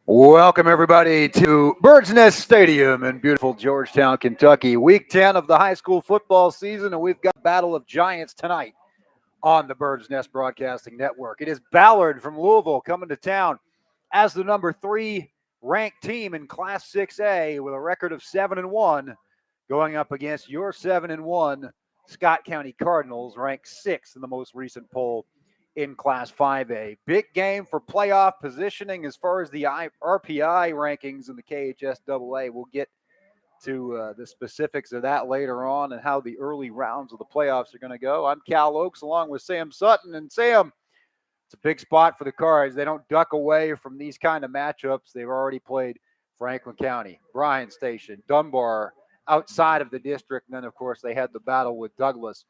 Welcome, everybody, to Bird's Nest Stadium in beautiful Georgetown, Kentucky. Week 10 of the high school football season, and we've got Battle of Giants tonight on the Bird's Nest Broadcasting Network. It is Ballard from Louisville coming to town as the number 3 ranked team in Class 6A with a record of 7-1, going up against your 7-1 Scott County Cardinals, ranked 6th in the most recent poll in Class 5A. Big game for playoff positioning as far as the RPI rankings in the KHSAA. We'll get to the specifics of that later on and how the early rounds of the playoffs are going to go. I'm Cal Oakes along with Sam Sutton. And Sam, it's a big spot for the Cards. They don't duck away from these kind of matchups. They've already played Franklin County, Bryan Station, Dunbar outside of the district. And then, of course, they had the battle with Douglas.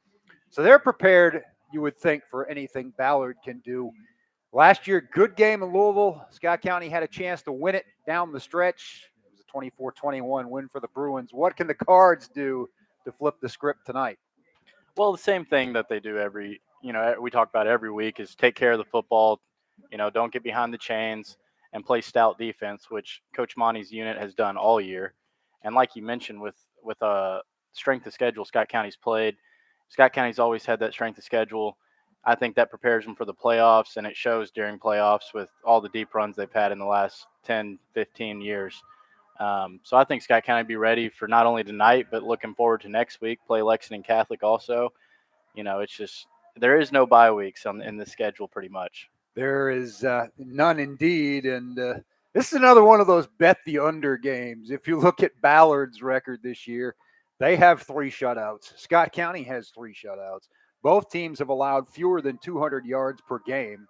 So they're prepared, you would think, for anything Ballard can do. Last year, good game in Louisville. Scott County had a chance to win it down the stretch. It was a 24-21 win for the Bruins. What can the Cards do to flip the script tonight? Well, the same thing that they do we talk about every week is take care of the football, don't get behind the chains and play stout defense, which Coach Monty's unit has done all year. And like you mentioned with a strength of schedule Scott County's played, Scott County's always had that strength of schedule. I think that prepares them for the playoffs, and it shows during playoffs with all the deep runs they've had in the last 10, 15 years. So I think Scott County will be ready for not only tonight, but looking forward to next week, play Lexington Catholic also. It's just there is no bye weeks in the schedule pretty much. There is none indeed, and this is another one of those bet the under games. If you look at Ballard's record this year, they have 3 shutouts. Scott County has 3 shutouts. Both teams have allowed fewer than 200 yards per game.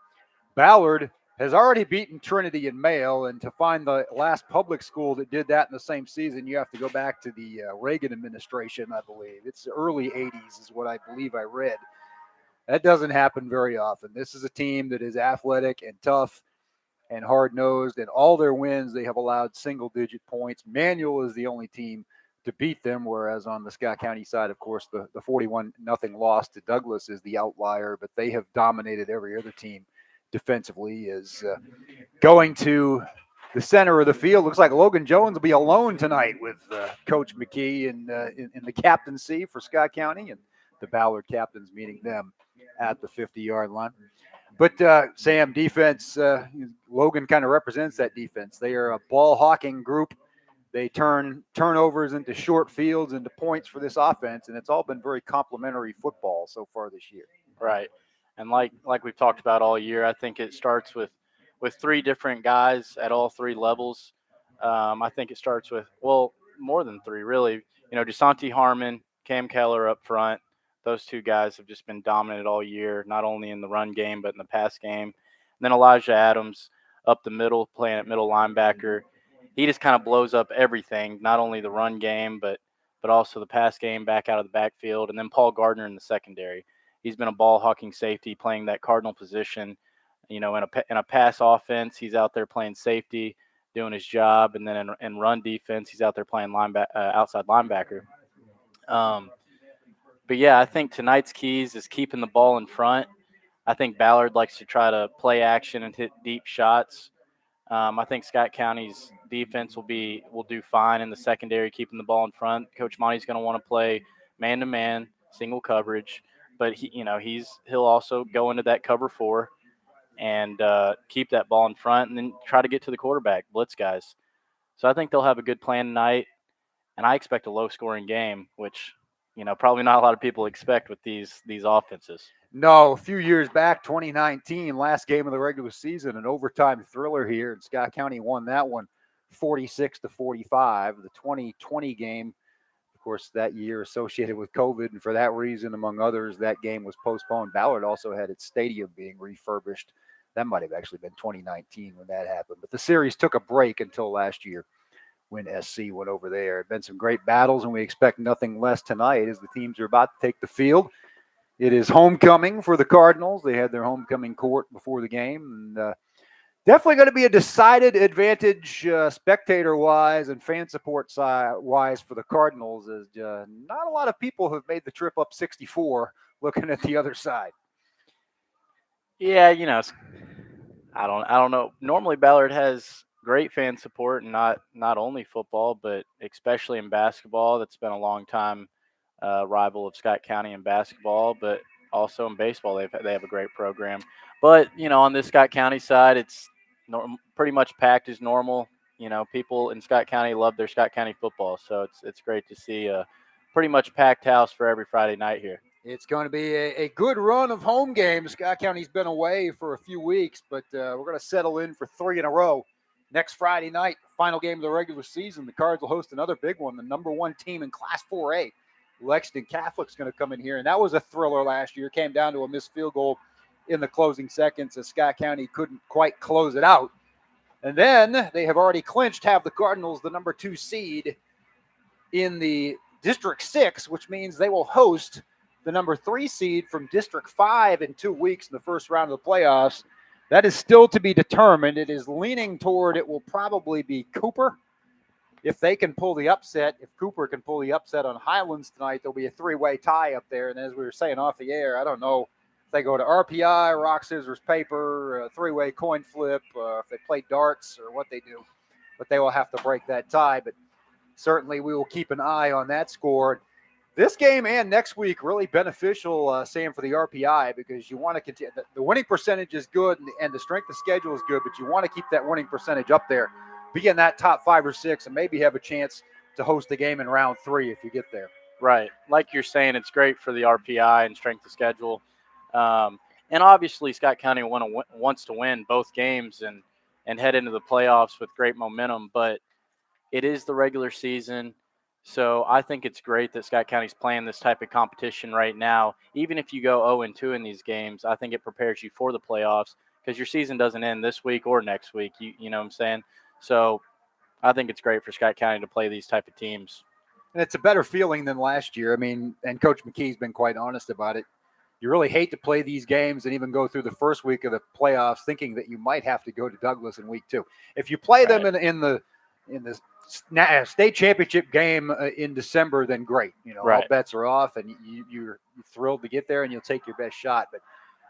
Ballard has already beaten Trinity in Mayo, and to find the last public school that did that in the same season, you have to go back to the Reagan administration, I believe. It's the early 80s is what I believe I read. That doesn't happen very often. This is a team that is athletic and tough and hard-nosed, and all their wins, they have allowed single-digit points. Manual is the only team to beat them, whereas on the Scott County side, of course, the 41-0 loss to Douglas is the outlier, but they have dominated every other team defensively. Is going to the center of the field. Looks like Logan Jones will be alone tonight with Coach McKee in the captaincy for Scott County, and the Ballard captains meeting them at the 50-yard line. But, Sam, defense, Logan kind of represents that defense. They are a ball-hawking group. They turn turnovers into short fields, into points for this offense, and it's all been very complimentary football so far this year. Right. And like we've talked about all year, I think it starts with 3 different guys at all 3 levels. I think it starts with, more than 3, really. DeSanti Harmon, Cam Keller up front. Those 2 guys have just been dominant all year, not only in the run game, but in the pass game. And then Elijah Adams up the middle, playing at middle linebacker. He just kind of blows up everything, not only the run game, but also the pass game back out of the backfield. And then Paul Gardner in the secondary. He's been a ball-hawking safety playing that cardinal position. In a pass offense, he's out there playing safety, doing his job. And then in run defense, he's out there playing outside linebacker. But, yeah, I think tonight's keys is keeping the ball in front. I think Ballard likes to try to play action and hit deep shots. I think Scott County's defense will do fine in the secondary, keeping the ball in front. Coach Monty's going to want to play man-to-man, single coverage, but he'll also go into that cover 4 and keep that ball in front, and then try to get to the quarterback, blitz guys. So I think they'll have a good plan tonight, and I expect a low-scoring game, which probably not a lot of people expect with these offenses. No, a few years back, 2019, last game of the regular season, an overtime thriller here, and Scott County won that one 46-45. The 2020 game, of course, that year associated with COVID, and for that reason, among others, that game was postponed. Ballard also had its stadium being refurbished. That might have actually been 2019 when that happened, but the series took a break until last year when SC went over there. There have been some great battles, and we expect nothing less tonight as the teams are about to take the field. It is homecoming for the Cardinals. They had their homecoming court before the game. And definitely going to be a decided advantage spectator-wise and fan support-wise for the Cardinals, as not a lot of people have made the trip up 64 looking at the other side. Yeah, I don't know. Normally Ballard has great fan support, and not only football, but especially in basketball. That's been a long time rival of Scott County in basketball, but also in baseball they have a great program. But on this Scott County side, it's pretty much packed as normal. People in Scott County love their Scott County football, so it's great to see a pretty much packed house for every Friday night here. It's going to be a good run of home games. Scott County's been away for a few weeks, but we're going to settle in for 3 in a row. Next Friday night, final game of the regular season, the Cards will host another big one, the number 1 team in Class 4A. Lexington Catholic's going to come in here, and that was a thriller last year. Came down to a missed field goal in the closing seconds as Scott County couldn't quite close it out. And then they have already clinched, have the Cardinals the number 2 seed in the District 6, which means they will host the number 3 seed from District 5 in 2 weeks in the first round of the playoffs. That is still to be determined. It is leaning toward it will probably be Cooper. If they can pull the upset, if Cooper can pull the upset on Highlands tonight, there'll be a 3-way tie up there. And as we were saying off the air, I don't know if they go to RPI, rock, scissors, paper, a 3-way coin flip, if they play darts or what they do. But they will have to break that tie. But certainly we will keep an eye on that score. This game and next week really beneficial, Sam, for the RPI because you want to continue. The winning percentage is good and the strength of schedule is good, but you want to keep that winning percentage up there, be in that top 5 or 6, and maybe have a chance to host the game in round 3 if you get there. Right. Like you're saying, it's great for the RPI and strength of schedule. And obviously, Scott County wants to win both games and head into the playoffs with great momentum, but it is the regular season. So I think it's great that Scott County's playing this type of competition right now. Even if you go 0-2 in these games, I think it prepares you for the playoffs because your season doesn't end this week or next week. You know what I'm saying? So I think it's great for Scott County to play these type of teams. And it's a better feeling than last year. I mean, and Coach McKee's been quite honest about it. You really hate to play these games and even go through the first week of the playoffs thinking that you might have to go to Douglas in week 2. If you play them in the state championship game in December, then great. All bets are off, and you're thrilled to get there, and you'll take your best shot. But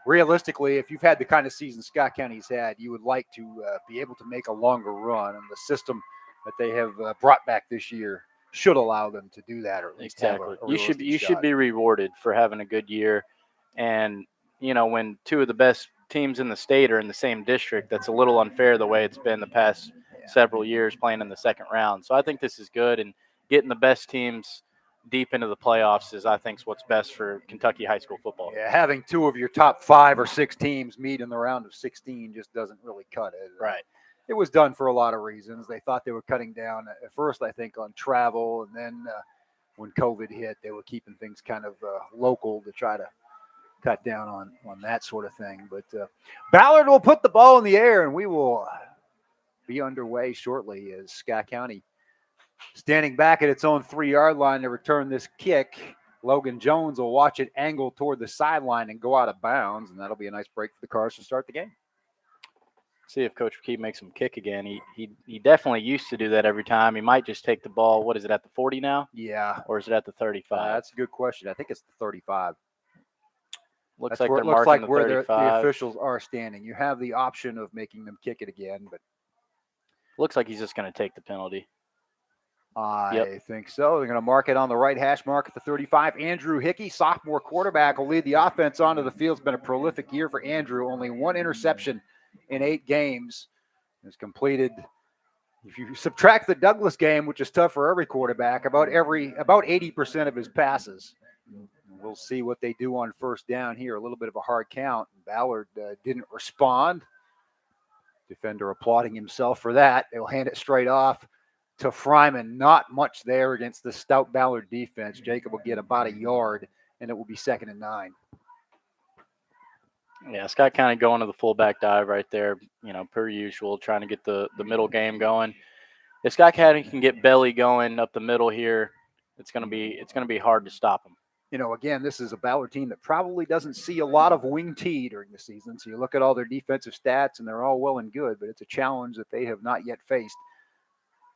realistically, if you've had the kind of season Scott County's had, you would like to be able to make a longer run, and the system that they have brought back this year should allow them to do that, or at least have a you should be rewarded for having a good year. And when 2 of the best teams in the state are in the same district, that's a little unfair the way it's been the past several years playing in the second round. So I think this is good, and getting the best teams deep into the playoffs is, I think, what's best for Kentucky high school football. Yeah, having 2 of your top 5 or 6 teams meet in the round of 16 just doesn't really cut it. Right. It was done for a lot of reasons. They thought they were cutting down at first, I think, on travel, and then when COVID hit, they were keeping things kind of local to try to cut down on that sort of thing. But Ballard will put the ball in the air, and we will be underway shortly as Scott County standing back at its own 3-yard line to return this kick. Logan Jones will watch it angle toward the sideline and go out of bounds, and that'll be a nice break for the Cards to start the game. See if Coach McKee makes him kick again. He definitely used to do that every time. He might just take the ball. What is it, at the 40 now? Yeah. Or is it at the 35? That's a good question. I think it's the 35. Looks like where the officials are standing. You have the option of making them kick it again, but looks like he's just going to take the penalty. I think so. They're going to mark it on the right hash mark at the 35. Andrew Hickey, sophomore quarterback, will lead the offense onto the field. It's been a prolific year for Andrew. Only 1 interception in 8 games. Has completed, if you subtract the Douglas game, which is tough for every quarterback, about 80% of his passes. We'll see what they do on first down here. A little bit of a hard count. Ballard didn't respond. Defender applauding himself for that. They'll hand it straight off to Fryman. Not much there against the stout Ballard defense. Jacob will get about 1 yard, and it will be 2nd and 9. Yeah, Scott County going to the fullback dive right there, per usual, trying to get the middle game going. If Scott County can get belly going up the middle here, it's going to be hard to stop them. Again, this is a Ballard team that probably doesn't see a lot of wing T during the season. So you look at all their defensive stats, and they're all well and good, but it's a challenge that they have not yet faced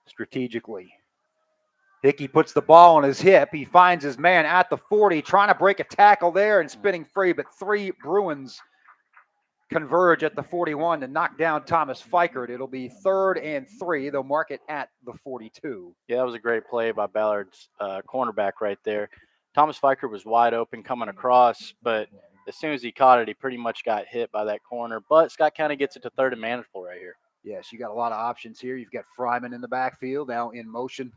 strategically. Hickey puts the ball on his hip. He finds his man at the 40, trying to break a tackle there and spinning free, but 3 Bruins converge at the 41 to knock down Thomas Fikert. It'll be 3rd and 3. They'll mark it at the 42. Yeah, that was a great play by Ballard's cornerback right there. Thomas Fikert was wide open coming across, but as soon as he caught it, he pretty much got hit by that corner. But Scott County gets it to 3rd and manageable right here. Yes, you got a lot of options here. You've got Fryman in the backfield, now in motion.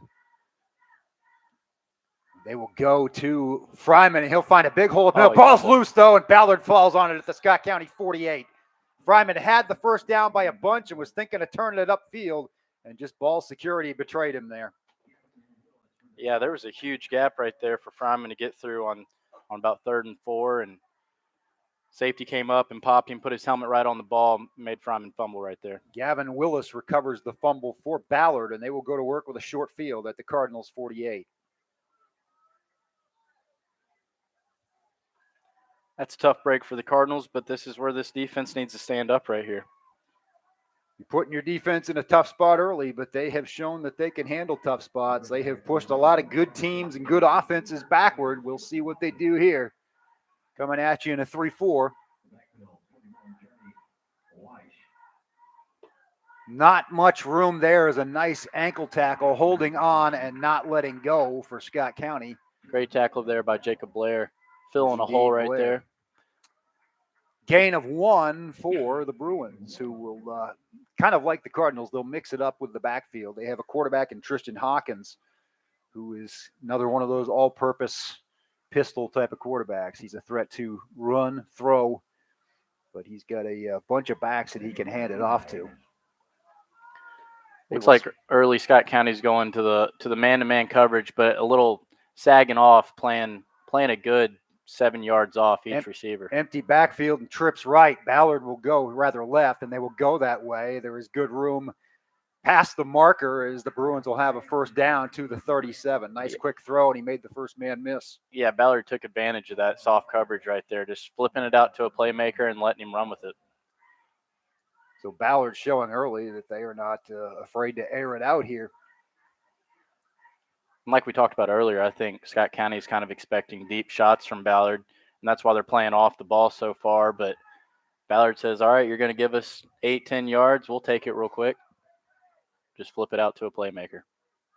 They will go to Fryman, and he'll find a big hole. The ball's loose, though, and Ballard falls on it at the Scott County 48. Fryman had the first down by a bunch and was thinking of turning it upfield, and just ball security betrayed him there. Yeah, there was a huge gap right there for Fryman to get through on about 3rd and 4, and safety came up and popped him, put his helmet right on the ball, made Fryman fumble right there. Gavin Willis recovers the fumble for Ballard, and they will go to work with a short field at the Cardinals 48. That's a tough break for the Cardinals, but this is where this defense needs to stand up right here. You're putting your defense in a tough spot early, but they have shown that they can handle tough spots. They have pushed a lot of good teams and good offenses backward. We'll see what they do here. Coming at you in a 3-4. Not much room there. Is a nice ankle tackle, holding on and not letting go for Scott County. Great tackle there by Jacob Blair, filling a hole right there. Gain of 1 for the Bruins, who will kind of like the Cardinals. They'll mix it up with the backfield. They have a quarterback in Tristan Hawkins, who is another one of those all-purpose pistol type of quarterbacks. He's a threat to run, throw, but he's got a bunch of backs that he can hand it off to. Looks like early Scott County's going to the man-to-man coverage, but a little sagging off, playing a good 7 yards off each receiver. Empty backfield and trips right. Ballard will go rather left, and they will go that way. There is good room past the marker as the Bruins will have a first down to the 37. Nice quick throw, and he made the first man miss. Yeah, Ballard took advantage of that soft coverage right there, just flipping it out to a playmaker and letting him run with it. So Ballard's showing early that they are not afraid to air it out here. And like we talked about earlier, I think Scott County is kind of expecting deep shots from Ballard, and that's why they're playing off the ball so far. But Ballard says, all right, you're going to give us 8-10 yards. We'll take it real quick. Just flip it out to a playmaker.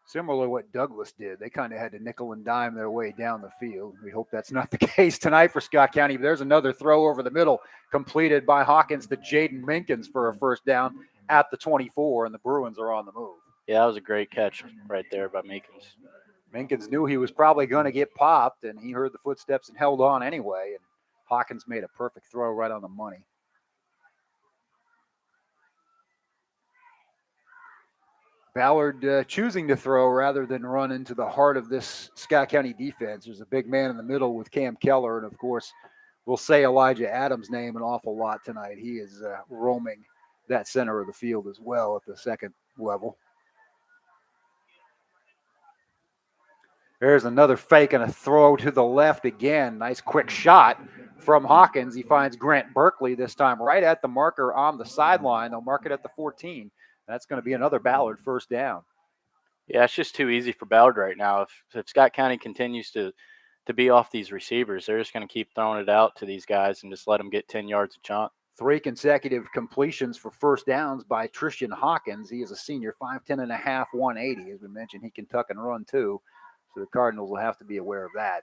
Similar to what Douglas did. They kind of had to nickel and dime their way down the field. We hope that's not the case tonight for Scott County. But there's another throw over the middle completed by Hawkins to Jaden Minkins for a first down at the 24, and the Bruins are on the move. Yeah, that was a great catch right there by Minkins. Minkins knew he was probably going to get popped, and he heard the footsteps and held on anyway, and Hawkins made a perfect throw right on the money. Ballard choosing to throw rather than run into the heart of this Scott County defense. There's a big man in the middle with Cam Keller, and of course, we'll say Elijah Adams' name an awful lot tonight. He is roaming that center of the field as well at the second level. There's another fake and a throw to the left again. Nice quick shot from Hawkins. He finds Grant Berkeley this time right at the marker on the sideline. They'll mark it at the 14. That's going to be another Ballard first down. Yeah, it's just too easy for Ballard right now. If Scott County continues to be off these receivers, they're just going to keep throwing it out to these guys and just let them get 10 yards a chunk. 3 consecutive completions for first downs by Tristan Hawkins. He is a senior, 5'10 and a half, 180. As we mentioned, he can tuck and run too. So the Cardinals will have to be aware of that.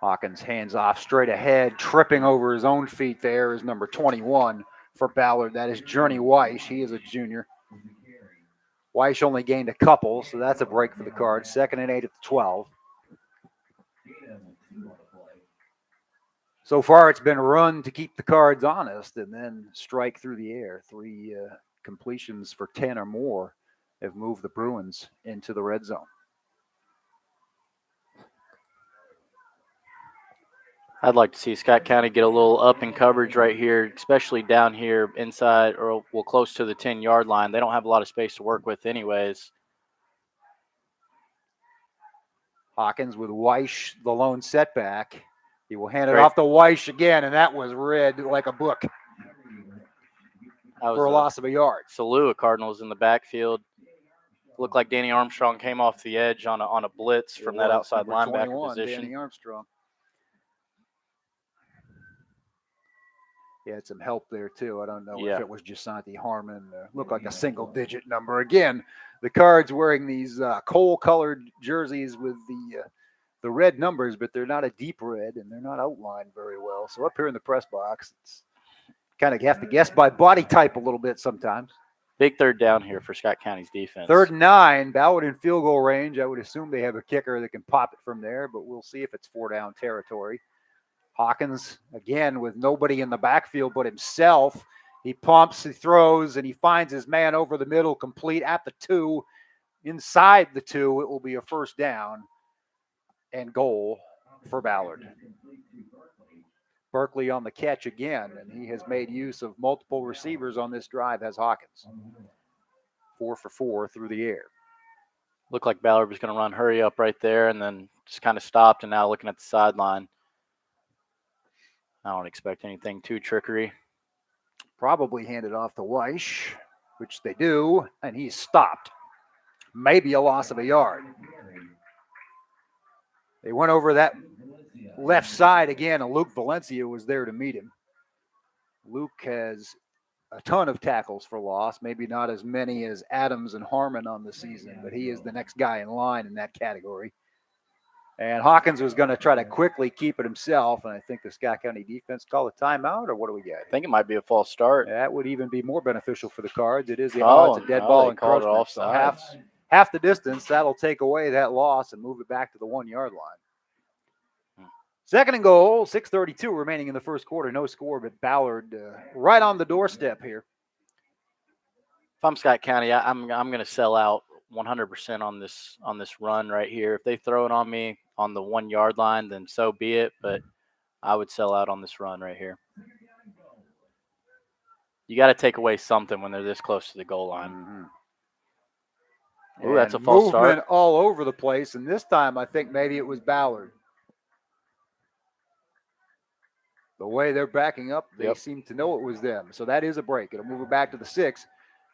Hawkins hands off straight ahead, tripping over his own feet there is number 21 for Ballard. That is Journey Weish. He is a junior. Weish only gained a couple, so that's a break for the Cards. 2nd and 8 at the 12. So far, it's been run to keep the Cards honest and then strike through the air. 3 completions for 10 or more have moved the Bruins into the red zone. I'd like to see Scott County get a little up in coverage right here, especially down here inside or close to the 10-yard line. They don't have a lot of space to work with anyways. Hawkins with Weish, the lone setback. He will hand it off to Weish again, and that was read like a book for a loss of a yard. Salua Cardinals in the backfield. Looked like Danny Armstrong came off the edge on a blitz from that outside linebacker position. Danny Armstrong. He had some help there, too. I don't know Yeah. if it was Jasanti Harmon. Looked like a single-digit number. Again, the Cards wearing these coal-colored jerseys with the red numbers, but they're not a deep red, and they're not outlined very well. So up here in the press box, it's kind of have to guess by body type a little bit sometimes. Big third down here for Scott County's defense. 3rd and 9, Ballard in field goal range. I would assume they have a kicker that can pop it from there, but we'll see if it's 4-down territory. Hawkins, again, with nobody in the backfield but himself. He pumps, he throws, and he finds his man over the middle, complete at the 2. Inside the 2, it will be a 1st down and goal for Ballard. Berkeley on the catch again, and he has made use of multiple receivers on this drive, has Hawkins. 4 for 4 through the air. Looked like Ballard was going to run hurry up right there and then just kind of stopped, and now looking at the sideline. I don't expect anything too trickery. Probably handed off to Weish, which they do, and he's stopped. Maybe a loss of a yard. They went over that left side again, and Luke Valencia was there to meet him. Luke has a ton of tackles for loss, maybe not as many as Adams and Harmon on the season, but he is the next guy in line in that category. And Hawkins was going to try to quickly keep it himself, and I think the Scott County defense called a timeout, or what do we get? I think it might be a false start. That would even be more beneficial for the Cards. It is it's a dead ball encroachment. So half the distance, that'll take away that loss and move it back to the 1-yard line. 2nd and goal, 6:32 remaining in the first quarter. No score, but Ballard right on the doorstep here. If I'm Scott County, I'm going to sell out 100% on this run right here. If they throw it on me on the 1-yard line, then so be it. But I would sell out on this run right here. You got to take away something when they're this close to the goal line. Mm-hmm. Ooh, that's a false start. Movement all over the place, and this time I think maybe it was Ballard. The way they're backing up, they seem to know it was them. So that is a break. It'll move it back to the 6.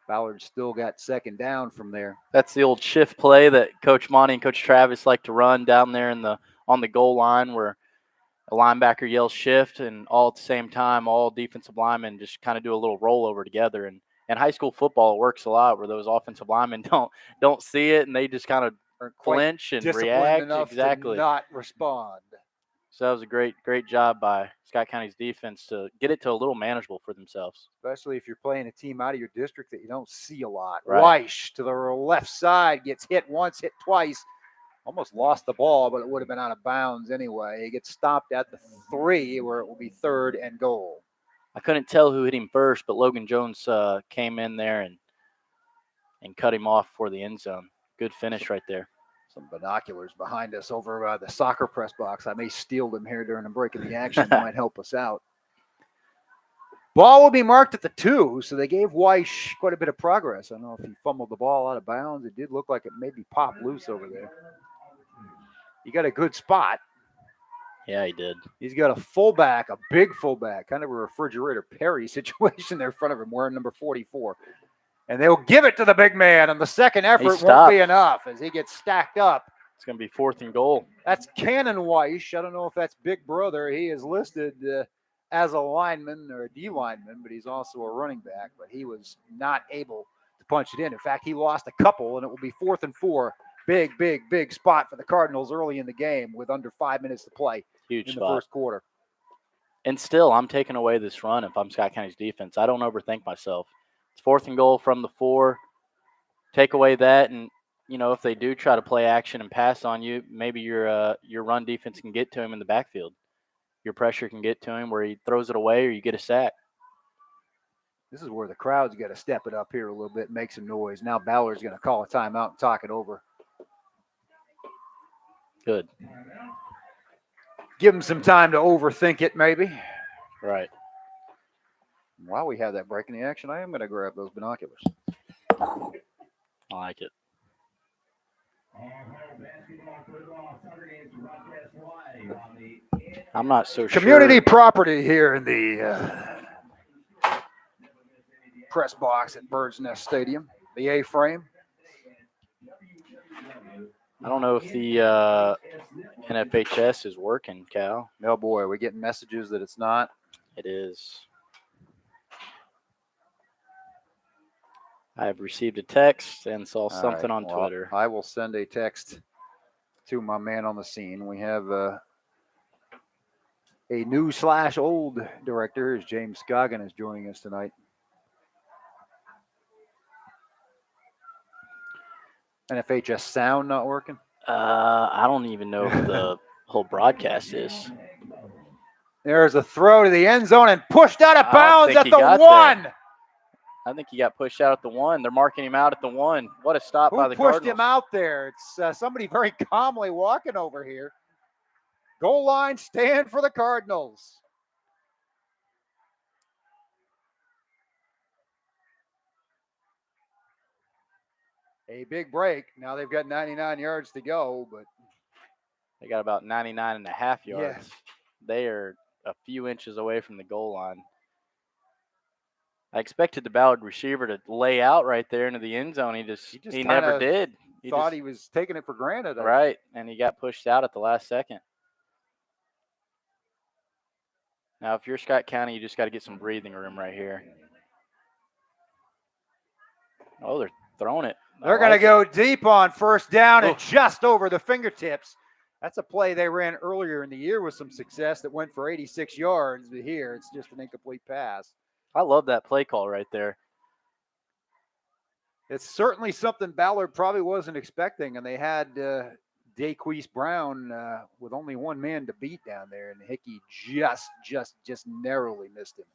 Ballard still got 2nd down from there. That's the old shift play that Coach Monty and Coach Travis like to run down there on the goal line, where a linebacker yells shift, and all at the same time, all defensive linemen just kind of do a little rollover together. And in high school football, it works a lot where those offensive linemen don't see it, and they just kind of flinch and react. Exactly. To not respond. So that was a great job by Scott County's defense to get it to a little manageable for themselves. Especially if you're playing a team out of your district that you don't see a lot. Right. Weish to the left side, gets hit once, hit twice. Almost lost the ball, but it would have been out of bounds anyway. He gets stopped at the 3, where it will be 3rd and goal. I couldn't tell who hit him first, but Logan Jones came in there and cut him off for the end zone. Good finish right there. Some binoculars behind us over the soccer press box. I may steal them here during the break of the action. That might help us out. Ball will be marked at the 2, so they gave Weish quite a bit of progress. I don't know if he fumbled the ball out of bounds. It did look like it maybe popped loose over there. He got a good spot. Yeah, he did. He's got a fullback, a big fullback, kind of a refrigerator Perry situation there in front of him, wearing number 44. And they'll give it to the big man, and the second effort won't be enough as he gets stacked up. It's going to be 4th and goal. That's Cannon Weish. I don't know if that's Big Brother. He is listed as a lineman or a D lineman, but he's also a running back. But he was not able to punch it in. In fact, he lost a couple, and it will be 4th and 4. Big spot for the Cardinals early in the game with under 5 minutes to play. Huge in spot. The first quarter. And still, I'm taking away this run if I'm Scott County's defense. I don't overthink myself. It's 4th and goal from the 4. Take away that, and if they do try to play action and pass on you, maybe your run defense can get to him in the backfield. Your pressure can get to him where he throws it away or you get a sack. This is where the crowd's got to step it up here a little bit, make some noise. Now Ballard's going to call a timeout and talk it over. Good. Give him some time to overthink it, maybe. Right. While we have that break in the action, I am going to grab those binoculars. I like it. I'm not so sure. Community property here in the press box at Bird's Nest Stadium, the A-frame. I don't know if the NFHS is working, Cal. No, boy, are we getting messages that it's not? It is. I have received a text and saw All something right. on Well, Twitter. I will send a text to my man on the scene. We have a new/old director, as James Scoggin is joining us tonight. NFHS sound not working? I don't even know who the whole broadcast is. There's a throw to the end zone and pushed out of I don't bounds think at he the got 1. I think he got pushed out at the 1. They're marking him out at the 1. What a stop Who by the pushed Cardinals. him out there? It's somebody very calmly walking over here. Goal line stand for the Cardinals. A big break. Now they've got 99 yards to go, but They got about 99 and a half yards. Yeah. They are a few inches away from the goal line. I expected the Ballard receiver to lay out right there into the end zone. He never did. He was taking it for granted. Right, and he got pushed out at the last second. Now, if you're Scott County, you just got to get some breathing room right here. Oh, they're throwing it. They're going to go deep on first down and just over the fingertips. That's a play they ran earlier in the year with some success that went for 86 yards. But here, it's just an incomplete pass. I love that play call right there. It's certainly something Ballard probably wasn't expecting, and they had Daquise Brown with only one man to beat down there, and Hickey just narrowly missed him.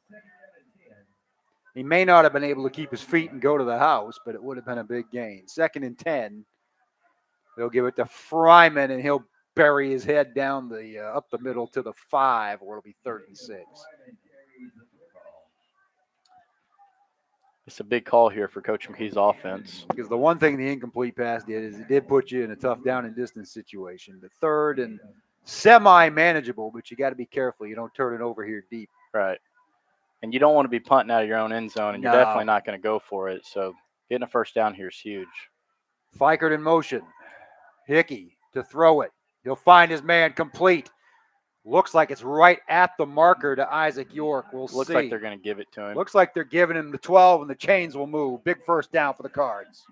He may not have been able to keep his feet and go to the house, but it would have been a big gain. 2nd and 10. They'll give it to Fryman, and he'll bury his head down the up the middle to the 5, where it'll be 3rd and 6. It's a big call here for Coach McKee's offense. Because the one thing the incomplete pass did is it did put you in a tough down and distance situation. The 3rd and semi-manageable, but you got to be careful. You don't turn it over here deep. Right. And you don't want to be punting out of your own end zone, and you're definitely not going to go for it. So getting a first down here is huge. Fikert in motion. Hickey to throw it. He'll find his man complete. Looks like it's right at the marker to Isaac York. We'll see. Looks like they're going to give it to him. Looks like they're giving him the 12, and the chains will move. Big first down for the Cards.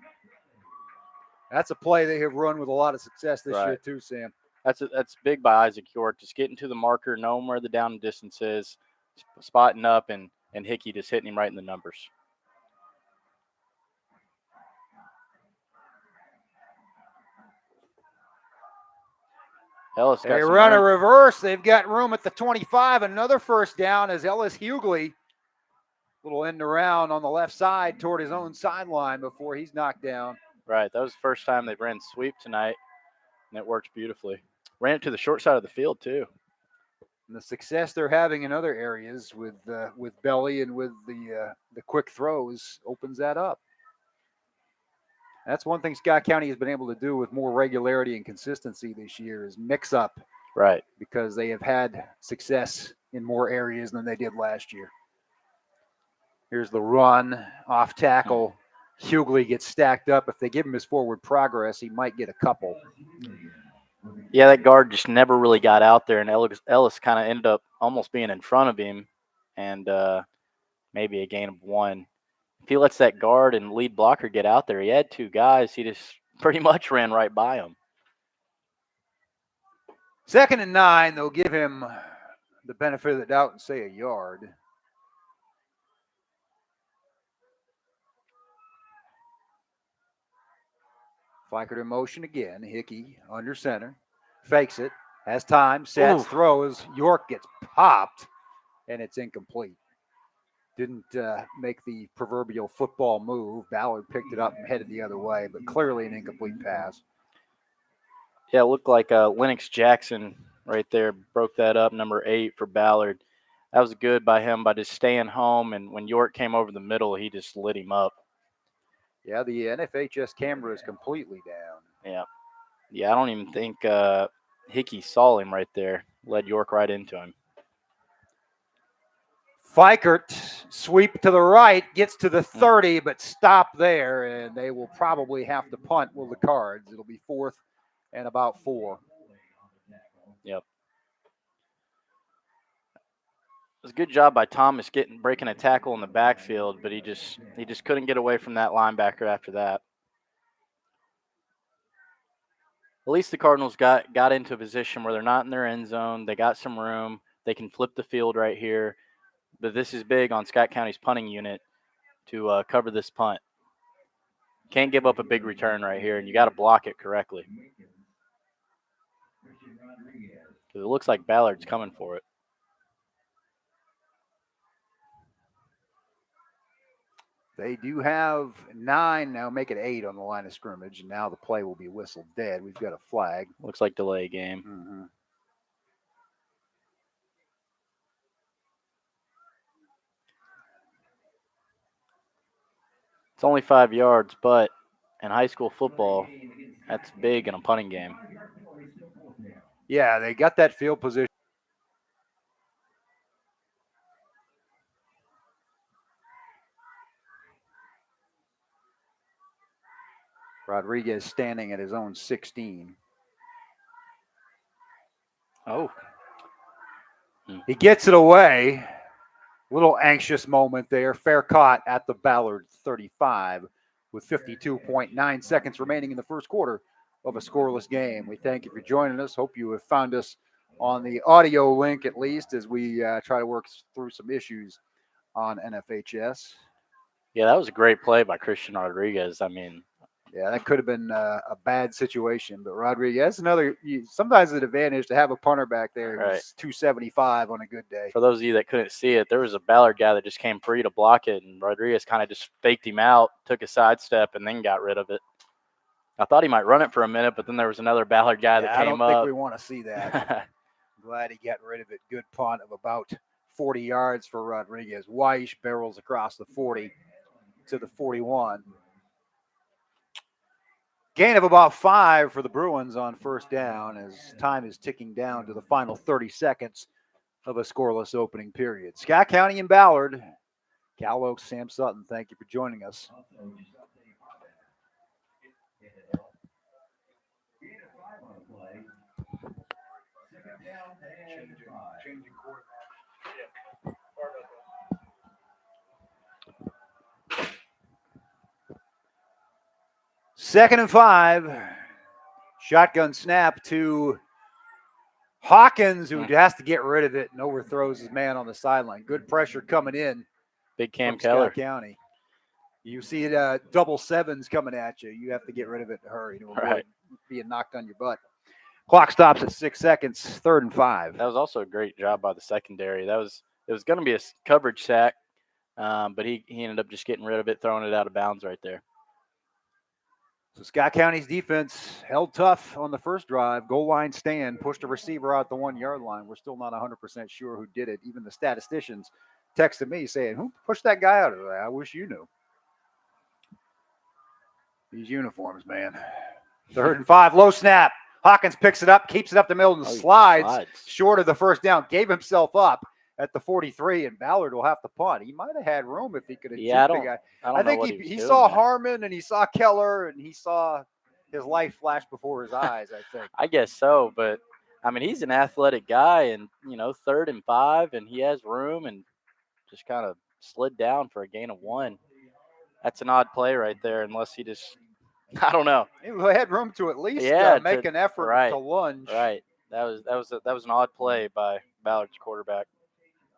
That's a play they have run with a lot of success this year too, Sam. That's big by Isaac York. Just getting to the marker, knowing where the down and distance is, spotting up, and Hickey just hitting him right in the numbers. Ellis got they run a reverse. They've got room at the 25. Another first down as Ellis Hughley, little end around on the left side toward his own sideline before he's knocked down. Right. That was the first time they've ran sweep tonight, and it worked beautifully. Ran it to the short side of the field, too. And the success they're having in other areas with Belly and with the quick throws opens that up. That's one thing Scott County has been able to do with more regularity and consistency this year is mix up. Right. Because they have had success in more areas than they did last year. Here's the run off tackle. Hughley gets stacked up. If they give him his forward progress, he might get a couple. Yeah, that guard just never really got out there, and Ellis kind of ended up almost being in front of him, and maybe a gain of 1. If he lets that guard and lead blocker get out there, he had 2 guys. He just pretty much ran right by him. 2nd and 9, they'll give him the benefit of the doubt and say a yard. Fikert in motion again. Hickey under center. Fakes it. Has time. Sets. Throws. York gets popped. And it's incomplete. Didn't make the proverbial football move. Ballard picked it up and headed the other way. But clearly an incomplete pass. Yeah, it looked like Lennox Jackson right there broke that up, number 8 for Ballard. That was good by him by just staying home. And when York came over the middle, he just lit him up. Yeah, the NFHS camera is completely down. Yeah, I don't even think Hickey saw him right there. Led York right into him. Fikert, sweep to the right, gets to the 30, but stop there, and they will probably have to punt with the Cards. It'll be 4th and about 4. Yep. was a good job by Thomas breaking a tackle in the backfield, but he just couldn't get away from that linebacker after that. At least the Cardinals got into a position where they're not in their end zone. They got some room. They can flip the field right here. But this is big on Scott County's punting unit to cover this punt. Can't give up a big return right here, and you got to block it correctly. Because it looks like Ballard's coming for it. They do have 9 now, make it 8 on the line of scrimmage, and now the play will be whistled dead. We've got a flag. Looks like delay game. Mm-hmm. It's only 5 yards, but in high school football, that's big in a punting game. Yeah, they got that field position. Rodriguez standing at his own 16. Oh. He gets it away. Little anxious moment there. Fair caught at the Ballard 35 with 52.9 seconds remaining in the first quarter of a scoreless game. We thank you for joining us. Hope you have found us on the audio link at least as we try to work through some issues on NFHS. Yeah, that was a great play by Christian Rodriguez. I mean, yeah, that could have been a bad situation, but Rodriguez, sometimes an advantage to have a punter back there who's 275 on a good day. For those of you that couldn't see it, there was a Ballard guy that just came free to block it, and Rodriguez kind of just faked him out, took a sidestep, and then got rid of it. I thought he might run it for a minute, but then there was another Ballard guy that came up. I don't think we want to see that. Glad he got rid of it. Good punt of about 40 yards for Rodriguez. Weish barrels across the 40 to the 41. Gain of about 5 for the Bruins on first down as time is ticking down to the final 30 seconds of a scoreless opening period. Scott County and Ballard. Cal Oaks, Sam Sutton, thank you for joining us. Second and 5. Shotgun snap to Hawkins, who has to get rid of it and overthrows his man on the sideline. Good pressure coming in. Big Cam Keller. Scott County. You see it, double sevens coming at you. You have to get rid of it in a hurry to avoid being knocked on your butt. Clock stops at 6 seconds, 3rd and 5. That was also a great job by the secondary. It was going to be a coverage sack, but he ended up just getting rid of it, throwing it out of bounds right there. So Scott County's defense held tough on the first drive. Goal line stand, pushed a receiver out the 1-yard line. We're still not 100% sure who did it. Even the statisticians texted me saying, who pushed that guy out of there? I wish you knew. These uniforms, man. 3rd and 5, low snap. Hawkins picks it up, keeps it up the middle, and slides short of the first down. Gave himself up at the 43, and Ballard will have to punt. He might have had room if he could have juked the guy. I think he saw Harmon, and he saw Keller, and he saw his life flash before his eyes, I think. I guess so, but, I mean, he's an athletic guy, and, 3rd and 5, and he has room, and just kind of slid down for a gain of 1. That's an odd play right there, unless he just – I don't know. He had room to at least make an effort to lunge. Right. That was an odd play by Ballard's quarterback,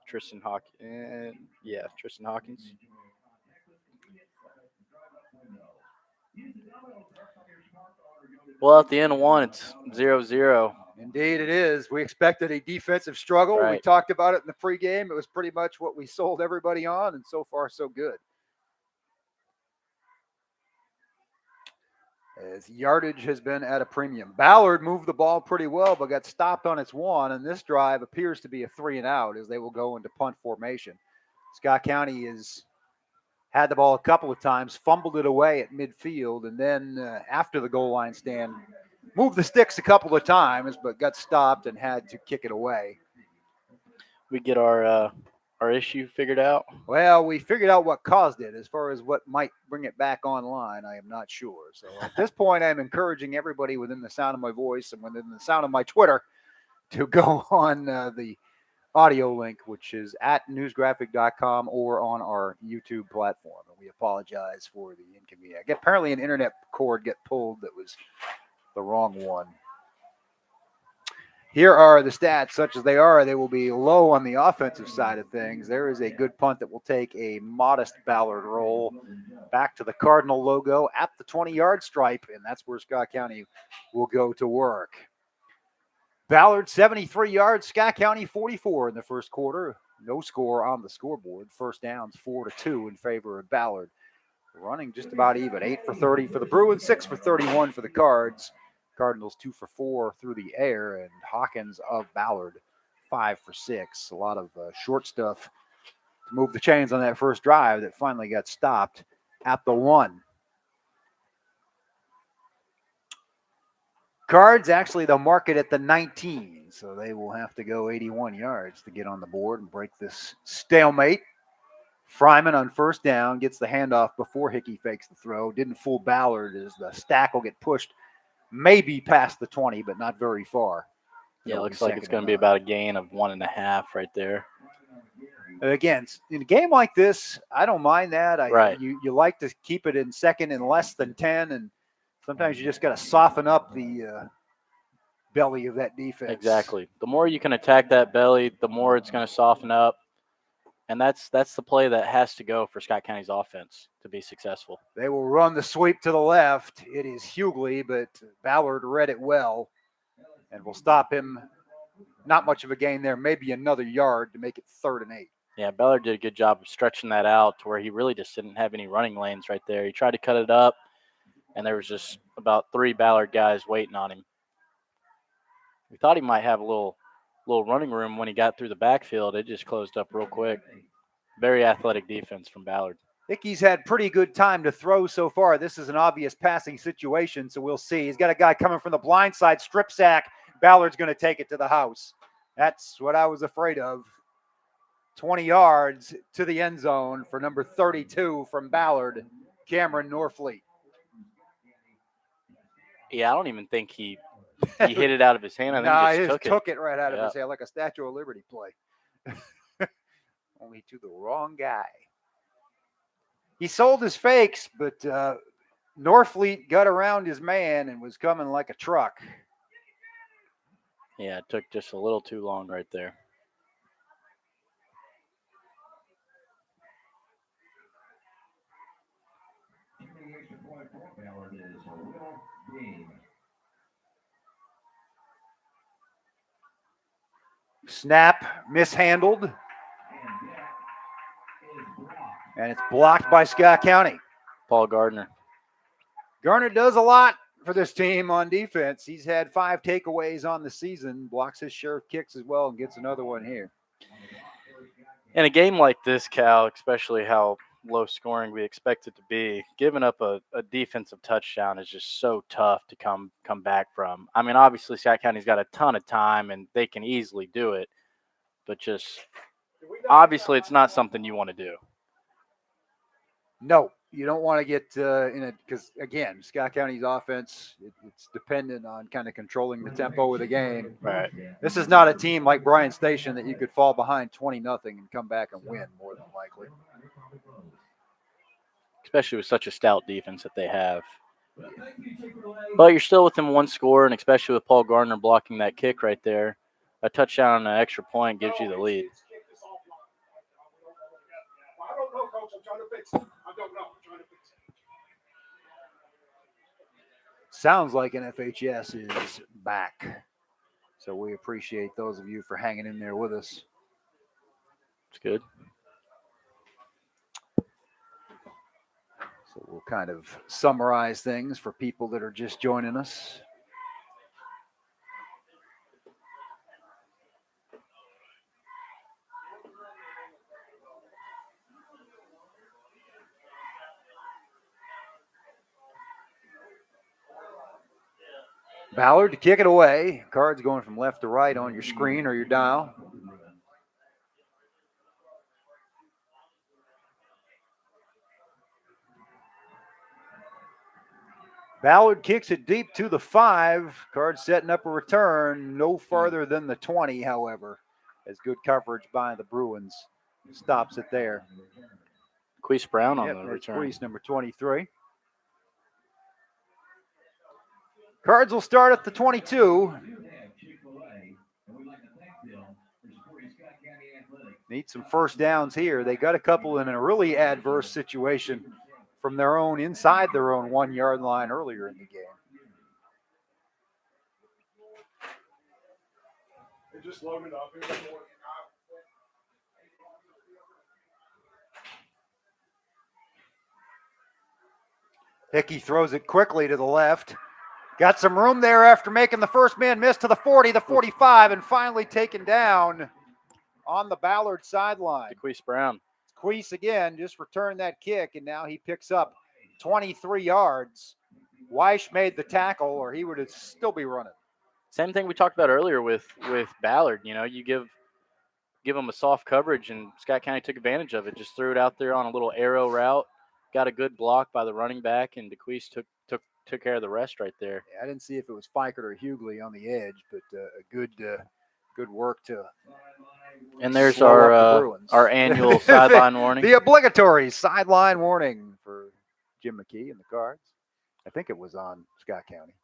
Tristan Hawkins. Tristan Hawkins. Well, at the end of 1, it's 0-0. Indeed, it is. We expected a defensive struggle. Right. We talked about it in the pregame. It was pretty much what we sold everybody on, and so far, so good. As yardage has been at a premium. Ballard moved the ball pretty well, but got stopped on its 1, and this drive appears to be a 3-and-out as they will go into punt formation. Scott County has had the ball a couple of times, fumbled it away at midfield, and then after the goal line stand, moved the sticks a couple of times, but got stopped and had to kick it away. We get our issue figured out? Well, we figured out what caused it. As far as what might bring it back online, I am not sure. So at this point, I'm encouraging everybody within the sound of my voice and within the sound of my Twitter to go on the audio link, which is at newsgraphic.com or on our YouTube platform. And we apologize for the inconvenience. Apparently, an internet cord got pulled that was the wrong one. Here are the stats, such as they are. They will be low on the offensive side of things. There is a good punt that will take a modest Ballard roll back to the Cardinal logo at the 20-yard stripe, and that's where Scott County will go to work. Ballard 73 yards, Scott County 44 in the first quarter. No score on the scoreboard. First downs 4-2 in favor of Ballard. Running just about even. 8 for 30 for the Bruins, 6 for 31 for the Cards. Cardinals 2 for 4 through the air, and Hawkins of Ballard 5 for 6. A lot of short stuff to move the chains on that first drive that finally got stopped at the 1. Cards, actually, they'll mark it at the 19, so they will have to go 81 yards to get on the board and break this stalemate. Fryman on first down gets the handoff before Hickey fakes the throw. Didn't fool Ballard as the stack will get pushed maybe past the 20, but not very far. Yeah, it looks like it's going to be about a gain of 1.5 right there. Again, in a game like this, I don't mind that. Right. You like to keep it in second and less than 10, and sometimes you just got to soften up the belly of that defense. Exactly. The more you can attack that belly, the more it's going to soften up. And that's the play that has to go for Scott County's offense to be successful. They will run the sweep to the left. It is Hughley, but Ballard read it well and will stop him. Not much of a gain there, maybe another yard to make it 3rd and 8. Yeah, Ballard did a good job of stretching that out to where he really just didn't have any running lanes right there. He tried to cut it up, and there was just about 3 Ballard guys waiting on him. We thought he might have a little running room when he got through the backfield. It just closed up real quick. Very athletic defense from Ballard. Hickey's had pretty good time to throw so far. This is an obvious passing situation, so we'll see. He's got a guy coming from the blind side, strip sack. Ballard's going to take it to the house. That's what I was afraid of. 20 yards to the end zone for number 32 from Ballard, Cameron Norfleet. Yeah, I don't even think he hit it out of his hand. I think he just took it right out of his hand like a Statue of Liberty play. Only to the wrong guy. He sold his fakes, but Norfleet got around his man and was coming like a truck. Yeah, it took just a little too long right there. Snap mishandled. And it's blocked by Scott County. Paul Gardner. Gardner does a lot for this team on defense. He's had 5 takeaways on the season, blocks his share of kicks as well, and gets another one here. In a game like this, Cal, especially how low scoring we expect it to be, giving up a defensive touchdown is just so tough to come back from. I mean, obviously, Scott County's got a ton of time, and they can easily do it. But just obviously, it's not something you want to do. No, you don't want to get in it because, again, Scott County's offense, it's dependent on kind of controlling the tempo of the game. Right. This is not a team like Bryan Station that you could fall behind 20-0 and come back and win, more than likely. Especially with such a stout defense that they have. But you're still within 1 score, and especially with Paul Gardner blocking that kick right there, a touchdown and an extra point gives you the lead. I don't know, Coach. I'm trying to fix it. I don't know. I'm trying to fix it. Sounds like NFHS is back. So we appreciate those of you for hanging in there with us. It's good. So we'll kind of summarize things for people that are just joining us. Ballard to kick it away. Cards going from left to right on your screen or your dial. Ballard kicks it deep to the 5. Cards setting up a return. No farther than the 20, however, as good coverage by the Bruins stops it there. Queese Brown on Yep, the that's return. Queese, number 23. Cards will start at the 22. Need some first downs here. They got a couple in a really adverse situation from their own, inside their own 1 yard line earlier in the game. They just loaded up. Hickey throws it quickly to the left. Got some room there after making the first man miss to the 40, the 45, and finally taken down on the Ballard sideline. Queese Brown. Queese again just returned that kick, and now he picks up 23 yards. Weish made the tackle, or he would still be running. Same thing we talked about earlier with Ballard. You know, you give them a soft coverage, and Scott County took advantage of it. Just threw it out there on a little arrow route. Got a good block by the running back, and DeQueese took care of the rest right there. Yeah, I didn't see if it was Fikert or Hughley on the edge, but good work to. And there's slow up the our annual sideline warning. The obligatory sideline warning for Jim McKee and the Cards. I think it was on Scott County.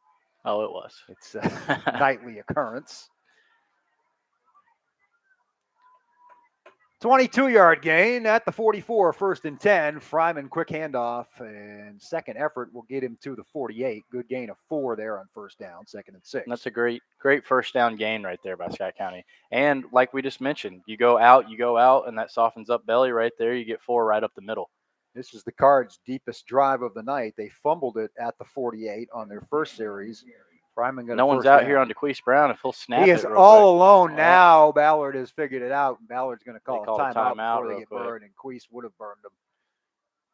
Oh, it was. It's a nightly occurrence. 22-yard gain at the 44, 1st and 10. Fryman quick handoff, and second effort will get him to the 48. Good gain of 4 there on first down, 2nd and 6. And that's a great first down gain right there by Scott County. And like we just mentioned, you go out, and that softens up belly right there. You get 4 right up the middle. This is the Cards' deepest drive of the night. They fumbled it at the 48 on their first series. Fryman got no one's out here on DeQueese Brown if he'll snap He it is real all quick. alone Yeah. now. Ballard has figured it out. Ballard's going to call They a timeout before they real get quick. burned, and Queese would have burned them.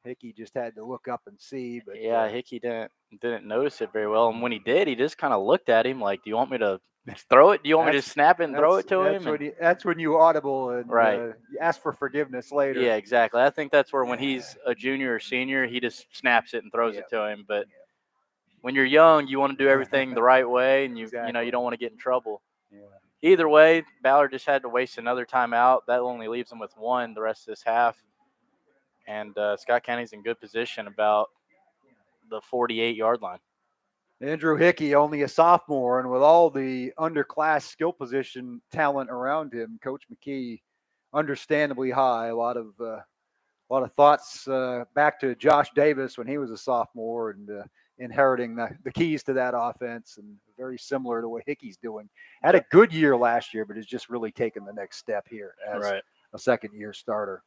Hickey just had to look up and see. But Yeah, Hickey didn't notice it very well. And when he did, he just kind of looked at him like, do you want me to throw it? Do you want me to snap it and throw it to him? That's when you audible and Right. You ask for forgiveness later. Yeah, exactly. I think that's where when he's a junior or senior, he just snaps it and throws it to him. But when you're young, you want to do everything the right way, and you don't want to get in trouble. Yeah. Either way, Ballard just had to waste another timeout. That only leaves him with 1 the rest of this half. And Scott County's in good position about the 48-yard line. Andrew Hickey, only a sophomore, and with all the underclass skill position talent around him, Coach McKee, understandably high. A lot of thoughts back to Josh Davis when he was a sophomore and inheriting the keys to that offense, and very similar to what Hickey's doing. Had a good year last year, but has just really taken the next step here as a second-year starter.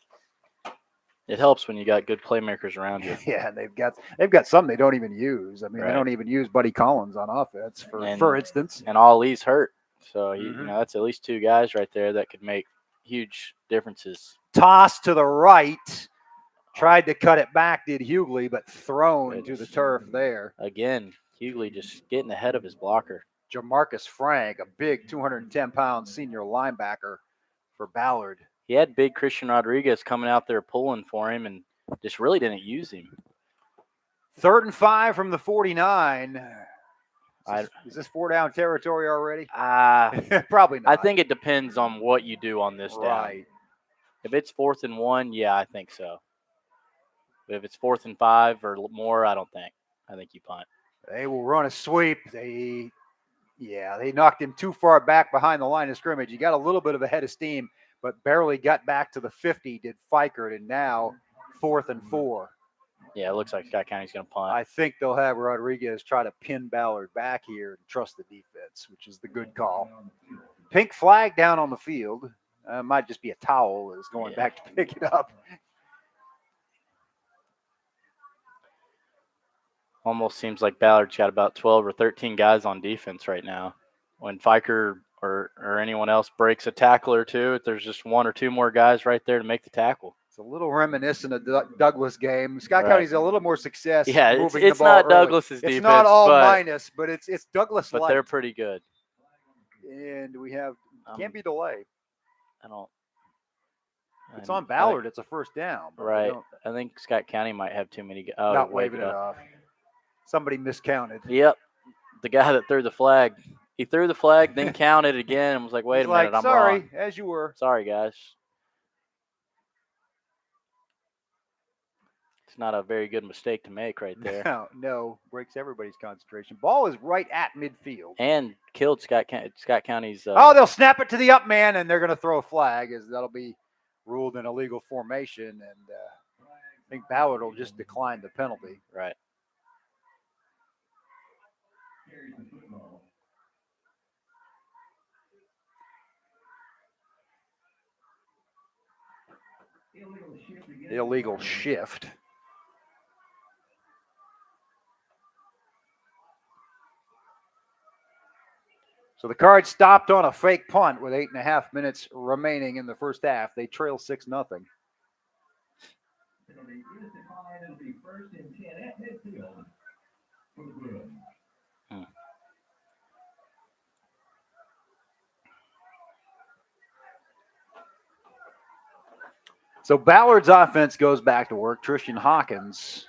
It helps when you got good playmakers around you. Yeah, and they've got some they don't even use. I mean, they don't even use Buddy Collins on offense, for instance. And Ali's hurt, so you know that's at least 2 guys right there that could make huge differences. Toss to the right. Tried to cut it back, did Hughley, but thrown to the turf there. Again, Hughley just getting ahead of his blocker. Jamarcus Frank, a big 210-pound senior linebacker for Ballard. He had big Christian Rodriguez coming out there pulling for him and just really didn't use him. 3rd and 5 from the 49. Is this 4-down territory already? Probably not. I think it depends on what you do on this down. If it's 4th and 1, yeah, I think so. But if it's 4th and 5 or more, I don't think. I think you punt. They will run a sweep. They knocked him too far back behind the line of scrimmage. He got a little bit of a head of steam, but barely got back to the 50, did Fikert, and now 4th and 4. Yeah, it looks like Scott County's going to punt. I think they'll have Rodriguez try to pin Ballard back here and trust the defense, which is the good call. Pink flag down on the field. Might just be a towel that's going back to pick it up. Almost seems like Ballard's got about 12 or 13 guys on defense right now. When Fikert or anyone else breaks a tackle or two, there's just 1 or 2 more guys right there to make the tackle. It's a little reminiscent of Douglas game. Scott County's a little more success. Yeah, moving it's the ball not early. Douglas's defense. It's not all minus, but it's Douglas. But they're pretty good. And we have can't be delayed. It's on Ballard. It's a first down. Right. I think Scott County might have too many. Not waving it off. Somebody miscounted. Yep. The guy that threw the flag He threw the flag, then counted again, and was like, "Wait He's a minute, like, I'm sorry, wrong. as you were. Sorry, guys." It's not a very good mistake to make right there. No, breaks everybody's concentration. Ball is right at midfield. And killed Scott County's. They'll snap it to the up man, and they're going to throw a flag, as that'll be ruled an illegal formation. And I think Ballard will just decline the penalty. Right. Illegal shift. So the Cards stopped on a fake punt with 8.5 minutes remaining in the first half. They trail 6-0. So Ballard's offense goes back to work. Tristan Hawkins,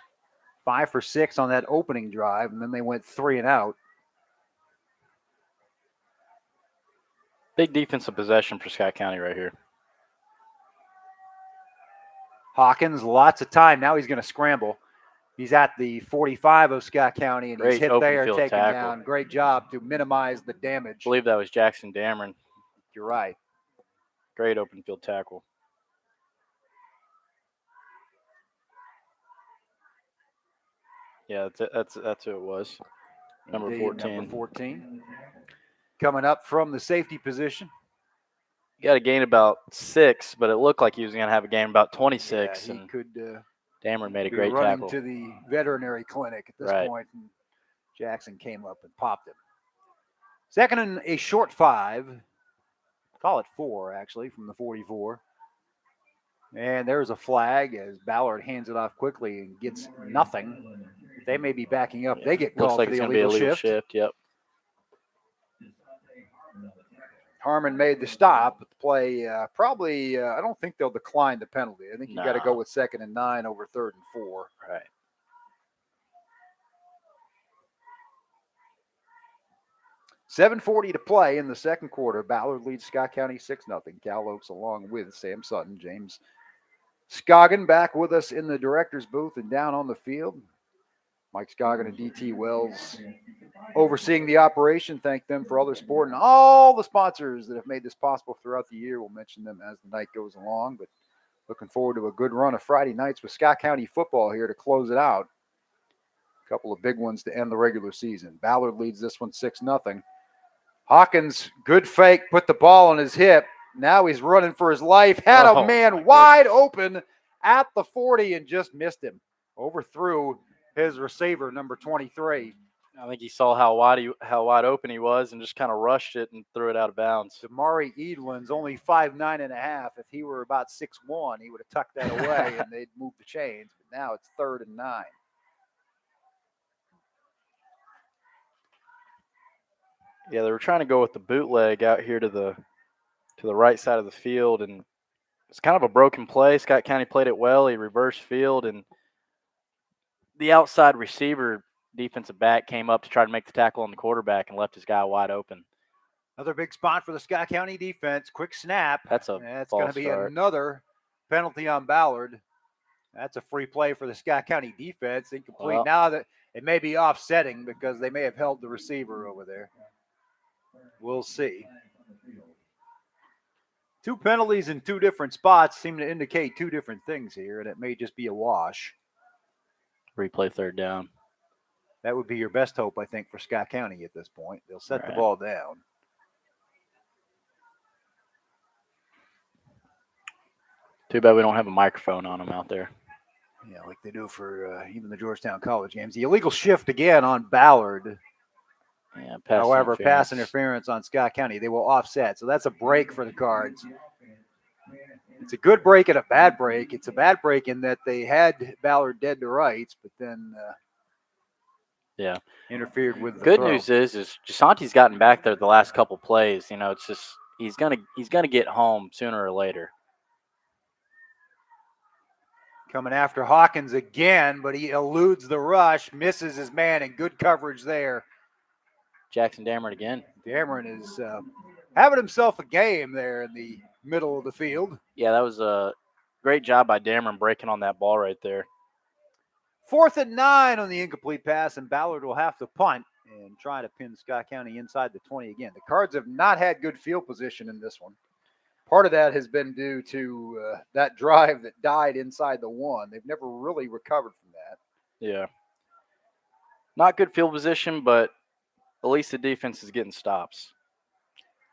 5 for 6 on that opening drive, and then they went 3 and out. Big defensive possession for Scott County right here. Hawkins, lots of time. Now he's going to scramble. He's at the 45 of Scott County, and he's Great hit there, open field taken tackle. down. Great job to minimize the damage. I believe that was Jackson Dameron. You're right. Great open field tackle. Yeah, that's who it was. Number Indeed, 14. Number 14. Coming up from the safety position. He got a gain about 6, but it looked like he was going to have a gain about 26. Yeah, he and could Dameron made a be great running tackle. to the veterinary clinic at this Right. point, and Jackson came up and popped him. Second and a short 5. Call it 4, actually, from the 44. And there's a flag as Ballard hands it off quickly and gets nothing. They may be backing up. Yeah. They get Looks called like for it's the going to be a illegal illegal shift. Yep. Harmon made the stop, but the play probably, I don't think they'll decline the penalty. I think you got to go No. with 2nd and 9 over 3rd and 4. Right. $7:40 to play in the second quarter. Ballard leads Scott County 6-0. Cal Oaks along with Sam Sutton. James Scoggin back with us in the director's booth and down on the field. Mike Scoggin and DT Wells overseeing the operation. Thank them for all their support and all the sponsors that have made this possible throughout the year. We'll mention them as the night goes along, but looking forward to a good run of Friday nights with Scott County football here to close it out. A couple of big ones to end the regular season. Ballard leads this one 6-0. Hawkins, good fake, put the ball on his hip. Now he's running for his life. Had a man wide open at the 40 and just missed him. Overthrew his receiver, number 23. I think he saw how wide open he was and just kind of rushed it and threw it out of bounds. Damari Edlin's only 5'9.5". If he were about 6'1", he would have tucked that away and they'd move the chains. But now it's 3rd and 9. Yeah, they were trying to go with the bootleg out here to the right side of the field, and it's kind of a broken play. Scott County played it well. He reversed field, and the outside receiver defensive back came up to try to make the tackle on the quarterback and left his guy wide open. Another big spot for the Scott County defense. Quick snap. That's going to be another penalty on Ballard. That's a free play for the Scott County defense. Incomplete. Well, now that it may be offsetting because they may have held the receiver over there. We'll see. 2 penalties in 2 different spots seem to indicate 2 different things here, and it may just be a wash. Replay 3rd down. That would be your best hope, I think, for Scott County at this point. They'll set the ball down. Too bad we don't have a microphone on them out there. Yeah, like they do for even the Georgetown College games. The illegal shift again on Ballard. Yeah, However, pass interference on Scott County. They will offset. So that's a break for the Cards. It's a good break and a bad break. It's a bad break in that they had Ballard dead to rights, but then interfered with the Good throw. news is Jasante's gotten back there the last couple plays. You know, it's just he's gonna get home sooner or later. Coming after Hawkins again, but he eludes the rush, misses his man, and good coverage there. Jackson Dameron again. Dameron is having himself a game there in the middle of the field. Yeah, that was a great job by Dameron breaking on that ball right there. 4th and 9 on the incomplete pass, and Ballard will have to punt and try to pin Scott County inside the 20 again. The Cards have not had good field position in this one. Part of that has been due to that drive that died inside the 1. They've never really recovered from that. Yeah. Not good field position, but at least the defense is getting stops.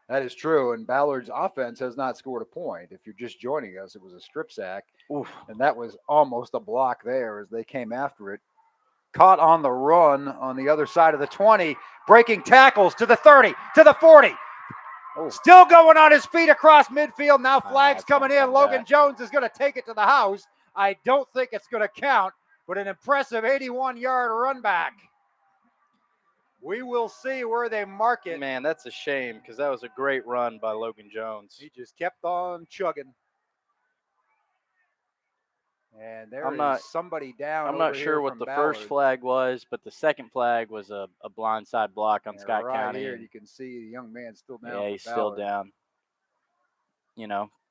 That is true, and Ballard's offense has not scored a point. If you're just joining us, it was a strip sack, and that was almost a block there as they came after it. Caught on the run on the other side of the 20, breaking tackles to the 30, to the 40. Still going on his feet across midfield. Now flags coming in. Logan Jones is going to take it to the house. I don't think it's going to count, but an impressive 81-yard run back. We will see where they mark it. Man, that's a shame because that was a great run by Logan Jones. He just kept on chugging. And there is somebody down. I'm not sure what the first flag was, but the second flag was a blindside block on Scott County. Here you can see the young man still down. Yeah, he's still down.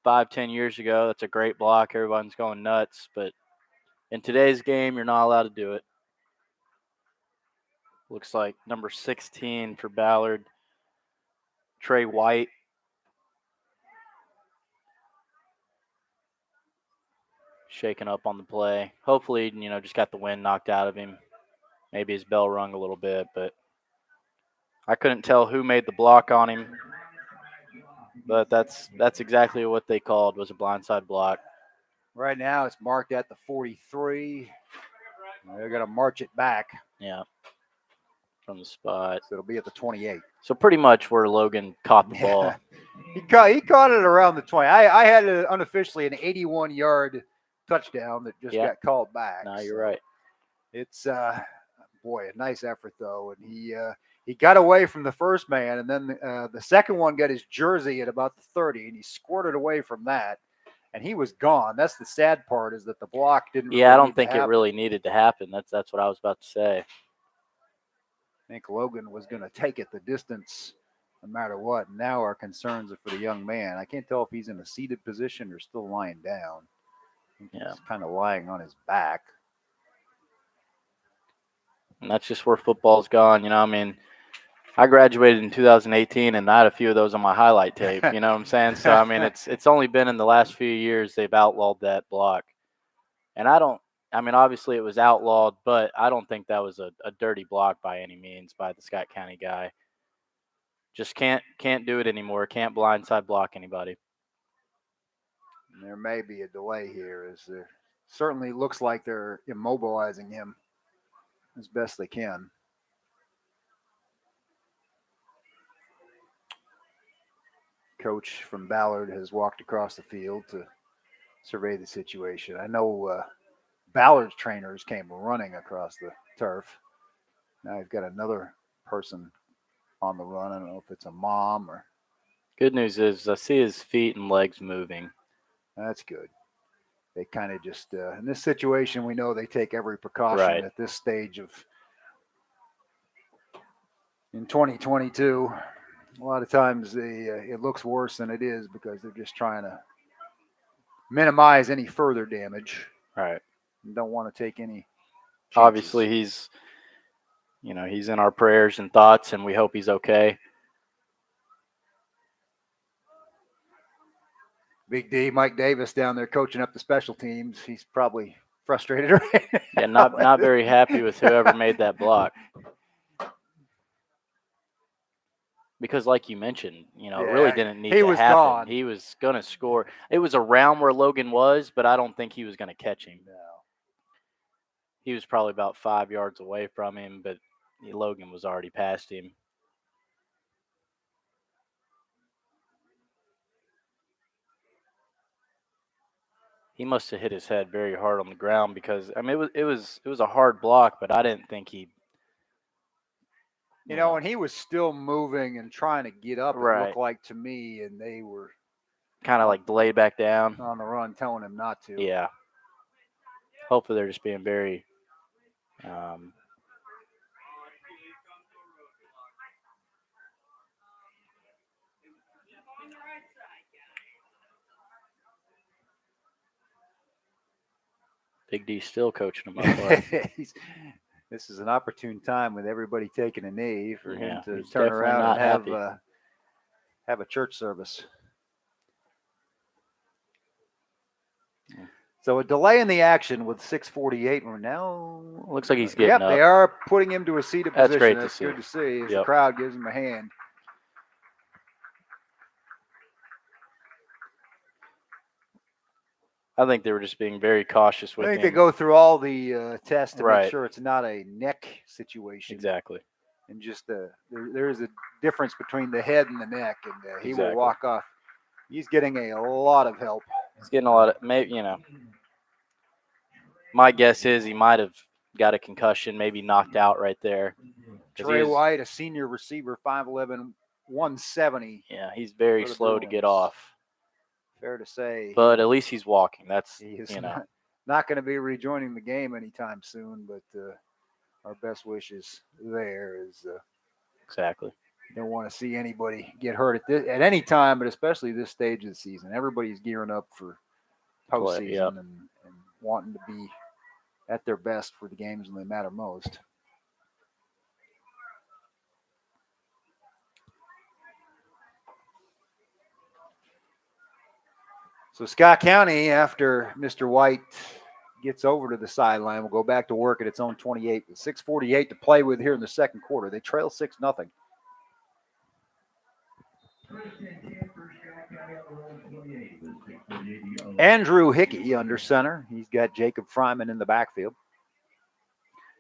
5-10 years ago, that's a great block. Everyone's going nuts, but in today's game, you're not allowed to do it. Looks like number 16 for Ballard, Trey White. Shaking up on the play. Hopefully, just got the wind knocked out of him. Maybe his bell rung a little bit, but I couldn't tell who made the block on him. But that's exactly what they called, was a blindside block. Right now it's marked at the 43. They're going to march it back. Yeah. From the spot. So it'll be at the 28. So pretty much where Logan caught the ball. He caught it around the 20. I had it unofficially an 81-yard touchdown that just got called back. No, you're right. It's a nice effort though, and he got away from the first man, and then the second one got his jersey at about the 30, and he squirted away from that, and he was gone. That's the sad part, is that the block didn't. Yeah, really I don't think it really needed to happen. That's what I was about to say. I think Logan was going to take it the distance no matter what. Now our concerns are for the young man. I can't tell if he's in a seated position or still lying down. He's kind of lying on his back. And that's just where football's gone. I graduated in 2018, and I had a few of those on my highlight tape. You know what I'm saying? So, it's only been in the last few years they've outlawed that block. And obviously it was outlawed, but I don't think that was a dirty block by any means by the Scott County guy. Just can't do it anymore. Can't blindside block anybody. And there may be a delay here, as there certainly looks like they're immobilizing him as best they can. Coach from Ballard has walked across the field to survey the situation. I know Ballard's trainers came running across the turf. Now you've got another person on the run. I don't know if it's a mom or. Good news is I see his feet and legs moving. That's good. They kind of just, in this situation, we know they take every precaution at this stage in 2022. A lot of times it looks worse than it is because they're just trying to minimize any further damage. Right. And don't want to take any chances. Obviously, he's in our prayers and thoughts, and we hope he's okay. Big D, Mike Davis down there coaching up the special teams. He's probably frustrated right now. Yeah, not very happy with whoever made that block. Because like you mentioned, it really didn't need to happen. Gone. He was going to score. It was around where Logan was, but I don't think he was going to catch him. No. He was probably about 5 yards away from him, but Logan was already past him. He must have hit his head very hard on the ground because it was a hard block, but I didn't think he. And he was still moving and trying to get up. It looked like to me, and they were kind of like laid back down on the run, telling him not to. Yeah. Hopefully, they're just being very. Big D still coaching him up for it. This is an opportune time with everybody taking a knee for him to he's turn definitely around not and happy. have a church service. So a delay in the action with 6:48. We're now Looks like he's getting Yep, up. they are putting him to a seated That's position. great to That's see. good to see as the Yep. crowd gives him a hand. I think they were just being very cautious with I him. think they go through all the tests to make Right. sure it's not a neck situation. Exactly. And just there is a difference between the head and the neck, and he will Exactly. walk off. He's getting a lot of help. He's getting a lot of, maybe, my guess is he might have got a concussion, maybe knocked out right there. Trey White, a senior receiver, 5'11", 170. Yeah, he's very slow to get off. Fair to say. But at least he's walking. That's, he is not going to be rejoining the game anytime soon, but our best wishes there is exactly. You don't want to see anybody get hurt at any time, but especially this stage of the season. Everybody's gearing up for postseason and wanting to be at their best for the games when they matter most. So Scott County, after Mr. White gets over to the sideline, will go back to work at its own 28 with 6:48 to play with here in the second quarter. They trail 6-0. Andrew Hickey under center. He's got Jacob Fryman in the backfield.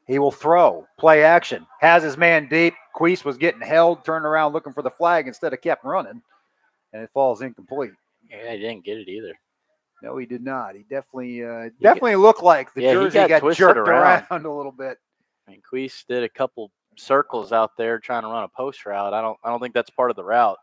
He will throw. Play action. Has his man deep. Queese was getting held, turned around looking for the flag instead of kept running, and it falls incomplete. Yeah, he didn't get it either. No, he did not. He definitely looked like the jersey got jerked around a little bit. I mean, Queese did a couple circles out there trying to run a post route. I don't think that's part of the route.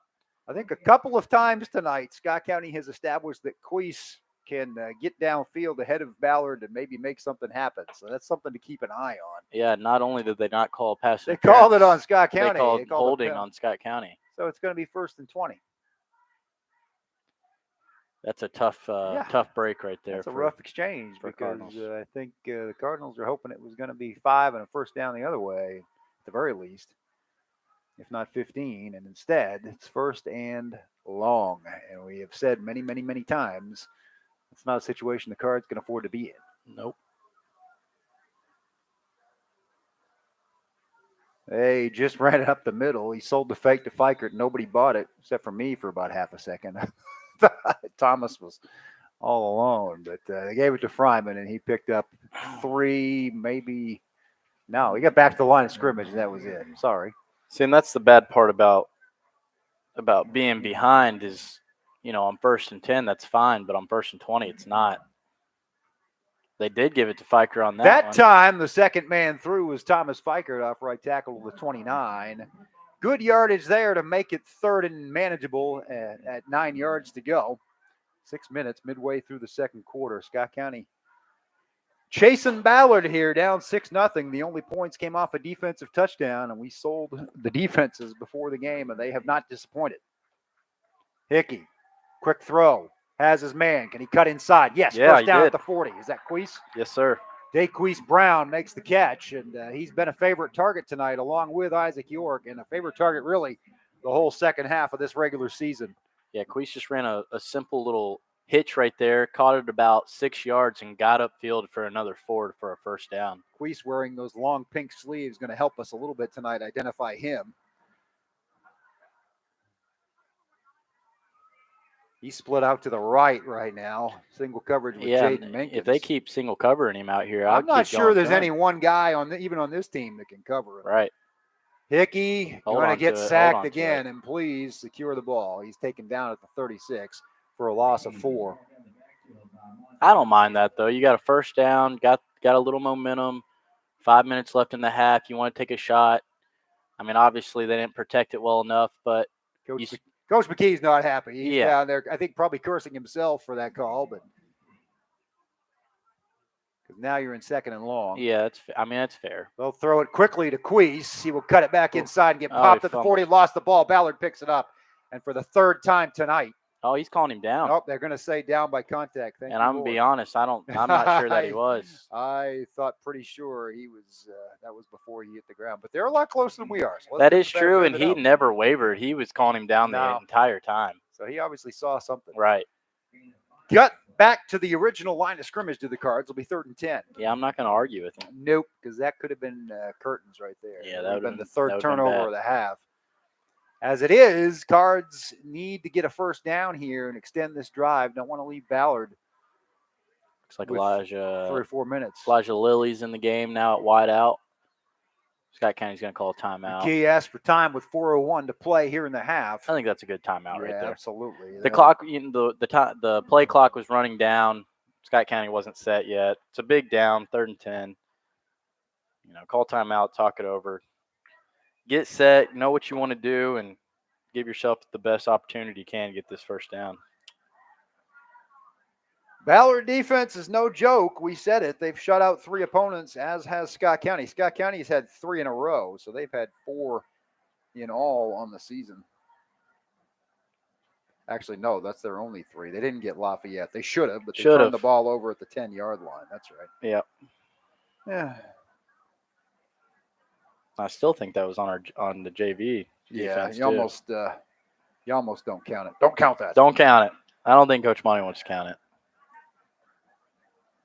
I think a couple of times tonight, Scott County has established that Queese can get downfield ahead of Ballard and maybe make something happen. So that's something to keep an eye on. Yeah, not only did they not call a pass interference, they called it on Scott County. They called holding on Scott County. So it's going to be 1st and 20. That's a tough break right there. That's a rough exchange because I think the Cardinals are hoping it was going to be 5 and a first down the other way, at the very least, if not 15. And instead, it's 1st and long. And we have said many, many, many times, it's not a situation the Cards can afford to be in. Nope. They just ran it up the middle. He sold the fake to Fikert. Nobody bought it except for me for about half a second. Thomas was all alone, but they gave it to Fryman, and he picked up 3, maybe. No, he got back to the line of scrimmage, and that was it. Sorry. See, and that's the bad part about being behind is, on 1st and 10, that's fine, but on 1st and 20, it's not. They did give it to Fikert on that one. Time, the second man through was Thomas Fikert off right tackle with 29. Good yardage there to make it 3rd and manageable at 9 yards to go. 6 minutes midway through the second quarter. Scott County chasing Ballard here, down 6-0. The only points came off a defensive touchdown, and we sold the defenses before the game, and they have not disappointed. Hickey, quick throw, has his man. Can he cut inside? Yes, first down at the 40. Is that Queese? Yes, sir. Queese Brown makes the catch, and he's been a favorite target tonight, along with Isaac York, and a favorite target really the whole second half of this regular season. Yeah, Queese just ran a simple little hitch right there, caught it about 6 yards, and got upfield for another 4 for a first down. Queese wearing those long pink sleeves going to help us a little bit tonight identify him. He's split out to the right now. Single coverage with Jaden Minkins. If they keep single covering him out here, I'm not sure there's any one guy even on this team that can cover him. Right. Hickey going to get sacked again, and please secure the ball. He's taken down at the 36 for a loss of 4. I don't mind that, though. You got a first down, got a little momentum, 5 minutes left in the half. You want to take a shot. I mean, obviously they didn't protect it well enough, but Coach McKee's not happy. He's down there, I think, probably cursing himself for that call, but because now you're in 2nd and long. Yeah, that's fair. They'll throw it quickly to Queese. He will cut it back inside and get popped at the 40. Lost the ball. Ballard picks it up, and for the 3rd time tonight, Oh, he's calling him down. Nope, they're going to say down by contact. Thank And you, I'm going to be Lord. honest, I'm not sure that he was. I thought pretty sure he was. That was before he hit the ground, but they're a lot closer than we are. So let's That give is the benefit true, of and the he doubt. never wavered. He was calling him down the No. entire time. So he obviously saw something. Right. Got back to the original line of scrimmage to the Cards. It'll be 3rd and 10. Yeah, I'm not going to argue with him. Nope, because that could have been curtains right there. Yeah, That that would have been the that third would've been turnover bad. of the half. As it is, Cards need to get a first down here and extend this drive. Don't want to leave Ballard Looks like with Elijah 3 or 4 minutes. Elijah Lilly's in the game now at wide out. Scott County's going to call a timeout. McKee asked for time with 4:01 to play here in the half. I think that's a good timeout right there. Absolutely. The clock, the play clock was running down. Scott County wasn't set yet. It's a big down, 3rd and 10. Call timeout, talk it over, get set, know what you want to do, and give yourself the best opportunity you can to get this first down. Ballard defense is no joke. We said it. They've shut out 3 opponents, as has Scott County. Scott County's had 3 in a row, so they've had 4 in all on the season. Actually, no, that's their only 3. They didn't get Lafayette. They should have, but they turned the ball over at the 10-yard line. That's right. Yep. Yeah. I still think that was on the JV. Yeah, defense, you almost don't count it. Don't count that. Don't count it. I don't think Coach Monty wants to count it.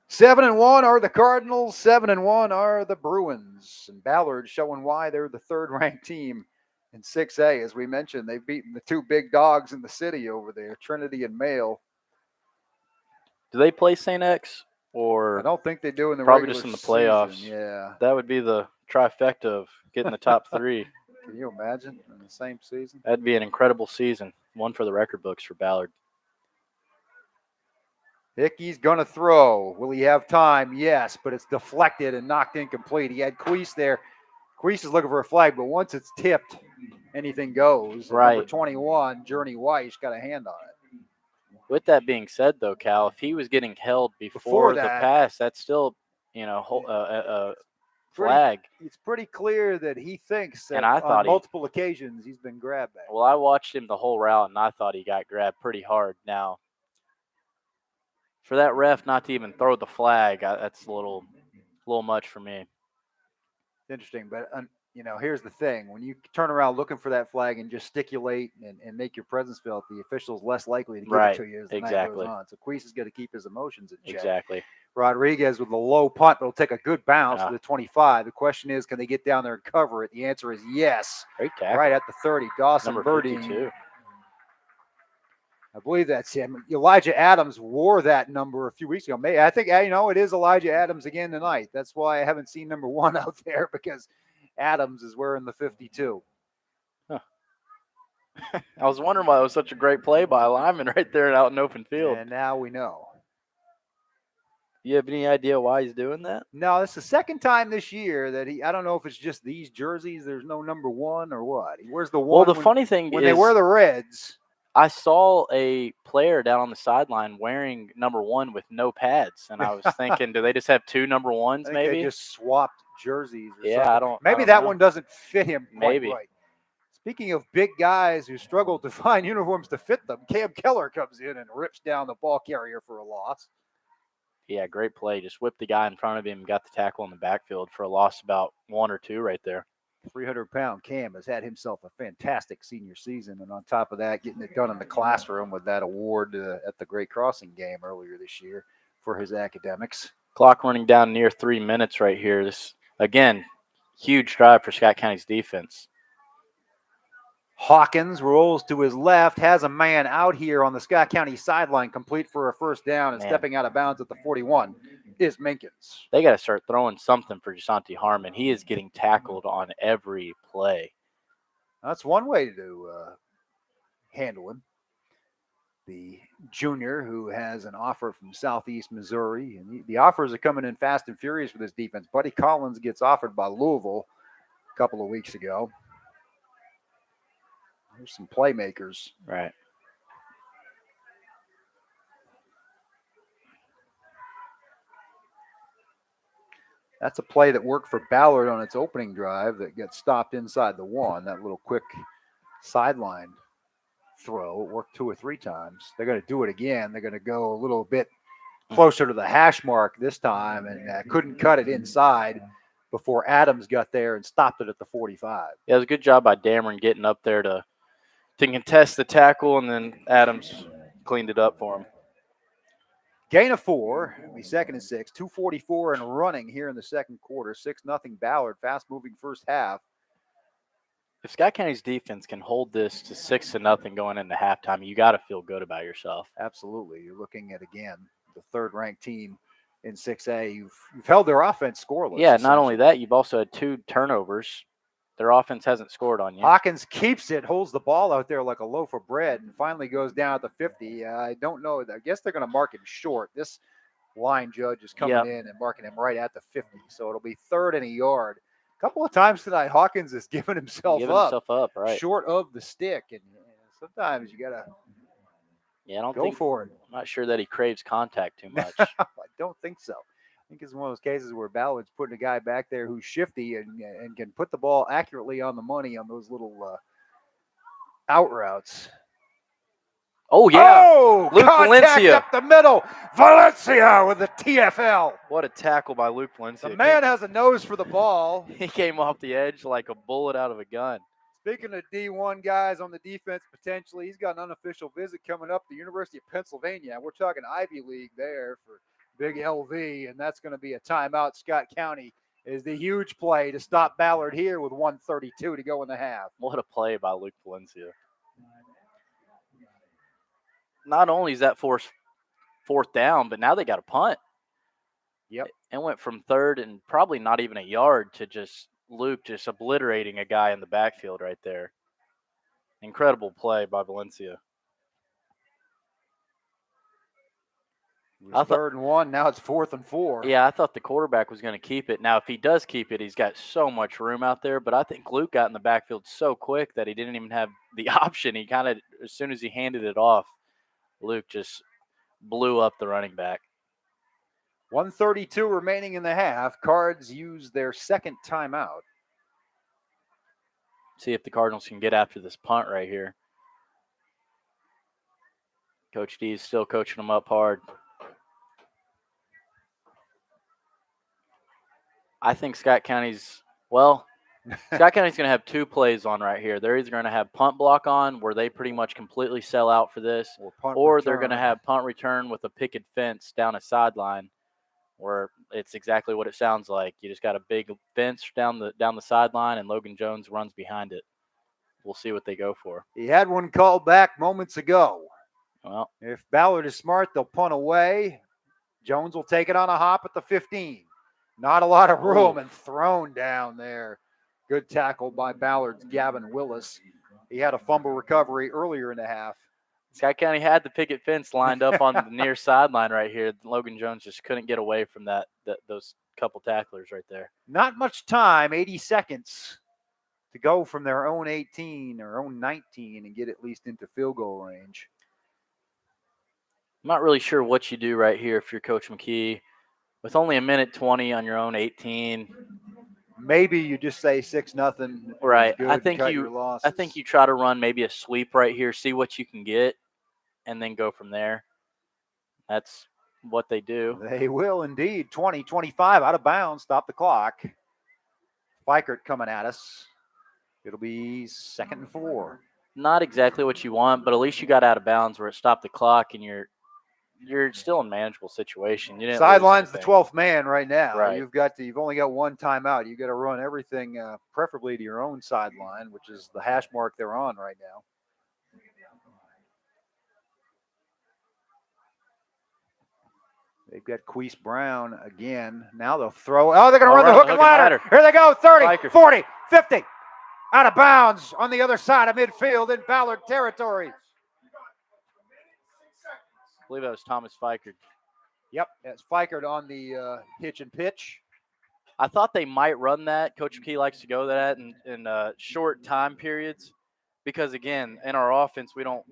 7-1 are the Cardinals. 7-1 are the Bruins. And Ballard showing why they're the 3rd-ranked team in 6A. As we mentioned, they've beaten the 2 big dogs in the city over there, Trinity and Mail. Do they play St. X? Or I don't think they do in the probably regular just in the season. playoffs. Yeah. That would be the trifecta of getting the top 3. Can you imagine in the same season? That'd be an incredible season. One for the record books for Ballard. Hickey's going to throw. Will he have time? Yes, but it's deflected and knocked incomplete. He had Queese there. Queese is looking for a flag, but once it's tipped, anything goes. And Right. Number 21, Journey Weiss, got a hand on it. With that being said, though, Cal, if he was getting held before the pass, that's still, a flag. It's pretty clear that he thinks that And I thought on multiple occasions he's been grabbed back. Well, I watched him the whole route, and I thought he got grabbed pretty hard. Now, for that ref not to even throw the flag, that's a little much for me. Interesting, but here's the thing: when you turn around looking for that flag and gesticulate and make your presence felt, the official's less likely to give it to you as the night goes on. So Queese is going to keep his emotions in check. Exactly. Rodriguez with a low punt, but will take a good bounce to the 25. The question is, can they get down there and cover it? The answer is yes. Great tackle. Right at the 30. Dawson Number Birding. 52. I believe that's him. Elijah Adams wore that number a few weeks ago. I think, it is Elijah Adams again tonight. That's why I haven't seen number 1 out there, because Adams is wearing the 52. Huh. I was wondering why it was such a great play by a lineman right there out in open field. And now we know. You have any idea why he's doing that? No, it's the second time this year that I don't know if it's just these jerseys, there's no number 1 or what. He wears the 1. Well, the funny thing when is, they wear the Reds. I saw a player down on the sideline wearing number 1 with no pads, and I was thinking, do they just have 2 number 1s? Maybe they just swapped jerseys. Or yeah, something. I don't. Maybe I don't that know. one doesn't fit him quite Maybe. right. Speaking of big guys who struggle to find uniforms to fit them, Cam Keller comes in and rips down the ball carrier for a loss. Yeah, great play. Just whipped the guy in front of him, got the tackle in the backfield for a loss about 1 or 2 right there. 300-pound Cam has had himself a fantastic senior season, and on top of that, getting it done in the classroom with that award at the Great Crossing game earlier this year for his academics. Clock running down near 3 minutes right here. This, again, huge drive for Scott County's defense. Hawkins rolls to his left, has a man out here on the Scott County sideline, complete for a first down, and stepping out of bounds at the 41 is Minkins. They got to start throwing something for Jasonte Harmon. He is getting tackled on every play. That's one way to handle him. The junior who has an offer from Southeast Missouri, and the offers are coming in fast and furious for this defense. Buddy Collins gets offered by Louisville a couple of weeks ago. There's some playmakers. Right. That's a play that worked for Ballard on its opening drive that gets stopped inside the 1. That little quick sideline throw. It worked 2 or 3 times. They're going to do it again. They're going to go a little bit closer to the hash mark this time and couldn't cut it inside before Adams got there and stopped it at the 45. Yeah, it was a good job by Dameron getting up there to contest the tackle, and then Adams cleaned it up for him. Gain of 4, it'll be 2nd and 6, 2:44 and running here in the second quarter. 6-0 Ballard, fast-moving first half. If Scott County's defense can hold this to 6-0 going into halftime, you got to feel good about yourself. Absolutely. You're looking at, again, the third-ranked team in 6A. You've held their offense scoreless. Yeah, not only that, you've also had 2 turnovers. Their offense hasn't scored on you. Hawkins keeps it, holds the ball out there like a loaf of bread, and finally goes down at the 50. I don't know. I guess they're going to mark him short. This line judge is coming in and marking him right at the 50. So it'll be 3rd and a yard. A couple of times tonight, Hawkins has given himself up right. short of the stick. And sometimes you got to go for it. I'm not sure that he craves contact too much. I don't think so. I think it's one of those cases where Ballard's putting a guy back there who's shifty and can put the ball accurately on the money on those little out routes. Oh, yeah. Oh, Luke Valencia up the middle. Valencia with the TFL. What a tackle by Luke Valencia. The man has a nose for the ball. He came off the edge like a bullet out of a gun. Speaking of D1 guys on the defense, potentially, he's got an unofficial visit coming up, the University of Pennsylvania. We're talking Ivy League there for Big LV, and that's going to be a timeout. Scott County is the huge play to stop Ballard here with 1:32 to go in the half. What a play by Luke Valencia. Not only is that fourth down, but now they got a punt. Yep. It went from 3rd and probably not even a yard to just Luke just obliterating a guy in the backfield right there. Incredible play by Valencia. It was 3rd and 1. Now it's 4th and 4. Yeah, I thought the quarterback was going to keep it. Now, if he does keep it, he's got so much room out there. But I think Luke got in the backfield so quick that he didn't even have the option. He kind of, as soon as he handed it off, Luke just blew up the running back. 1:32 remaining in the half. Cards use their second timeout. See if the Cardinals can get after this punt right here. Coach D is still coaching them up hard. I think Scott County's going to have 2 plays on right here. They're either going to have punt block on where they pretty much completely sell out for this, or they're going to have punt return with a picket fence down a sideline where it's exactly what it sounds like. You just got a big fence down the sideline, and Logan Jones runs behind it. We'll see what they go for. He had one called back moments ago. Well, if Ballard is smart, they'll punt away. Jones will take it on a hop at the 15. Not a lot of room and thrown down there. Good tackle by Ballard's Gavin Willis. He had a fumble recovery earlier in the half. Scott County had the picket fence lined up on the near sideline right here. Logan Jones just couldn't get away from those couple tacklers right there. Not much time, 80 seconds to go from their own 18 or own 19 and get at least into field goal range. I'm not really sure what you do right here if you're Coach McKee. With only 1:20 on your own 18. Maybe you just say 6-0. Right. I think you try to run maybe a sweep right here, see what you can get, and then go from there. That's what they do. They will indeed. 20-25 out of bounds. Stop the clock. Fikert coming at us. It'll be 2nd and 4. Not exactly what you want, but at least you got out of bounds where it stopped the clock and you're still in a manageable situation. You didn't Sideline's the 12th man right now. Right. You've only got one timeout. You've got to run everything preferably to your own sideline, which is the hash mark they're on right now. They've got Queese Brown again. Now they'll throw. Oh, they're going to run the hook and ladder. Here they go. 30, Fikert. 40, 50. Out of bounds on the other side of midfield in Ballard territory. I believe that was Thomas Fikert. Yep, that's Fikert on the hitch and pitch. I thought they might run that. Coach McKee likes to go that in short time periods because, again, in our offense, we don't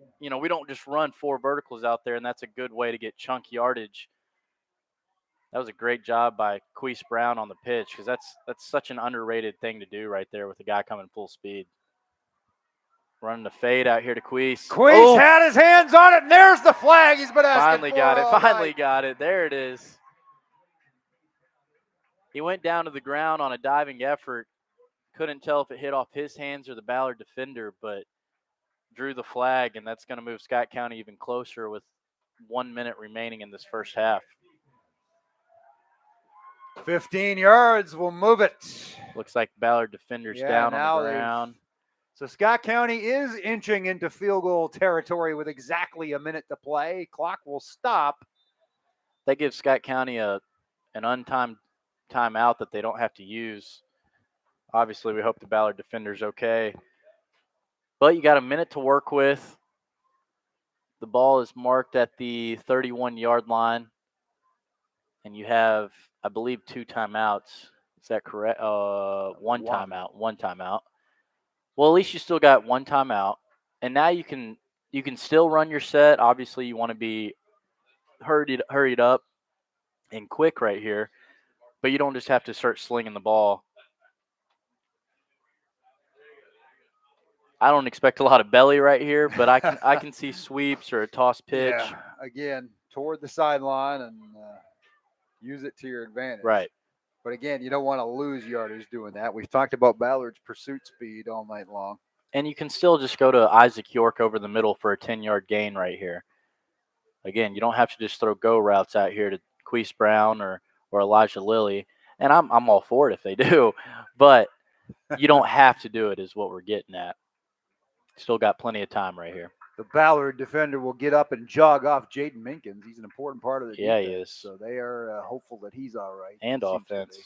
just run 4 verticals out there, and that's a good way to get chunk yardage. That was a great job by Queese Brown on the pitch because that's such an underrated thing to do right there with a guy coming full speed. Running the fade out here to Queese. Queese had his hands on it, and there's the flag he's been asking Finally for got it. all Finally night. got it. There it is. He went down to the ground on a diving effort. Couldn't tell if it hit off his hands or the Ballard defender, but drew the flag, and that's going to move Scott County even closer with 1 minute remaining in this first half. 15 yards will move it. Looks like Ballard defenders down on the ground. So Scott County is inching into field goal territory with exactly a minute to play. Clock will stop. That gives Scott County an untimed timeout that they don't have to use. Obviously, we hope the Ballard defender's okay. But you got a minute to work with. The ball is marked at the 31-yard line. And you have, I believe, 2 timeouts. Is that correct? One timeout. One timeout. Well, at least you still got 1 timeout. And now you can still run your set. Obviously, you want to be hurried up and quick right here. But you don't just have to start slinging the ball. I don't expect a lot of belly right here, but I can see sweeps or a toss pitch. Yeah, again, toward the sideline and use it to your advantage. Right. But again, you don't want to lose yardage doing that. We've talked about Ballard's pursuit speed all night long. And you can still just go to Isaac York over the middle for a 10-yard gain right here. Again, you don't have to just throw go routes out here to Queese Brown or Elijah Lilly. And I'm all for it if they do. But you don't have to do it is what we're getting at. Still got plenty of time right here. The Ballard defender will get up and jog off Jaden Minkins. He's an important part of the defense. He is. So they are hopeful that he's all right. And offense.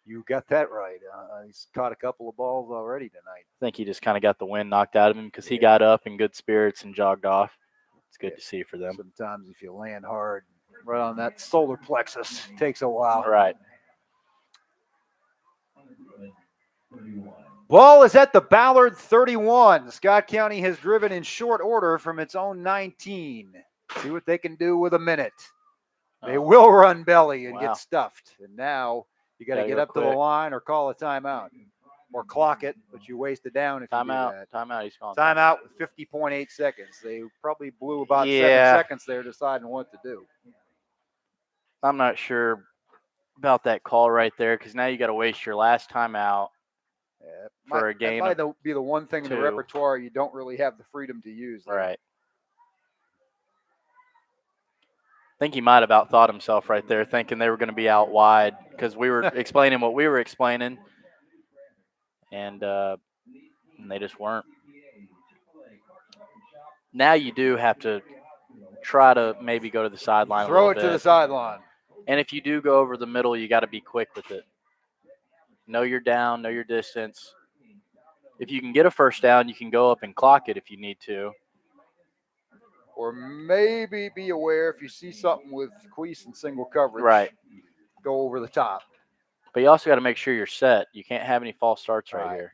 You got that right. He's caught a couple of balls already tonight. I think he just kind of got the wind knocked out of him because he got up in good spirits and jogged off. It's good to see for them. Sometimes if you land hard right on that solar plexus, it takes a while. Right. Ball is at the Ballard 31. Scott County has driven in short order from its own 19. See what they can do with a minute. They will run belly and get stuffed. And now you got to get up to the line or call a timeout or clock it, but you waste it down if you do that. Timeout. He's calling timeout with 50.8 seconds. They probably blew about 7 seconds there deciding what to do. I'm not sure about that call right there because now you got to waste your last timeout. For a game. That might be the one thing in the repertoire you don't really have the freedom to use. There. Right. I think he might have outthought himself right there, thinking they were going to be out wide because we were explaining what we were explaining, and they just weren't. Now you do have to try to maybe go to the sideline. Throw it to the sideline. And if you do go over the middle, you got to be quick with it. Know your down, know your distance. If you can get a first down, you can go up and clock it if you need to. Or maybe be aware if you see something with Queese and single coverage. Right. Go over the top. But you also got to make sure you're set. You can't have any false starts right here.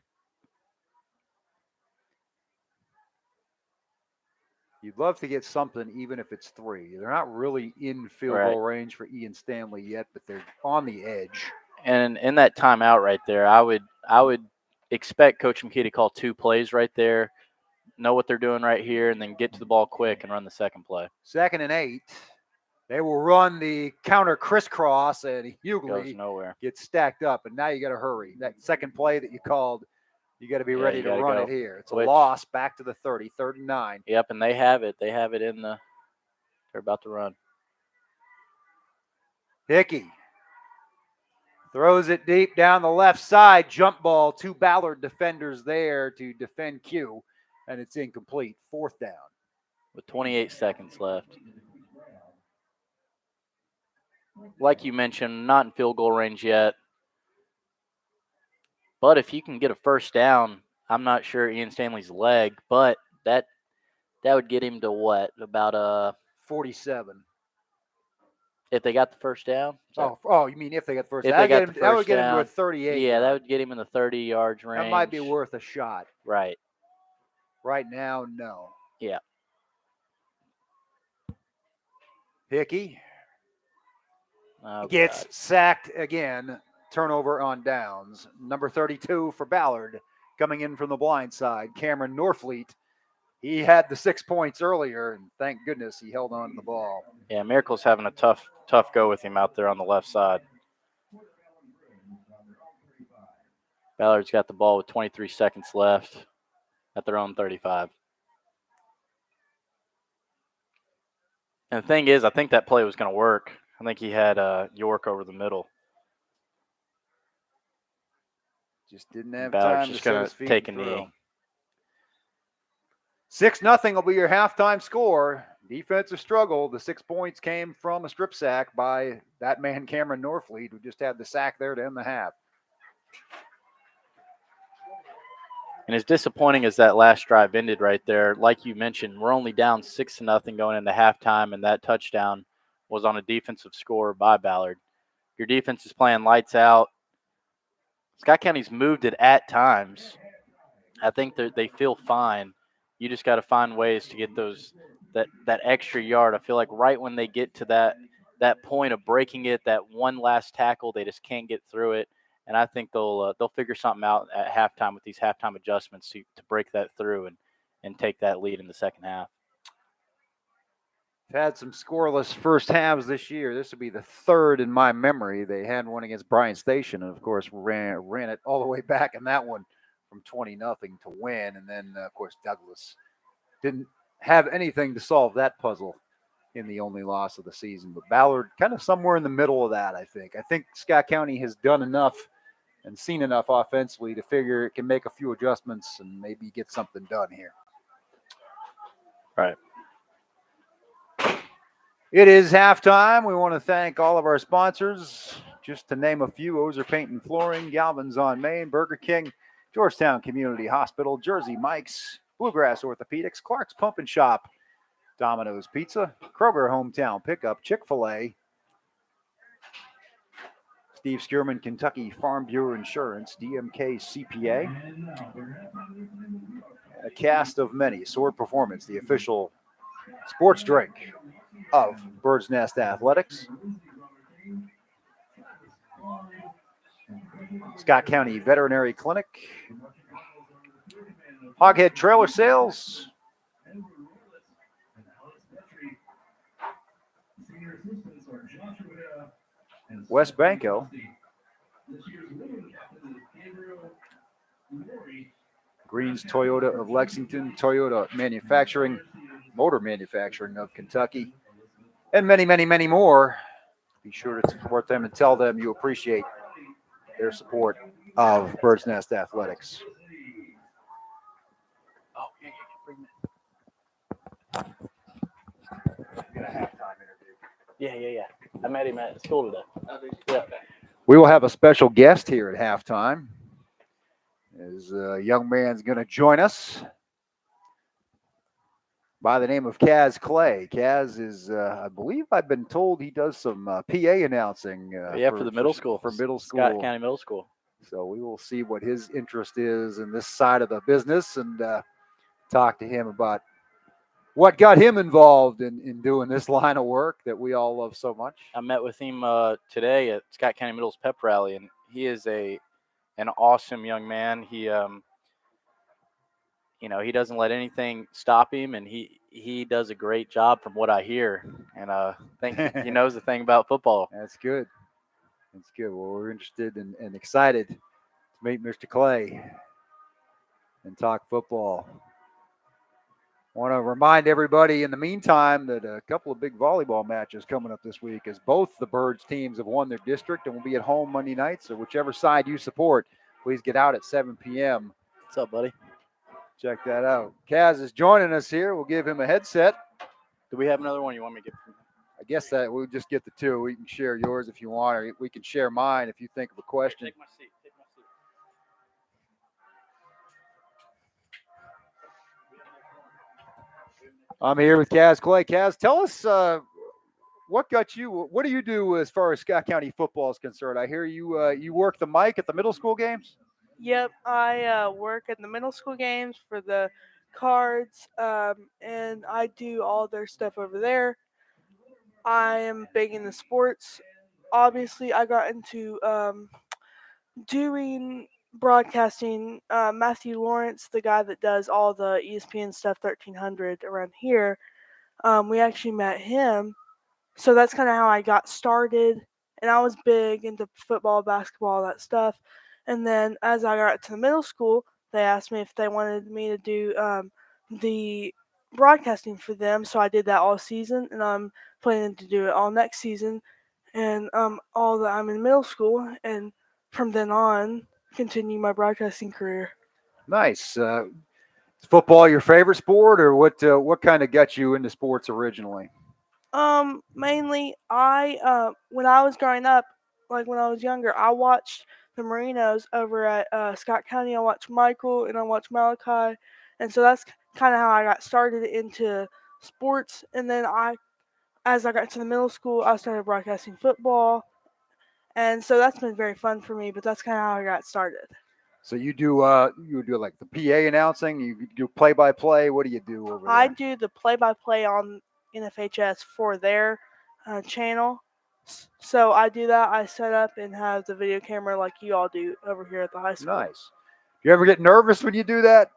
You'd love to get something even if it's 3. They're not really in field goal range for Ian Stanley yet, but they're on the edge. And in that timeout right there, I would expect Coach McKee to call 2 plays right there, know what they're doing right here, and then get to the ball quick and run the second play. 2nd and 8. They will run the counter crisscross, and Hughley gets stacked up, and now you got to hurry. That second play that you called, you got to be ready to run it here. It's a loss back to the 30, 3rd and 9. Yep, and they have it. They have it in the – they're about to run. Hickey throws it deep down the left side. Jump ball. 2 Ballard defenders there to defend Q, and it's incomplete. 4th down. With 28 seconds left. Like you mentioned, not in field goal range yet. But if you can get a first down, I'm not sure Ian Stanley's leg, but that would get him to what? About 47. If they got the first down? Oh, you mean if they got the first down? That would get him to a 38. Yeah, that would get him in the 30 yards range. That might be worth a shot. Right. Right now, no. Yeah. Hickey gets sacked again. Turnover on downs. Number 32 for Ballard coming in from the blind side, Cameron Norfleet. He had the 6 points earlier, and thank goodness he held on to the ball. Yeah, Miracle's having a tough go with him out there on the left side. Ballard's got the ball with 23 seconds left at their own 35. And the thing is, I think that play was going to work. I think he had York over the middle. Just didn't have Ballard's time just to going set to his feet take a and throw. knee. 6-0 will be your halftime score. Defensive struggle. The 6 points came from a strip sack by that man, Cameron Norfleet, who just had the sack there to end the half. And as disappointing as that last drive ended right there, like you mentioned, we're only down 6-0 going into halftime, and that touchdown was on a defensive score by Ballard. Your defense is playing lights out. Scott County's moved it at times. I think they feel fine. You just got to find ways to get that extra yard. I feel like right when they get to that point of breaking it, that one last tackle, they just can't get through it. And I think they'll figure something out at halftime with these halftime adjustments to break that through and take that lead in the second half. They've had some scoreless first halves this year. This will be the third in my memory. They had one against Bryant Station, and of course ran it all the way back in that one from 20-0 to win. And then of course Douglas didn't have anything to solve that puzzle in the only loss of the season. But Ballard kind of somewhere in the middle of that, I think. I think Scott County has done enough and seen enough offensively to figure it can make a few adjustments and maybe get something done here. Right. It is halftime. We want to thank all of our sponsors. Just to name a few: Ozer Paint and Flooring, Galvin's on Main, Burger King, Georgetown Community Hospital, Jersey Mike's, Bluegrass Orthopedics, Clark's Pump and Shop, Domino's Pizza, Kroger Hometown Pickup, Chick-fil-A, Steve Skierman, Kentucky Farm Bureau Insurance, DMK CPA, and a cast of many. Sword Performance, the official sports drink of Bird's Nest Athletics. Scott County Veterinary Clinic, Hoghead Trailer Sales, West Banco, Greens Toyota of Lexington, Toyota Manufacturing, Motor Manufacturing of Kentucky, and many, many, many more. Be sure to support them and tell them you appreciate their support of Bird's Nest Athletics. Oh, yeah, bring that. Get a halftime interview. Yeah. I met him at school today. Yeah. We will have a special guest here at halftime. As a young man's going to join us by the name of Kaz Clay. Kaz is, I believe I've been told he does some PA announcing. For the middle school. For middle school. Scott County Middle School. So we will see what his interest is in this side of the business and talk to him about what got him involved in doing this line of work that we all love so much. I met with him today at Scott County Middle's pep rally, and he is an awesome young man. He he doesn't let anything stop him, and he does a great job from what I hear. And I think he knows the thing about football. That's good. That's good. Well, we're interested and excited to meet Mr. Clay and talk football. I want to remind everybody in the meantime that a couple of big volleyball matches coming up this week, as both the Birds teams have won their district and will be at home Monday night. So whichever side you support, please get out at 7 p.m. What's up, buddy? Check that out. Kaz is joining us here. We'll give him a headset. Do we have another one you want me to get? I guess that we'll just get the two. We can share yours if you want, or we can share mine if you think of a question. Take my seat. I'm here with Kaz Clay. Kaz, tell us what do you do as far as Scott County football is concerned? I hear you work the mic at the middle school games? Yep, I work at the middle school games for the Cards, and I do all their stuff over there. I am big into sports. Obviously, I got into doing broadcasting. Matthew Lawrence, the guy that does all the ESPN stuff, 1300 around here. We actually met him, so that's kind of how I got started. And I was big into football, basketball, all that stuff. And then as I got to the middle school, they asked me if they wanted me to do the broadcasting for them. So I did that all season, and I'm planning to do it all next season. And all that I'm in middle school, and from then on, continue my broadcasting career. Nice. Is football your favorite sport, or what kind of got you into sports originally? Mainly I when I was growing up, like when I was younger, I watched the Marinos over at Scott County. I watched Michael and I watched Malachi, and so that's kind of how I got started into sports. And then as I got to the middle school, I started broadcasting football, and so that's been very fun for me. But that's kind of how I got started. So you do like the PA announcing, you do play by play. What do you do over I there? do the play-by-play on NFHS for their channel. So I do that. I set up and have the video camera like you all do over here at the high school. Nice. Do you ever get nervous when you do that?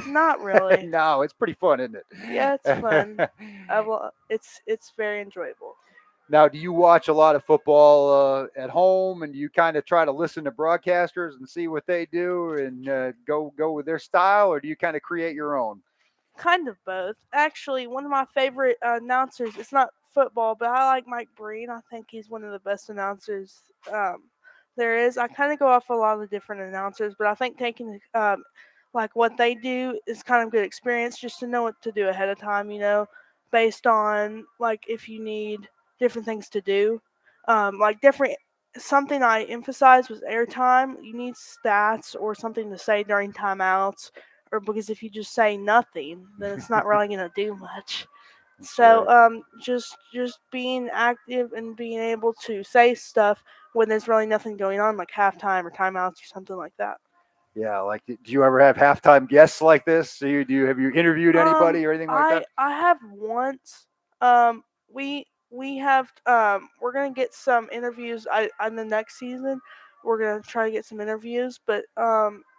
Not really. No, it's pretty fun, isn't Yeah, it's fun. it? It's very enjoyable. Now, do you watch a lot of football at home, and do you kind of try to listen to broadcasters and see what they do and go with their style, or do you kind of create your own? Kind of both. Actually, one of my favorite announcers. It's not football, but I like Mike Breen. I think he's one of the best announcers there is. I kind of go off a lot of the different announcers, but I think taking like what they do is kind of good experience just to know what to do ahead of time. Based on like if you need different things to do, like different. Something I emphasized was airtime. You need stats or something to say during timeouts, or because if you just say nothing, then it's not really gonna do much. That's So right. just being active and being able to say stuff when there's really nothing going on, like halftime or timeouts or something like that. Yeah, like do you ever have halftime guests like this? Do you have you interviewed anybody or anything like that? I have once. We have we're gonna get some interviews. On the next season. We're gonna try to get some interviews, but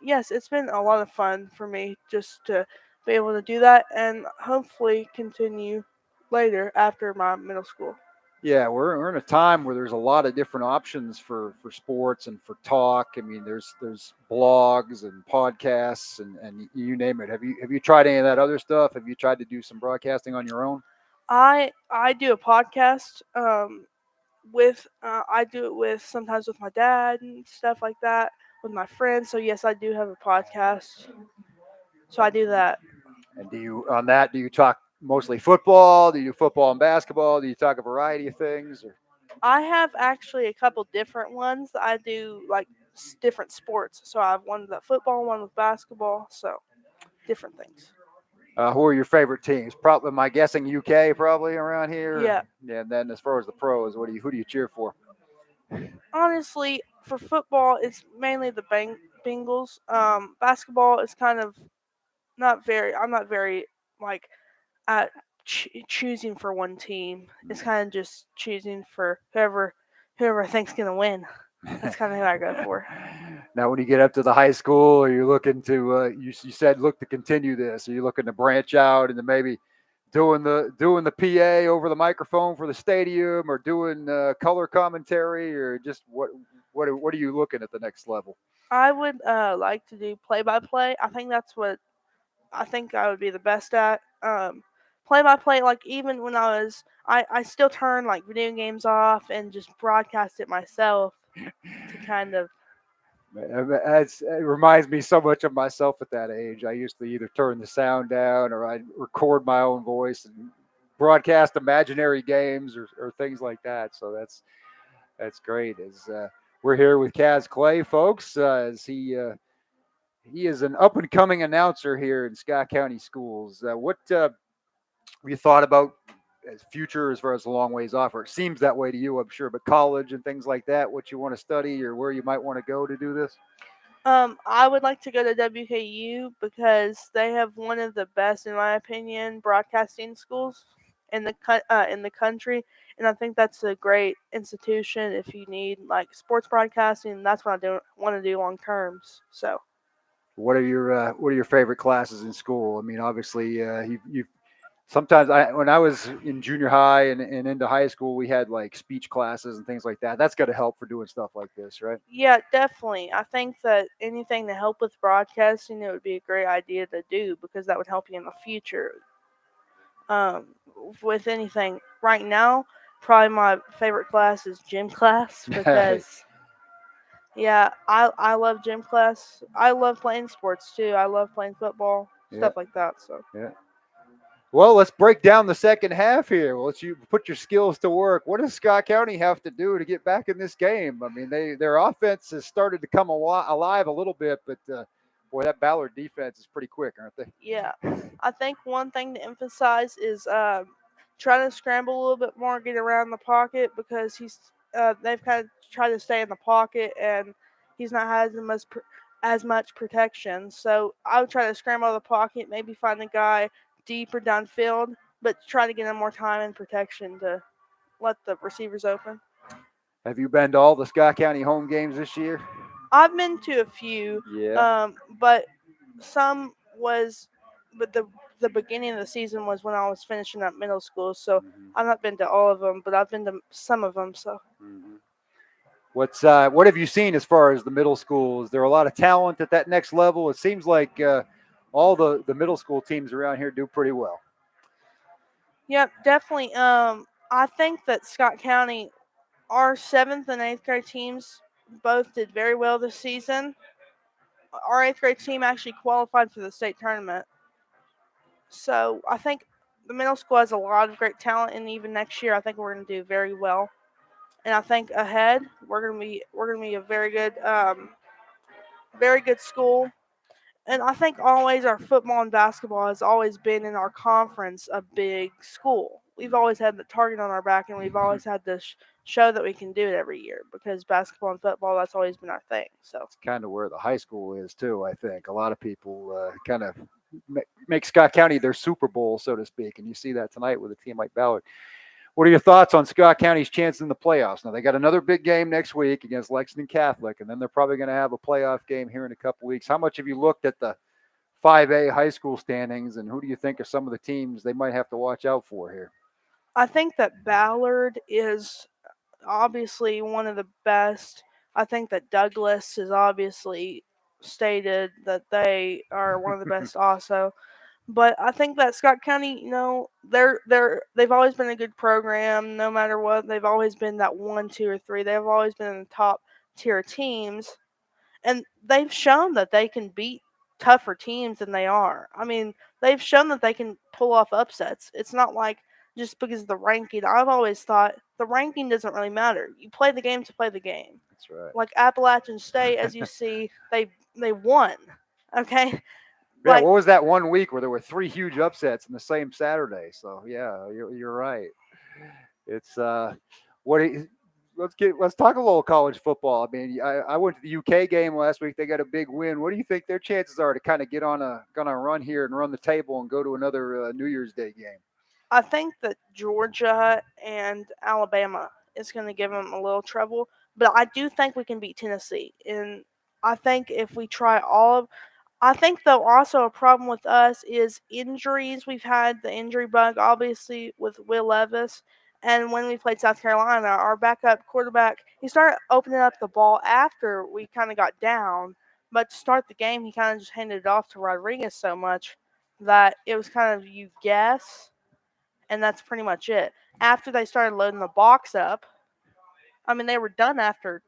yes, it's been a lot of fun for me just to be able to do that and hopefully continue later after my middle school. Yeah, we're in a time where there's a lot of different options for sports and for talk. I mean, there's blogs and podcasts and you name it. Have you tried any of that other stuff? Have you tried to do some broadcasting on your own? I do a podcast with I do it with sometimes with my dad and stuff like that with my friends. So yes, I do have a podcast. So I do that. And do you talk mostly football? Do you do football and basketball? Do you talk a variety of things? Or, I have actually a couple different ones that I do like different sports. So I have one with football, one with basketball. So different things. who are your favorite teams? Probably, am I guessing UK probably around here? Yeah. Yeah, and then as far as the pros, who do you cheer for? Honestly, for football, it's mainly the Bengals. Basketball is kind of not very. I'm not very like at choosing for one team. It's kind of just choosing for whoever I think's gonna win. That's kind of who I go for. Now, when you get up to the high school, are you looking to you said look to continue this? Are you looking to branch out and maybe doing the PA over the microphone for the stadium, or doing color commentary, or just what are you looking at the next level? I would like to do play by play. I think that's what I think I would be the best at. Play by play, like even when I still turn like video games off and just broadcast it myself to kind of. It reminds me so much of myself at that age. I used to either turn the sound down or I'd record my own voice and broadcast imaginary games or things like that. So that's great. As we're here with Kaz Clay, folks, as he is an up and coming announcer here in Scott County Schools. What have you thought about as future as far as the long ways off? Or it seems that way to you, I'm sure, but college and things like that, what you want to study or where you might want to go to do this? I would like to go to WKU because they have one of the best, in my opinion, broadcasting schools in the country, And I think that's a great institution if you need like sports broadcasting. That's what I want to do long terms. So What are your favorite classes in school? I mean, obviously, you sometimes when I was in junior high and into high school, we had like speech classes and things like that. That's got to help for doing stuff like this, right? yeah, definitely. I think that anything to help with broadcasting, it would be a great idea to do because that would help you in the future. Um, with anything right now, probably my favorite class is gym class because yeah, I love gym class. I love playing sports too. I love playing football, Yeah, stuff like that. So yeah. Well, let's break down the second half here. Well, let's you put your skills to work. What does Scott County have to do to get back in this game? I mean, their offense has started to come alive a little bit, but boy, that Ballard defense is pretty quick, aren't they? yeah, I think one thing to emphasize is trying to scramble a little bit more, get around the pocket because they've kind of tried to stay in the pocket and he's not had as much protection. So I would try to scramble out of the pocket, maybe find a guy deeper downfield, but try to get him more time and protection to let the receivers open. Have you been to all the Scott County home games this year? I've been to a few, Yeah. but some was, but the beginning of the season was when I was finishing up middle school. So Mhm. I've not been to all of them, but I've been to some of them. So Mhm. What have you seen as far as the middle school? Is there a lot of talent at that next level? It seems like all the middle school teams around here do pretty well. yep, definitely. I think that Scott County, our 7th and 8th grade teams, both did very well this season. Our 8th grade team actually qualified for the state tournament. So I think the middle school has a lot of great talent, and even next year, I think we're going to do very well. And I think ahead, we're gonna be a very good school. And I think always our football and basketball has always been in our conference a big school. We've always had the target on our back, and we've always had to show that we can do it every year because basketball and football that's always been our thing. So It's kind of where the high school is too. I think a lot of people kind of make Scott County their Super Bowl, so to speak, and you see that tonight with a team like Ballard. What are your thoughts on Scott County's chances in the playoffs? Now they got another big game next week against Lexington Catholic, and then they're probably going to have a playoff game here in a couple weeks. How much have you looked at the 5A high school standings, and who do you think are some of the teams they might have to watch out for here? I think that Ballard is obviously one of the best. I think that Douglas has obviously stated that they are one of the best also. But I think that Scott County, they've always been a good program. No matter what, they've always been that 1, 2, or 3. They've always been in the top tier teams, and they've shown that they can beat tougher teams than they are. I mean, they've shown that they can pull off upsets. It's not like just because of the ranking. I've always thought the ranking doesn't really matter. You play the game to play the game. That's right. Like Appalachian State, as you see, they won. Okay, Yeah, like what was that one week where there were 3 huge upsets in the same Saturday? So yeah, you're right. It's what do you- let's talk a little college football. I mean, I went to the UK game last week. They got a big win. What do you think their chances are to kind of get on a gonna run here and run the table and go to another New Year's Day game? I think that Georgia and Alabama is going to give them a little trouble, but I do think we can beat Tennessee. And I think if we try I think though also a problem with us is injuries. We've had the injury bug obviously with Will Levis, and when we played South Carolina, our backup quarterback he started opening up the ball after we kind of got down, but to start the game he kind of just handed it off to Rodriguez so much that it was kind of you guess and that's pretty much it. After they started loading the box up, I mean, they were done after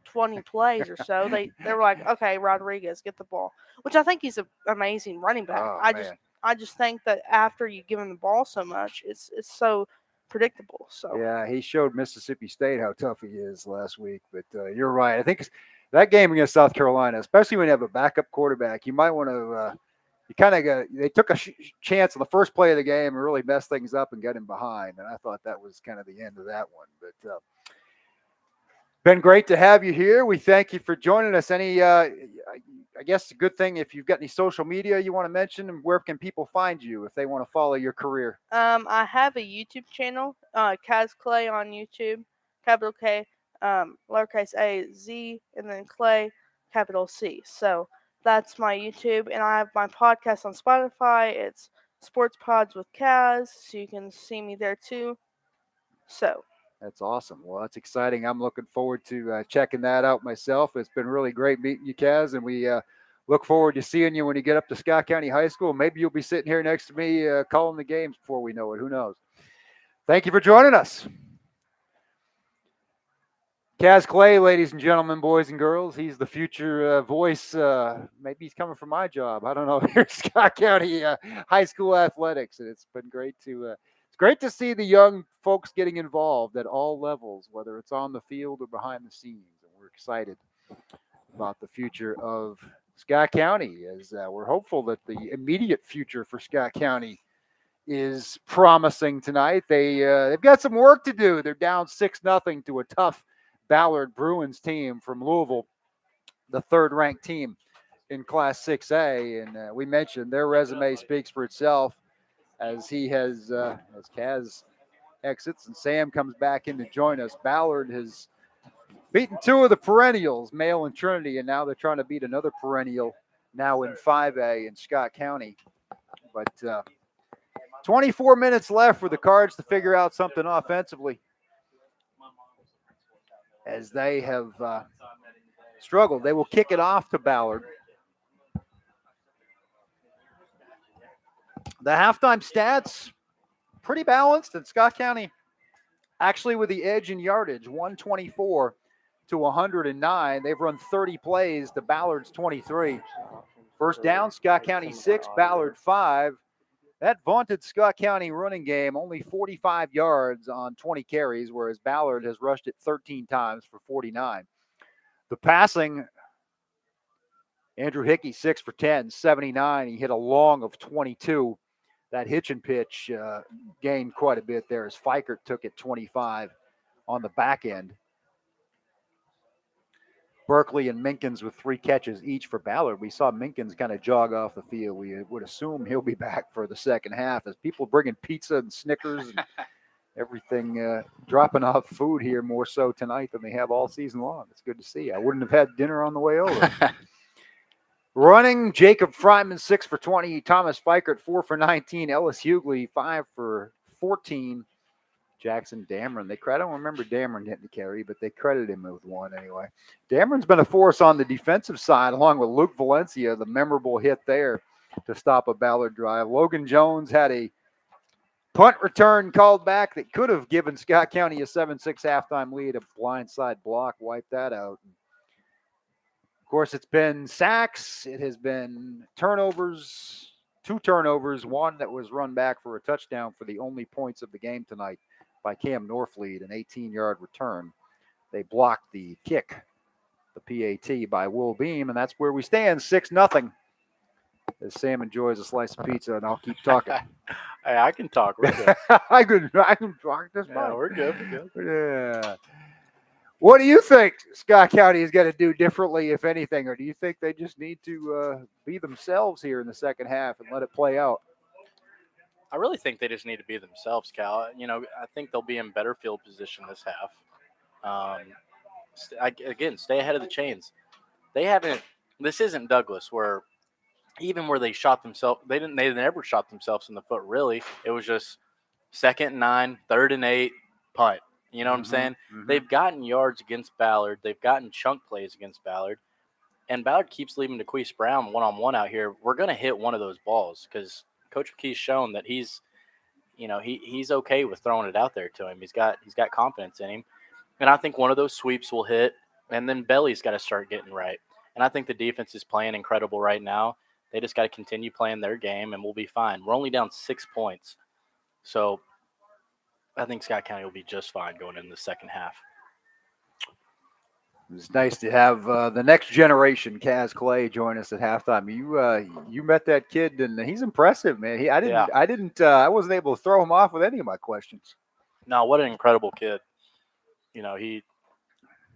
20 plays or so. They were like, okay, Rodriguez, get the ball, which I think he's an amazing running back. Oh man. I just think that after you give him the ball so much, it's so predictable. So Yeah, he showed Mississippi State how tough he is last week. But you're right. I think that game against South Carolina, especially when you have a backup quarterback, you might want to. You kind of got. They took a chance on the first play of the game and really messed things up and got him behind. And I thought that was kind of the end of that one. But been great to have you here. We thank you for joining us. Any? I I guess a good thing if you've got any social media you want to mention, and where can people find you if they want to follow your career? I have a YouTube channel, Kaz Clay on YouTube, capital K, lowercase a, Z, and then Clay, capital C. So that's my YouTube, and I have my podcast on Spotify. It's Sports Pods with Kaz, so you can see me there too. So That's awesome. Well, that's exciting. I'm looking forward to checking that out myself. It's been really great meeting you, Kaz, and we look forward to seeing you when you get up to Scott County High School. Maybe you'll be sitting here next to me calling the games before we know it. Who knows? Thank you for joining us. Kaz Clay, ladies and gentlemen, boys and girls. He's the future voice. Maybe he's coming for my job. I don't know. Here at Scott County High School Athletics. And it's been great to it's great to see the young folks getting involved at all levels, whether it's on the field or behind the scenes. And we're excited about the future of Scott County, as we're hopeful that the immediate future for Scott County is promising tonight. They've got some work to do. They're down 6-0 to a tough Ballard Bruins team from Louisville, the third-ranked team in Class 6A. And we mentioned their resume speaks for itself, as he has, as Kaz exits and Sam comes back in to join us. Ballard has beaten two of the perennials, Male and Trinity, and now they're trying to beat another perennial now in 5A in Scott County. But 24 minutes left for the Cards to figure out something offensively, as they have struggled. They will kick it off to Ballard. The halftime stats, pretty balanced, and Scott County actually with the edge in yardage, 124 to 109. They've run 30 plays to Ballard's 23. First down, Scott County 6, Ballard 5. That vaunted Scott County running game, only 45 yards on 20 carries, whereas Ballard has rushed it 13 times for 49. The passing, Andrew Hickey, 6 for 10, 79. He hit a long of 22. That hitch and pitch gained quite a bit there, as Fikert took it 25 on the back end. Berkeley and Minkins with 3 catches each for Ballard. We saw Minkins kind of jog off the field. We would assume he'll be back for the second half, as people bringing pizza and Snickers and everything, dropping off food here more so tonight than they have all season long. It's good to see. I wouldn't have had dinner on the way over. Running, Jacob Fryman, 6 for 20. Thomas Fikert, 4 for 19. Ellis Hughley, 5 for 14. Jackson Dameron. I don't remember Dameron hitting the carry, but they credited him with 1 anyway. Dameron's been a force on the defensive side, along with Luke Valencia, the memorable hit there to stop a Ballard drive. Logan Jones had a punt return called back that could have given Scott County a 7-6 halftime lead. A blindside block wiped that out. Of course, it's been sacks. It has been turnovers, 2 turnovers, 1 that was run back for a touchdown for the only points of the game tonight by Cam Norfleet, an 18-yard return. They blocked the kick, the PAT, by Will Beam, and that's where we stand, 6-0. As Sam enjoys a slice of pizza, and I'll keep talking. Hey, I can talk. We're good. I can talk this Yeah, fine. we're good. Yeah. What do you think Scott County is going to do differently, if anything, or do you think they just need to be themselves here in the second half and let it play out? I really think they just need to be themselves, Cal. I think they'll be in better field position this half. Again, stay ahead of the chains. This isn't Douglas, where they shot themselves. They never shot themselves in the foot, really. It was just 2nd and 9, 3rd and 8, punt. You know what I'm saying? Mm-hmm. They've gotten yards against Ballard. They've gotten chunk plays against Ballard. And Ballard keeps leaving DeQuise Brown one-on-one out here. We're going to hit one of those balls, because Coach McKee's shown that he's okay with throwing it out there to him. He's got confidence in him. And I think one of those sweeps will hit, and then Belly's got to start getting right. And I think the defense is playing incredible right now. They just got to continue playing their game, and we'll be fine. We're only down 6 points. So I think Scott County will be just fine going into the second half. It's nice to have the next generation, Kaz Clay, join us at halftime. You met that kid, and he's impressive, man. I wasn't able to throw him off with any of my questions. No, what an incredible kid.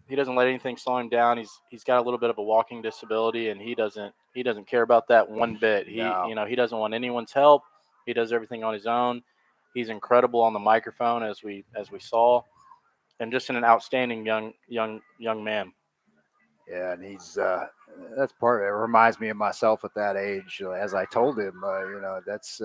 let anything slow him down. He's got a little bit of a walking disability, and he doesn't care about that one bit. No. He doesn't want anyone's help. He does everything on his own. He's incredible on the microphone, as we saw, and just an outstanding young man. Yeah, and he's that's part of it. It reminds me of myself at that age. As I told him, that's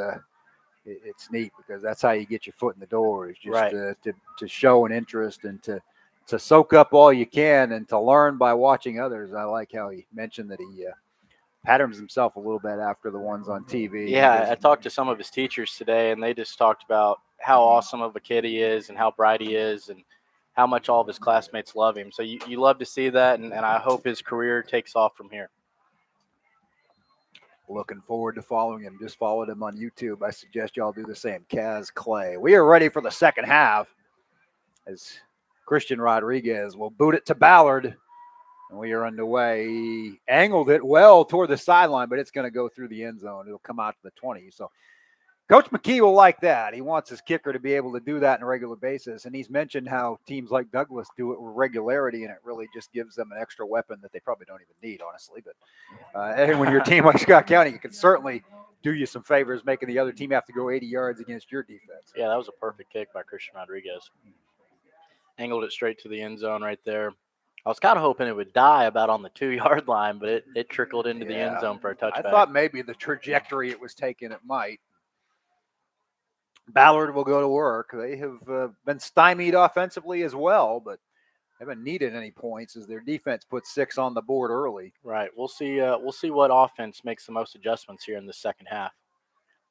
it's neat because that's how you get your foot in the door. Is just Right. To show an interest and to soak up all you can and to learn by watching others. I like how he mentioned that he patterns himself a little bit after the ones on TV. Yeah, I talked to some of his teachers today, and they just talked about how awesome of a kid he is and how bright he is and how much all of his classmates love him. So you love to see that, and I hope his career takes off from here. Looking forward to following him. Just followed him on YouTube. I suggest y'all do the same. Kaz Clay. We are ready for the second half as Christian Rodriguez will boot it to Ballard. And we are underway. He angled it well toward the sideline, but it's going to go through the end zone. It'll come out to the 20. So Coach McKee will like that. He wants his kicker to be able to do that on a regular basis. And he's mentioned how teams like Douglas do it with regularity, and it really just gives them an extra weapon that they probably don't even need, honestly. But and when you're a team like Scott County, it can certainly do you some favors, making the other team have to go 80 yards against your defense. Yeah, that was a perfect kick by Christian Rodriguez. Angled it straight to the end zone right there. I was kind of hoping it would die about on the 2-yard line, but it trickled into the end zone for a touchback. I thought maybe the trajectory it was taking, it might. Ballard will go to work. They have been stymied offensively as well, but haven't needed any points as their defense put 6 on the board early. Right. We'll see what offense makes the most adjustments here in the second half.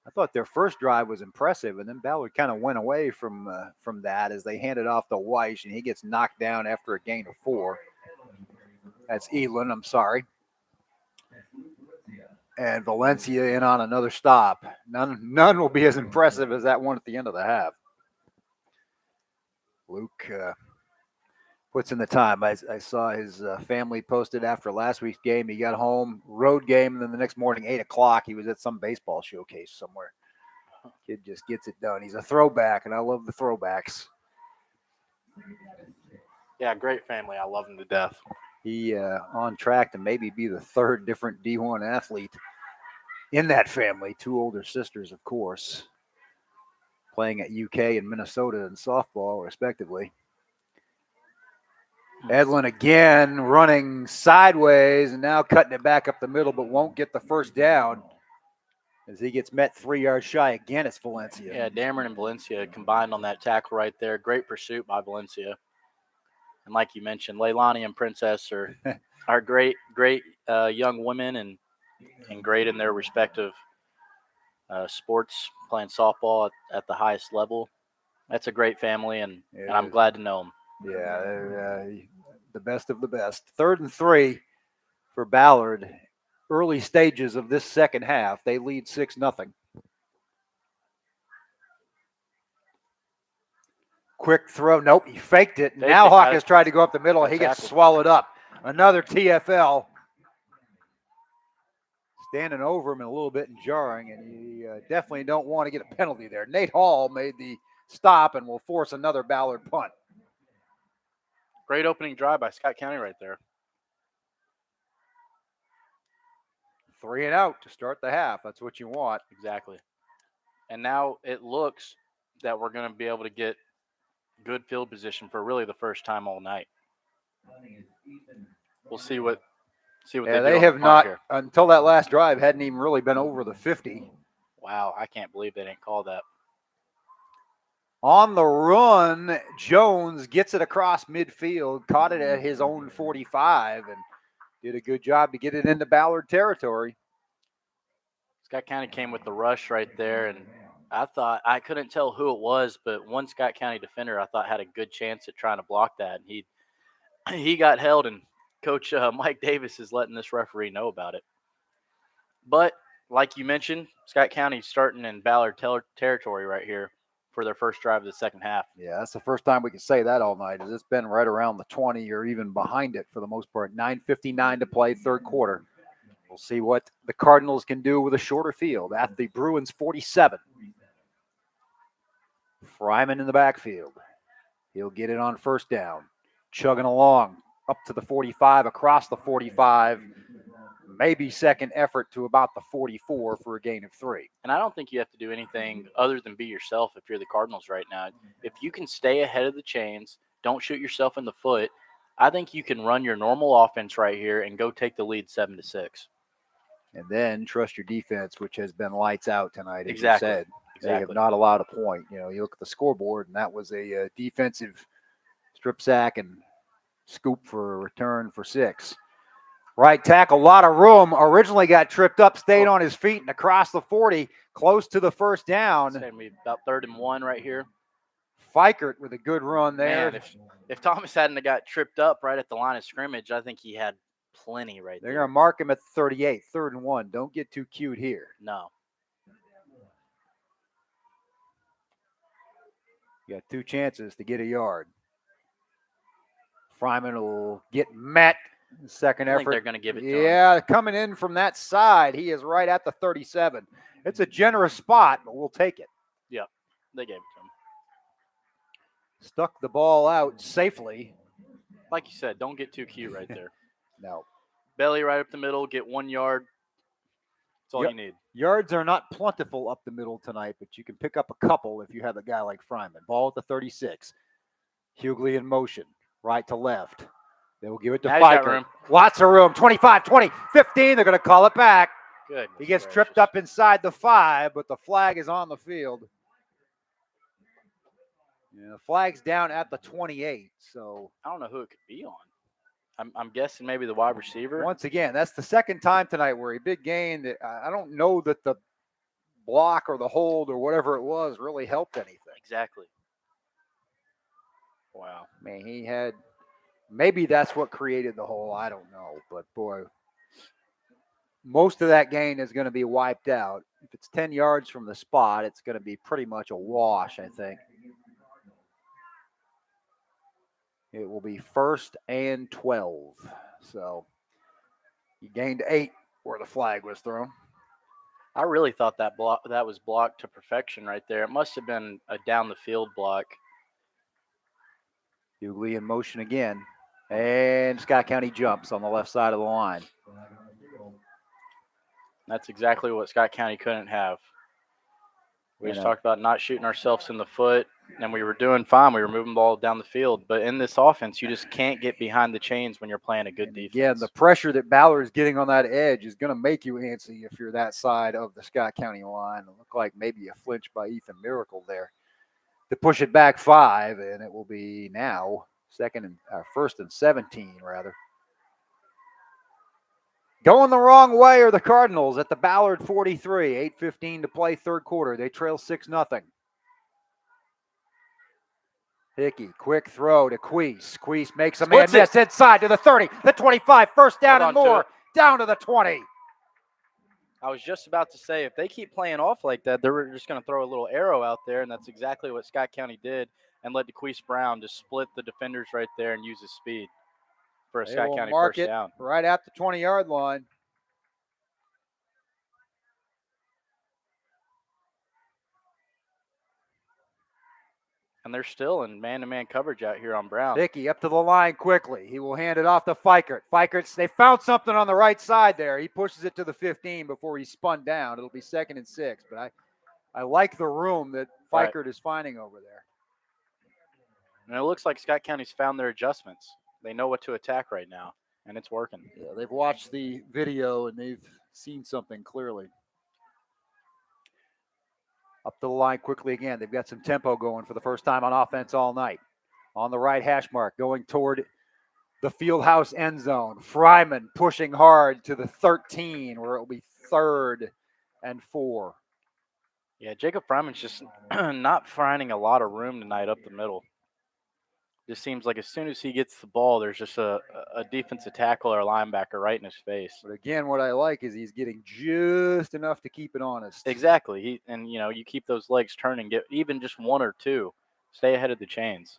I thought their first drive was impressive, and then Ballard kind of went away from that as they handed off to Weiss, and he gets knocked down after a gain of 4. That's Elon, I'm sorry. And Valencia in on another stop. None will be as impressive as that one at the end of the half. Luke puts in the time. I saw his family posted after last week's game. He got home, road game, and then the next morning, 8 o'clock, he was at some baseball showcase somewhere. Kid just gets it done. He's a throwback, and I love the throwbacks. Yeah, great family. I love him to death. He on track to maybe be the 3rd different D1 athlete in that family. 2 older sisters, of course, playing at UK and Minnesota in softball, respectively. Edlin again running sideways and now cutting it back up the middle, but won't get the first down as he gets met 3 yards shy. Again, it's Valencia. Yeah, Dameron and Valencia combined on that tackle right there. Great pursuit by Valencia. And like you mentioned, Leilani and Princess are great young women and great in their respective sports, playing softball at the highest level. That's a great family, and I'm glad to know them. Yeah, they're the best of the best. 3rd and 3 for Ballard. Early stages of this second half. They lead 6-0. Quick throw. Nope, he faked it. Now Hawk has tried to go up the middle. He gets swallowed up. Another TFL. Standing over him and a little bit jarring, and you definitely don't want to get a penalty there. Nate Hall made the stop and will force another Ballard punt. Great opening drive by Scott County right there. 3 and out to start the half. That's what you want. Exactly. And now it looks that we're going to be able to get good field position for really the first time all night. We'll see what they have not here. Until that last drive hadn't even really been over the 50. Wow, I can't believe they didn't call that. On the run, Jones gets it across midfield, caught it at his own 45, and did a good job to get it into Ballard territory. Scott County came with the rush right there, and I couldn't tell who it was, but one Scott County defender I thought had a good chance at trying to block that. And he got held, and Coach Mike Davis is letting this referee know about it. But like you mentioned, Scott County starting in Ballard territory right here for their first drive of the second half. Yeah, that's the first time we can say that all night. It's been right around the 20 or even behind it for the most part. 9:59 to play, 3rd quarter. We'll see what the Cardinals can do with a shorter field at the Bruins 47. Fryman in the backfield. He'll get it on first down. Chugging along. up to the 45, across the 45, maybe second effort to about the 44 for a gain of 3. And I don't think you have to do anything other than be yourself if you're the Cardinals right now. If you can stay ahead of the chains, don't shoot yourself in the foot, I think you can run your normal offense right here and go take the lead 7-6. And then trust your defense, which has been lights out tonight, as Exactly. you said. They have Exactly. not allowed a point. You know, you look at the scoreboard, and that was a defensive strip sack and scoop for a return for 6. Right tackle, a lot of room. Originally got tripped up, stayed on his feet, and across the 40, close to the first down. It's going to be about 3rd and 1 right here. Fikert with a good run there. Man, if Thomas hadn't have got tripped up right at the line of scrimmage, I think he had plenty right They're there. going to mark him at 38, 3rd and 1. Don't get too cute here. No. You got 2 chances to get a yard. Fryman will get met. Second I effort. think they're going to give it to him. Yeah, coming in from that side, he is right at the 37. It's a generous spot, but we'll take it. Yep, they gave it to him. Stuck the ball out safely. Like you said, don't get too cute right there. No. Belly right up the middle, get 1 yard. That's all Yep. you need. Yards are not plentiful up the middle tonight, but you can pick up a couple if you have a guy like Fryman. Ball at the 36. Hughley in motion, right to left. They will give it to Now he's got Fikert. room. Lots of room. 25, 20, 15. They're going to call it back. Good. He gets tripped up inside the 5, but the flag is on the field. Yeah, the flag's down at the 28, so. I don't know who it could be on. I'm guessing maybe the wide receiver. Once again, that's the second time tonight where a big gain that I don't know that the block or the hold or whatever it was really helped anything. Exactly. Wow. Man, he had, maybe that's what created the hole. I don't know, but boy, most of that gain is going to be wiped out. If it's 10 yards from the spot, it's going to be pretty much a wash, I think. It will be 1st and 12. So he gained 8 where the flag was thrown. I really thought that was blocked to perfection right there. It must have been a down the field block. Hughley in motion again. And Scott County jumps on the left side of the line. That's exactly what Scott County couldn't have. We You just know. talked about not shooting ourselves in the foot, and we were doing fine. We were moving the ball down the field. But in this offense, you just can't get behind the chains when you're playing a good defense. Yeah, the pressure that Ballard is getting on that edge is going to make you antsy if you're that side of the Scott County line. It looked like maybe a flinch by Ethan Miracle there to push it back 5, and it will be now 1st and 17 rather. Going the wrong way are the Cardinals at the Ballard 43. 8:15 to play, 3rd quarter. They trail 6-0. Hickey, quick throw to Queese. Queese makes a man Splits miss inside to the 30, the 25, 1st down Hold and on to more, it. down to the 20. I was just about to say, if they keep playing off like that, they're just going to throw a little arrow out there, and that's exactly what Scott County did, and let DeQuise Brown just split the defenders right there and use his speed for a They Scott will County mark first it down. right at the 20-yard line. And they're still in man-to-man coverage out here on Brown. Hickey up to the line quickly. He will hand it off to Fikert. Fikert, they found something on the right side there. He pushes it to the 15 before he spun down. It'll be 2nd and 6, but I like the room that Right. Fikert is finding over there. And it looks like Scott County's found their adjustments. They know what to attack right now, and it's working. Yeah, they've watched the video and they've seen something clearly. Up to the line quickly again. They've got some tempo going for the first time on offense all night. On the right hash mark, going toward the Fieldhouse end zone. Fryman pushing hard to the 13, where it will be 3rd and 4. Yeah, Jacob Fryman's just not finding a lot of room tonight up the middle. Just seems like as soon as he gets the ball, there's just a defensive tackle or a linebacker right in his face. But again, what I like is he's getting just enough to keep it honest. Exactly. You keep those legs turning, get even just 1 or 2. Stay ahead of the chains.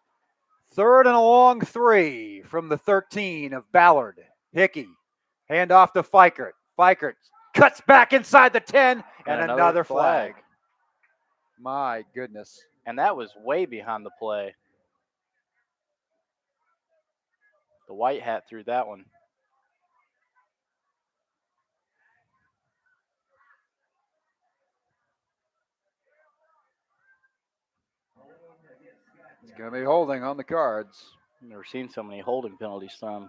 3rd and a long 3 from the 13 of Ballard. Hickey, hand off to Fikert. Fikert cuts back inside the 10, and another flag. My goodness. And that was way behind the play. The white hat threw that one. It's going to be holding on the Cards. I've never seen so many holding penalties thrown.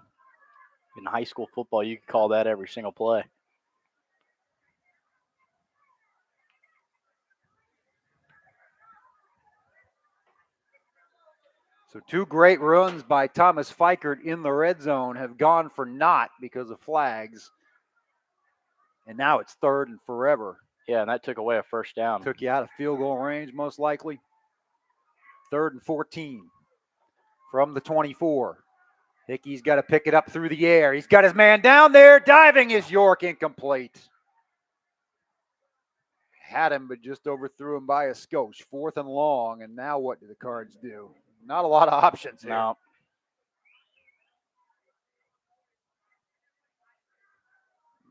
In high school football, you could call that every single play. So 2 great runs by Thomas Fikert in the red zone have gone for naught because of flags. And now it's 3rd and forever. Yeah, and that took away a first down. Took you out of field goal range, most likely. 3rd and 14 from the 24. Hickey's got to pick it up through the air. He's got his man down there. Diving is York, incomplete. Had him, but just overthrew him by a skosh. 4th and long, and now what do the Cards do? Not a lot of options here. No.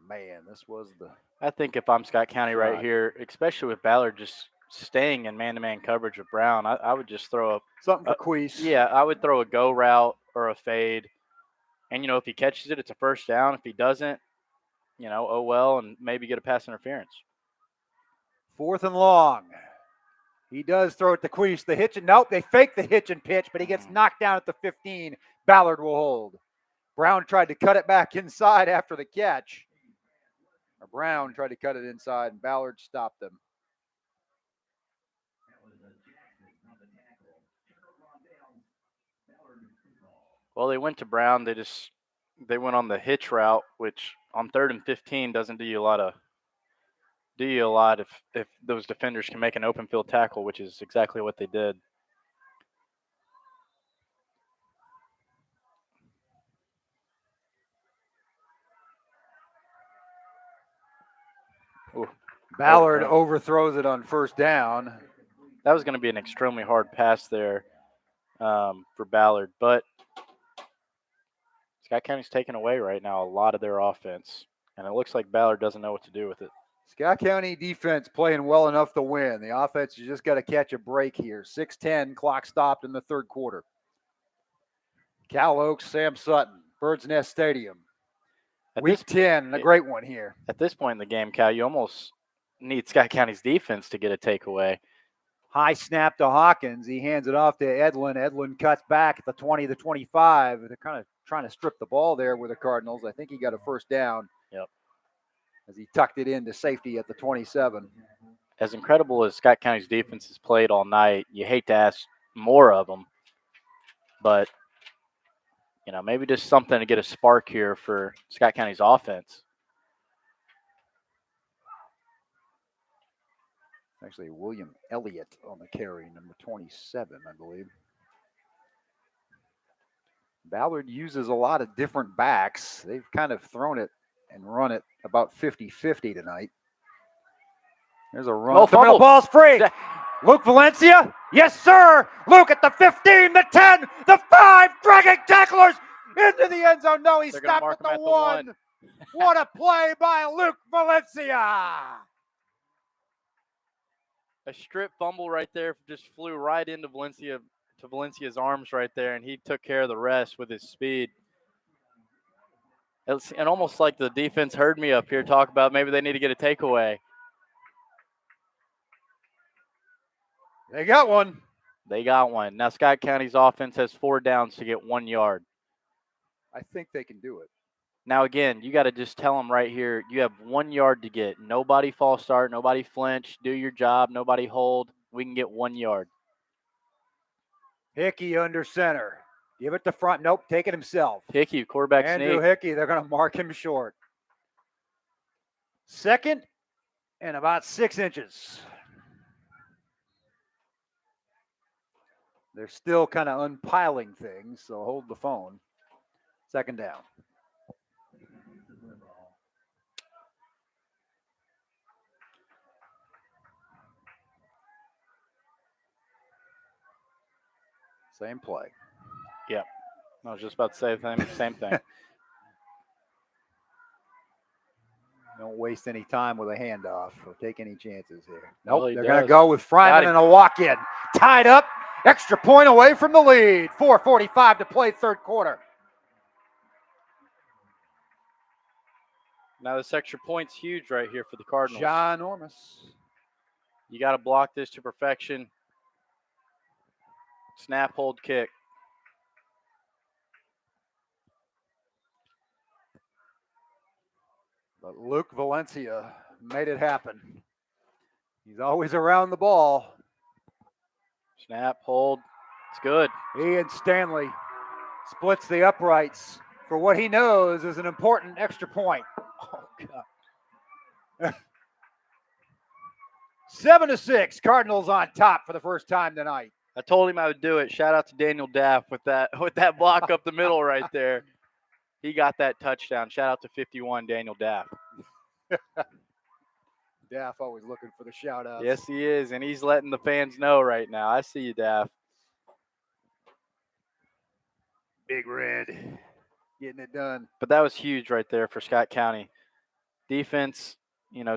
Man, this was the... I think if I'm Scott County right Right. here, especially with Ballard just staying in man-to-man coverage with Brown, I would just throw a Something for Queese. Yeah, I would throw a go route or a fade. And, if he catches it, it's a first down. If he doesn't, oh well, and maybe get a pass interference. 4th and long. He does throw it to Queese. The hitch and nope, they fake the hitch and pitch, but he gets knocked down at the 15. Ballard will hold. Brown tried to cut it back inside after the catch. Or Brown tried to cut it inside, and Ballard stopped him. Well, they went to Brown. They went on the hitch route, which on 3rd and 15 doesn't do you a lot if those defenders can make an open field tackle, which is exactly what they did. Ooh, Ballard overthrows it on 1st down. that was going to be an extremely hard pass there for Ballard, but Scott County's taking away right now a lot of their offense, and it looks like Ballard doesn't know what to do with it. Scott County defense playing well enough to win. The offense has just got to catch a break here. 6:10, clock stopped in the 3rd quarter. Cal Oaks, Sam Sutton, Bird's Nest Stadium. Week 10, a great one here. At this point in the game, Cal, you almost need Scott County's defense to get a takeaway. High snap to Hawkins. He hands it off to Edlin. Edlin cuts back at the 20, the 25. They're kind of trying to strip the ball there with the Cardinals. I think he got a first down. Yep. As he tucked it into safety at the 27. As incredible as Scott County's defense has played all night, you hate to ask more of them, but maybe just something to get a spark here for Scott County's offense. Actually, William Elliott on the carry, number 27, I believe. Ballard uses a lot of different backs. They've kind of thrown it and run it about 50-50 tonight. There's a run. Oh, The middle ball's free. Luke Valencia. Yes, sir. Luke at the 15, the 10, the 5, dragging tacklers into the end zone. No, he They're gonna stopped mark at him the 1. What a play by Luke Valencia. A strip fumble right there just flew right into Valencia's arms right there, and he took care of the rest with his speed. And almost like the defense heard me up here talk about maybe they need to get a takeaway. They got one. They got one. Now Scott County's offense has 4 downs to get 1 yard. I think they can do it. Now, again, you got to just tell them right here, you have 1 yard to get. Nobody false start, nobody flinch, do your job, nobody hold. We can get 1 yard. Hickey under center. Give it to front. Nope, take it himself. Hickey, quarterback Andrew sneak. Hickey, they're going to mark him short. 2nd and about 6 inches. They're still kind of unpiling things, so hold the phone. 2nd down. Same play. Yep. I was just about to say the same thing. Don't waste any time with a handoff or take any chances here. Well, Nope, he they're going to does. go with Fryman and a walk-in. Tied up, extra point away from the lead. 4:45 to play 3rd quarter. Now this extra point's huge right here for the Cardinals. Ginormous. You got to block this to perfection. Snap, hold, kick. But Luke Valencia made it happen. He's always around the ball. Snap, hold. It's good. Ian Stanley splits the uprights for what he knows is an important extra point. Oh, God. 7-6, Cardinals on top for the first time tonight. I told him I would do it. Shout out to Daniel Daff with that block up the middle right there. He got that touchdown. Shout out to 51, Daniel Daff. Daff always looking for the shout outs. Yes, he is, and he's letting the fans know right now. I see you, Daff. Big Red getting it done. But that was huge right there for Scott County. Defense,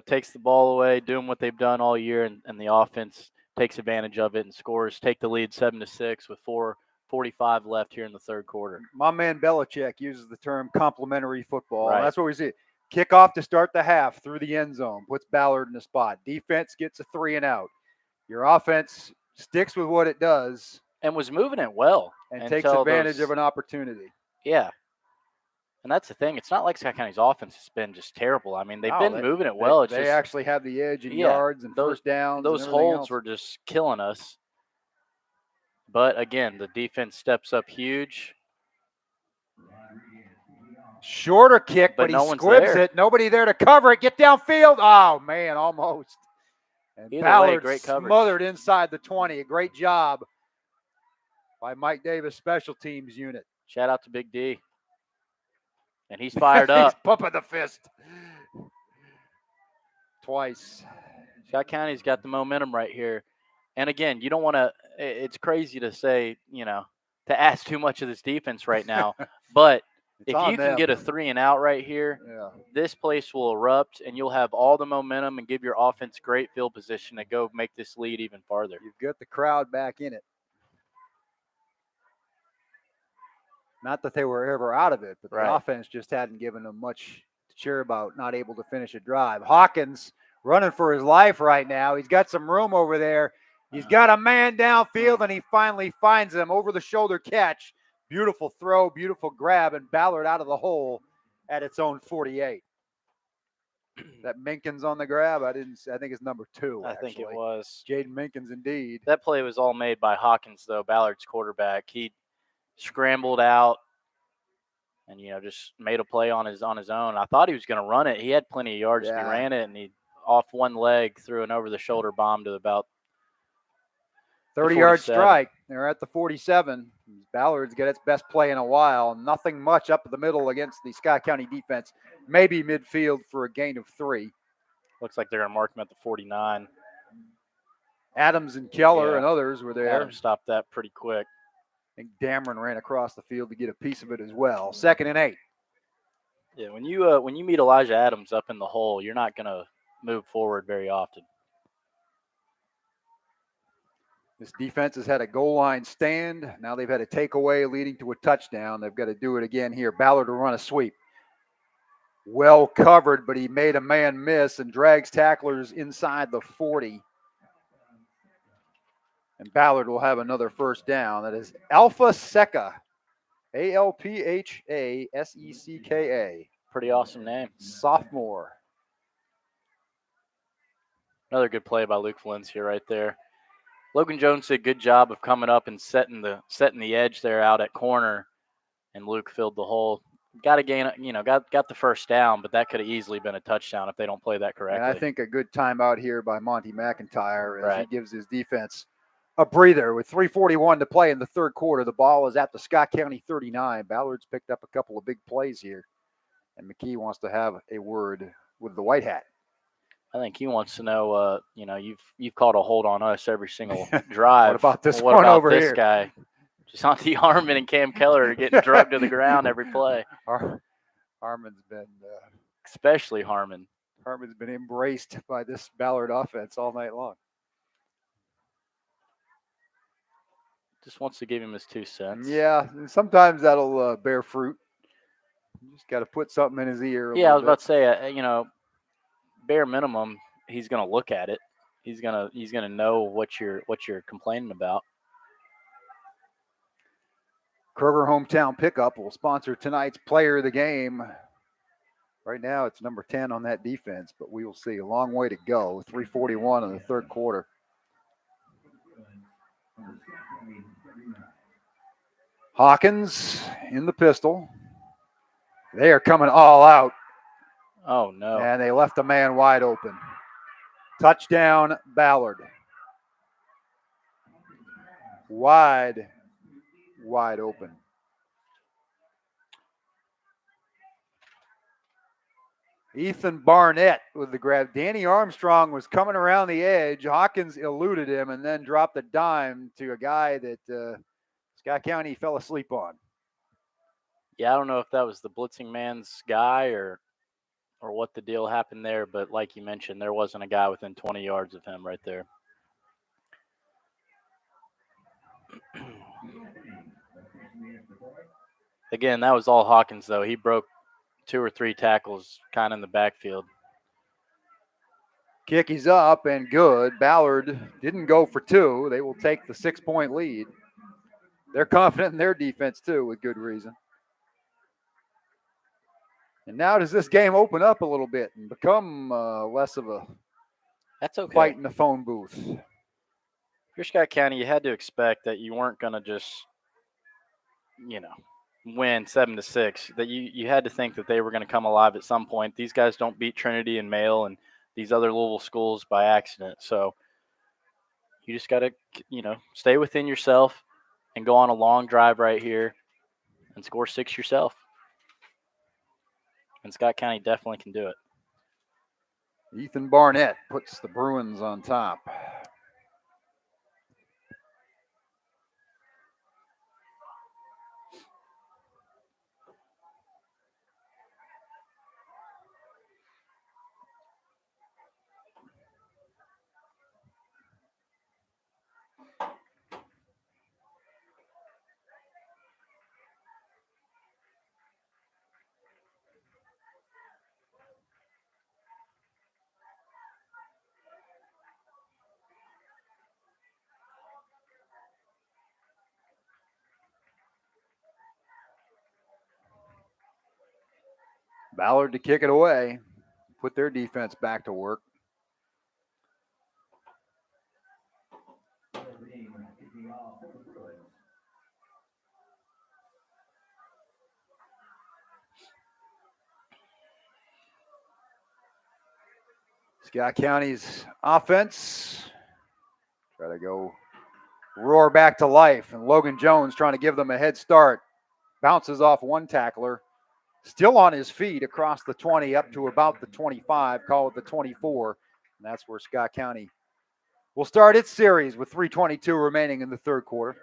takes the ball away, doing what they've done all year, and the offense takes advantage of it and scores. Take the lead 7-6 with 4:45 left here in the third quarter. My man Belichick uses the term complementary football. Right. That's what we see. Kickoff to start the half through the end zone, puts Ballard in the spot. Defense gets a 3 and out. Your offense sticks with what it does And was moving it well. and takes advantage of an opportunity. Yeah. And that's the thing. It's not like Scott County's offense has been just terrible. I mean, they've been moving it well. They actually have the edge in yards and first downs. Those holds were just killing us. But again, the defense steps up huge. Shorter kick, but he no one's squibs there. it. Nobody there to cover it. Get downfield. Oh, man, almost. And Either way, Ballard great coverage. smothered inside the 20. A great job by Mike Davis' special teams unit. Shout out to Big D. And he's fired He's up. pumping the fist. Twice. Scott County's got the momentum right here. And again, you don't want to – it's crazy to say, to ask too much of this defense right now. But It's if on you can them. get a 3 and out right here, Yeah. this place will erupt, and you'll have all the momentum and give your offense great field position to go make this lead even farther. You've got the crowd back in it. Not that they were ever out of it, but the Right. offense just hadn't given them much to cheer about, not able to finish a drive. Hawkins running for his life right now. He's got some room over there. He's got a man downfield, and he finally finds him. Over-the-shoulder catch. Beautiful throw, beautiful grab, and Ballard out of the hole at its own 48. That Minkins on the grab, I think it's number 2. I think it actually. was. Jaden Minkins, indeed. That play was all made by Hawkins, though, Ballard's quarterback. He scrambled out and, just made a play on his own. I thought he was going to run it. He had plenty of yards if he ran it, and he off one leg threw an over-the-shoulder bomb to about 30-yard 47. strike. They're at the 47. Ballard's got its best play in a while. Nothing much up the middle against the Scott County defense. Maybe midfield for a gain of 3. Looks like they're going to mark him at the 49. Adams and Keller Yeah. and others were there. Adam stopped that pretty quick. I think Dameron ran across the field to get a piece of it as well. 2nd and 8. Yeah, when you meet Elijah Adams up in the hole, you're not going to move forward very often. This defense has had a goal line stand. Now they've had a takeaway leading to a touchdown. They've got to do it again here. Ballard will run a sweep. Well covered, but he made a man miss and drags tacklers inside the 40. And Ballard will have another first down. That is Alpha Secca. Alphasecka. Pretty awesome name. Sophomore. Another good play by Luke Valencia right there. Logan Jones did a good job of coming up and setting the edge there out at corner, and Luke filled the hole. Got to gain, got the first down, but that could have easily been a touchdown if they don't play that correctly. And I think a good timeout here by Monty McIntyre as he Right. gives his defense a breather. With 3:41 to play in the third quarter, the ball is at the Scott County 39. Ballard's picked up a couple of big plays here, and McKee wants to have a word with the White Hat. I think he wants to know, you've called a hold on us every single drive. What about this What one about over this here? guy? Jasonte Harmon and Cam Keller are getting drugged to the ground every play, Harmon's been especially Harmon. embraced by this Ballard offense all night long. Just wants to give him his 2 cents. Yeah, and sometimes that'll bear fruit. You just got to put something in his ear. Yeah, I was about to say, bare minimum, he's going to look at it. He's gonna know what you're complaining about. Kroger Hometown Pickup will sponsor tonight's player of the game. Right now, it's number 10 on that defense, but we will see. A long way to go. 3:41 in the third quarter. Hawkins in the pistol. They are coming all out. Oh, no. And they left a man wide open. Touchdown, Ballard. Wide open. Ethan Barnett with the grab. Danny Armstrong was coming around the edge. Hawkins eluded him and then dropped a dime to a guy that Scott County fell asleep on. Yeah, I don't know if that was the blitzing man's guy or what the deal happened there, but like you mentioned, there wasn't a guy within 20 yards of him right there. Again, that was all Hawkins, though. He broke 2 or 3 tackles kind of in the backfield. Kick is up and good. Ballard didn't go for 2. They will take the 6-point lead. They're confident in their defense, too, with good reason. And now does this game open up a little bit and become less of a That's okay. fight in the phone booth? If you're Scott County, you had to expect that you weren't going to just, win 7-6. That you had to think that they were going to come alive at some point. These guys don't beat Trinity and Male and these other Louisville schools by accident. So you just got to, stay within yourself and go on a long drive right here and score 6 yourself. And Scott County definitely can do it. Ethan Barnett puts the Bruins on top. Ballard to kick it away, put their defense back to work. Scott County's offense try to go roar back to life, and Logan Jones trying to give them a head start. Bounces off one tackler. Still on his feet across the 20 up to about the 25, call it the 24. And that's where Scott County will start its series with 3:22 remaining in the third quarter.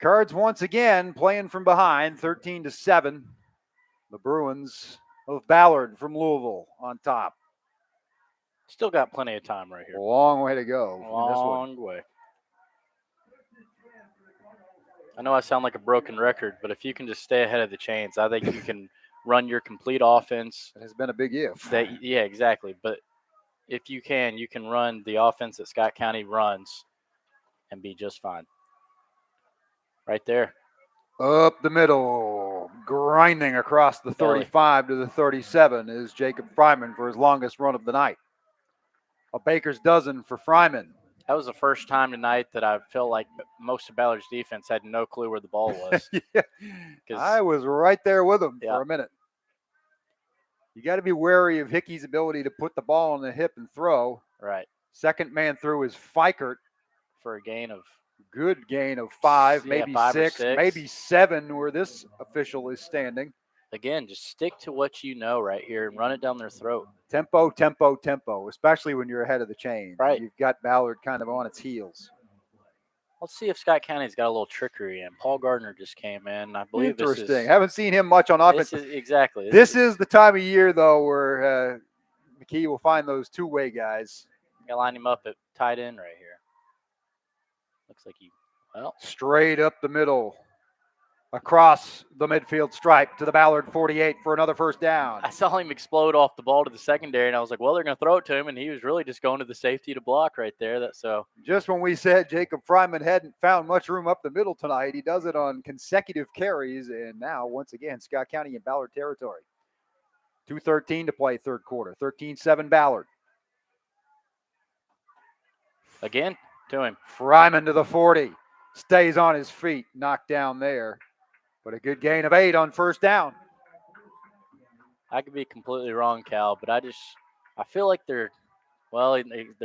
Cards once again playing from behind, 13-7. The Bruins of Ballard from Louisville on top. Still got plenty of time right here. A long way to go. Long way. I know I sound like a broken record, but if you can just stay ahead of the chains, I think you can run your complete offense. It has been a big if. Yeah, exactly. But if you can run the offense that Scott County runs and be just fine. Right there. Up the middle, grinding across the 35 to the 37 is Jacob Fryman for his longest run of the night. A baker's dozen for Fryman. That was the first time tonight that I felt like most of Ballard's defense had no clue where the ball was. Yeah. I was right there with him for a minute. You got to be wary of Hickey's ability to put the ball on the hip and throw. Right. Second man through is Fikert for a gain of good gain of 5, maybe 5 or 6, 6, maybe 7 where this official is standing. Again, just stick to what you know right here and run it down their throat. Tempo, tempo, tempo, especially when you're ahead of the chain. Right. You've got Ballard kind of on its heels. Let's see if Scott County's got a little trickery in. Paul Gardner just came in. I believe Interesting. This is, haven't seen him much on offense. Exactly. This is the time of year, though, where McKee will find those two-way guys. You line him up at tight end right here. Looks like straight up the middle. across the midfield stripe to the Ballard 48 for another first down. I saw him explode off the ball to the secondary, and I was like, well, they're going to throw it to him, and he was really just going to the safety to block right there. Just when we said Jacob Fryman hadn't found much room up the middle tonight, he does it on consecutive carries, and now, once again, Scott County in Ballard territory. 2:13 to play third quarter. 13-7 Ballard. Again, to him. Fryman to the 40. Stays on his feet. Knocked down there. But a good gain of 8 on first down. I could be completely wrong, Cal, but I feel like they're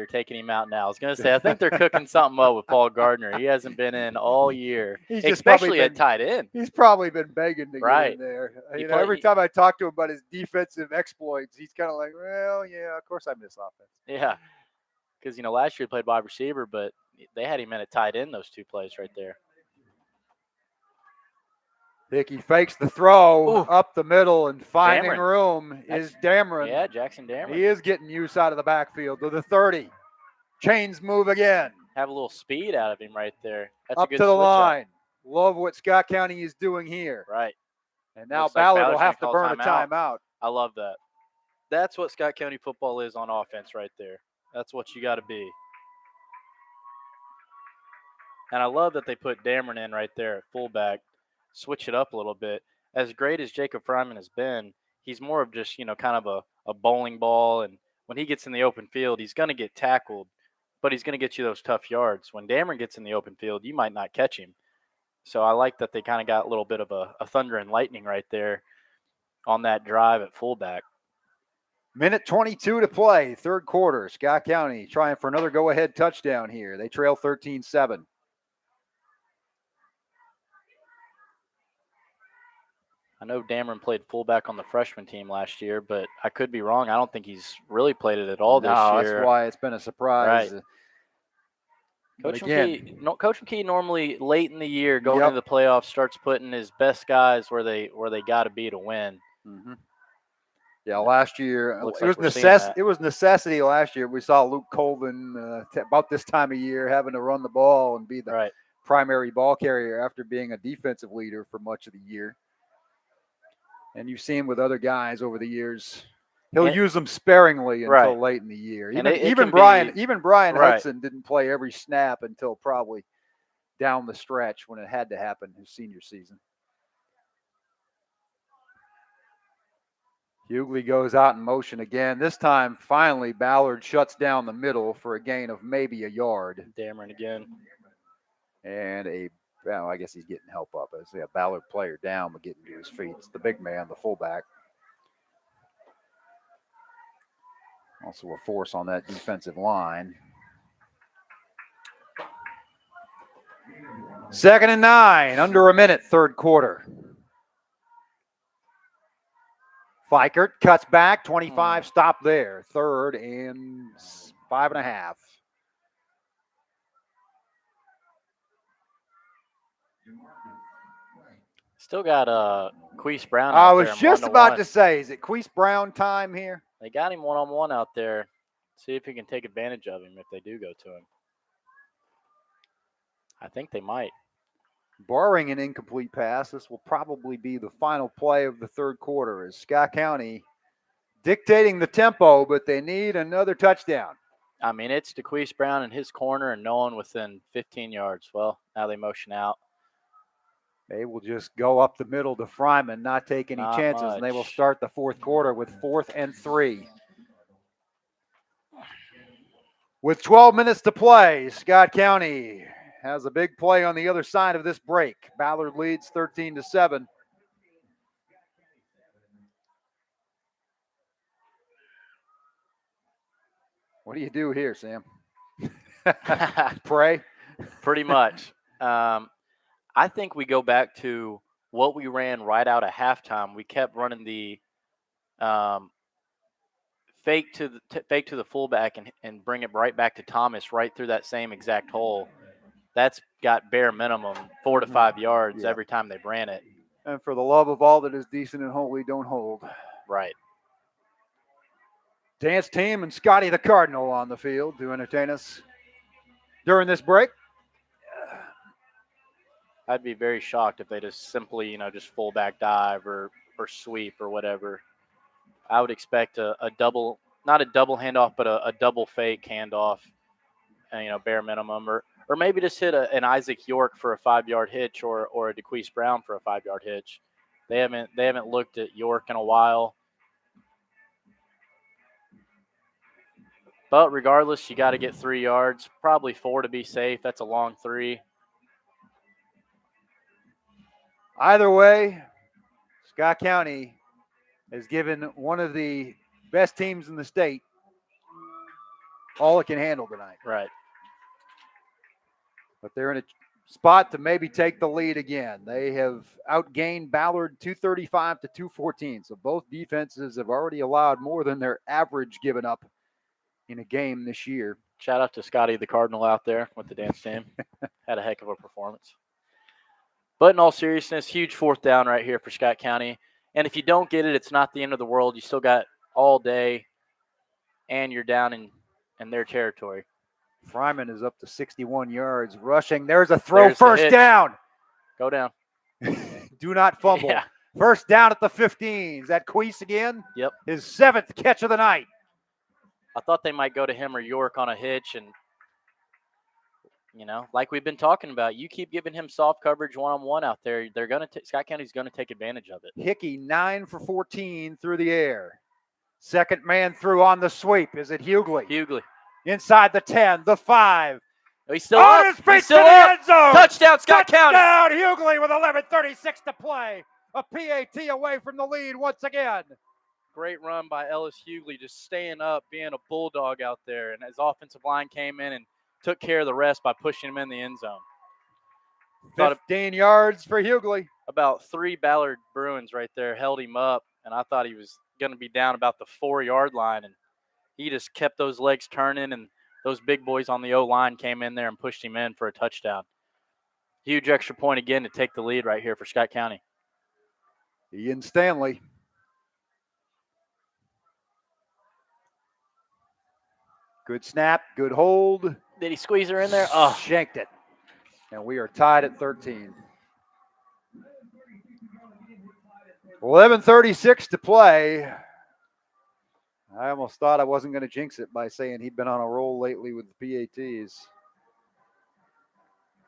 taking him out now. I was going to say, I think they're cooking something up with Paul Gardner. He hasn't been in all year, especially at tight end. He's probably been begging to get in there. Every time I talk to him about his defensive exploits, he's kind of like, well, yeah, of course I miss offense. Yeah, because, last year he played wide receiver, but they had him in at tight end, those 2 plays right there. Hickey fakes the throw up the middle, and finding Dameron. room is Dameron. Yeah, Jackson Dameron. He is getting use out of the backfield to the 30. Chains move again. Have a little speed out of him right there. That's up a good to the switch line. up. Love what Scott County is doing here. Right. And now Looks like Ballard will Ballard's have to gonna burn call a timeout. I love that. That's what Scott County football is on offense right there. That's what you got to be. And I love that they put Dameron in right there at fullback, switch it up a little bit. As great as Jacob Fryman has been, he's more of just, kind of a bowling ball. And when he gets in the open field, he's going to get tackled, but he's going to get you those tough yards. When Dameron gets in the open field, you might not catch him. So I like that they kind of got a little bit of a thunder and lightning right there on that drive at fullback. Minute 22 to play, third quarter. Scott County trying for another go-ahead touchdown here. They trail 13-7. I know Dameron played fullback on the freshman team last year, but I could be wrong. I don't think he's really played it at all this year. That's why it's been a surprise. Right. Coach McKee normally late in the year going into the playoffs starts putting his best guys where they got to be to win. Mm-hmm. Yeah, last year it was necessity. Last year we saw Luke Colvin about this time of year having to run the ball and be the primary ball carrier after being a defensive leader for much of the year. And you've seen with other guys over the years, he'll use them sparingly until late in the year. Even Brian Hudson didn't play every snap until probably down the stretch when it had to happen his senior season. Hughley goes out in motion again. This time, finally, Ballard shuts down the middle for a gain of maybe a yard. Dameron again. And I guess he's getting help up. I see a Ballard player down, but getting to his feet. It's the big man, the fullback. Also a force on that defensive line. 2nd and 9, under a minute, third quarter. Fikert cuts back, 25, stop there. 3rd and 5.5. Still got Queese Brown. I was just about to say, is it Queese Brown time here? They got him one-on-one out there. See if he can take advantage of him if they do go to him. I think they might. Barring an incomplete pass, this will probably be the final play of the third quarter as Scott County dictating the tempo, but they need another touchdown. I mean, it's DeQuise Brown in his corner and no one within 15 yards. Well, now they motion out. They will just go up the middle to Fryman, not take any chances, and they will start the fourth quarter with 4th and 3. With 12 minutes to play, Scott County has a big play on the other side of this break. Ballard leads 13-7. What do you do here, Sam? Pray? Pretty much. I think we go back to what we ran right out of halftime. We kept running the fake to the fullback and bring it right back to Thomas right through that same exact hole. That's got bare minimum 4 to 5 yards every time they ran it. And for the love of all that is decent and holy, don't hold. Right. Dance team and Scotty the Cardinal on the field to entertain us during this break. I'd be very shocked if they just simply, just fullback dive or sweep or whatever. I would expect a double, not a double handoff, but a double fake handoff, bare minimum, or maybe just hit an Isaac York for a 5-yard hitch or a DeQuise Brown for a 5-yard hitch. They haven't looked at York in a while. But regardless, you got to get 3 yards, probably 4 to be safe. That's a long 3. Either way, Scott County has given one of the best teams in the state all it can handle tonight. Right. But they're in a spot to maybe take the lead again. They have outgained Ballard 235 to 214. So both defenses have already allowed more than their average given up in a game this year. Shout out to Scotty the Cardinal out there with the dance team. Had a heck of a performance. But in all seriousness, huge 4th down right here for Scott County. And if you don't get it, it's not the end of the world. You still got all day, and you're down in their territory. Fryman is up to 61 yards rushing. There's a throw. There's first down. Go down. Do not fumble. Yeah. First down at the 15. Is that Queese again? Yep. His 7th catch of the night. I thought they might go to him or York on a hitch, and like we've been talking about, you keep giving him soft coverage one-on-one out there, Scott County's going to take advantage of it. Hickey 9 for 14 through the air. Second man through on the sweep. Is it Hughley? Hughley. Inside the 10, the 5. He's still on up. his feet He's to still the up. end zone. Touchdown, Scott County. Touchdown, Hughley with 11:36 to play. A PAT away from the lead once again. Great run by Ellis Hughley, just staying up, being a bulldog out there. And his offensive line came in and took care of the rest by pushing him in the end zone. 15 yards for Hughley. About 3 Ballard Bruins right there held him up, and I thought he was going to be down about the 4-yard line, and he just kept those legs turning, and those big boys on the O-line came in there and pushed him in for a touchdown. Huge extra point again to take the lead right here for Scott County. Ian Stanley. Good snap, good hold. Did he squeeze her in there? Oh, shanked it. And we are tied at 13. 11:36 to play. I almost thought I wasn't going to jinx it by saying he'd been on a roll lately with the PATs.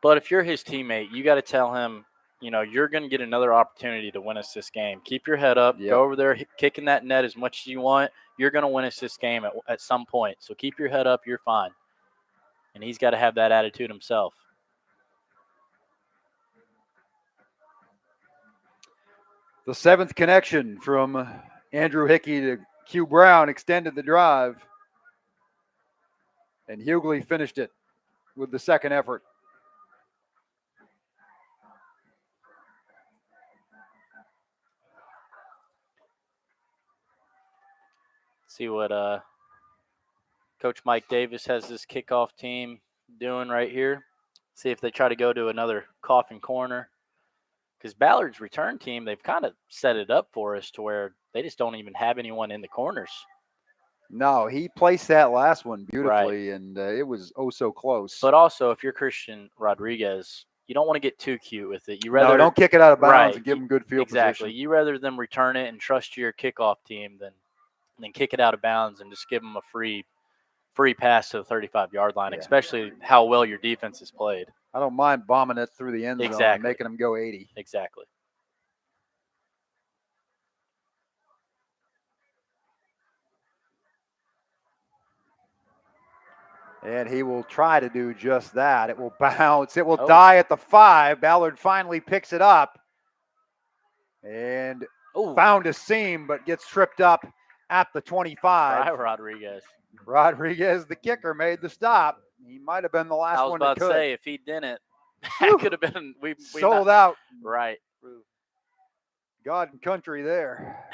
But if you're his teammate, you got to tell him, you're going to get another opportunity to win us this game. Keep your head up. Yep. Go over there, kicking that net as much as you want. You're going to win us this game at some point. So keep your head up. You're fine. And he's got to have that attitude himself. The 7th connection from Andrew Hickey to Q Brown extended the drive. And Hughley finished it with the 2nd effort. See what Coach Mike Davis has this kickoff team doing right here. See if they try to go to another coffin corner. Because Ballard's return team, they've kind of set it up for us to where they just don't even have anyone in the corners. No, he placed that last one beautifully, right. And it was oh so close. But also, if you're Christian Rodriguez, you don't want to get too cute with it. You rather don't kick it out of bounds right, and give them good field exactly. position. You rather them return it and trust your kickoff team than kick it out of bounds and just give them a free pass to the 35-yard line, especially how well your defense has played. I don't mind bombing it through the end zone and making them go 80. Exactly. And he will try to do just that. It will bounce. It will die at the 5. Ballard finally picks it up and found a seam, but gets tripped up at the 25. Right, Rodriguez. Rodriguez, the kicker, made the stop. He might have been the last one. I was about to say, if he didn't, that could have been we sold out. Right. God and country there.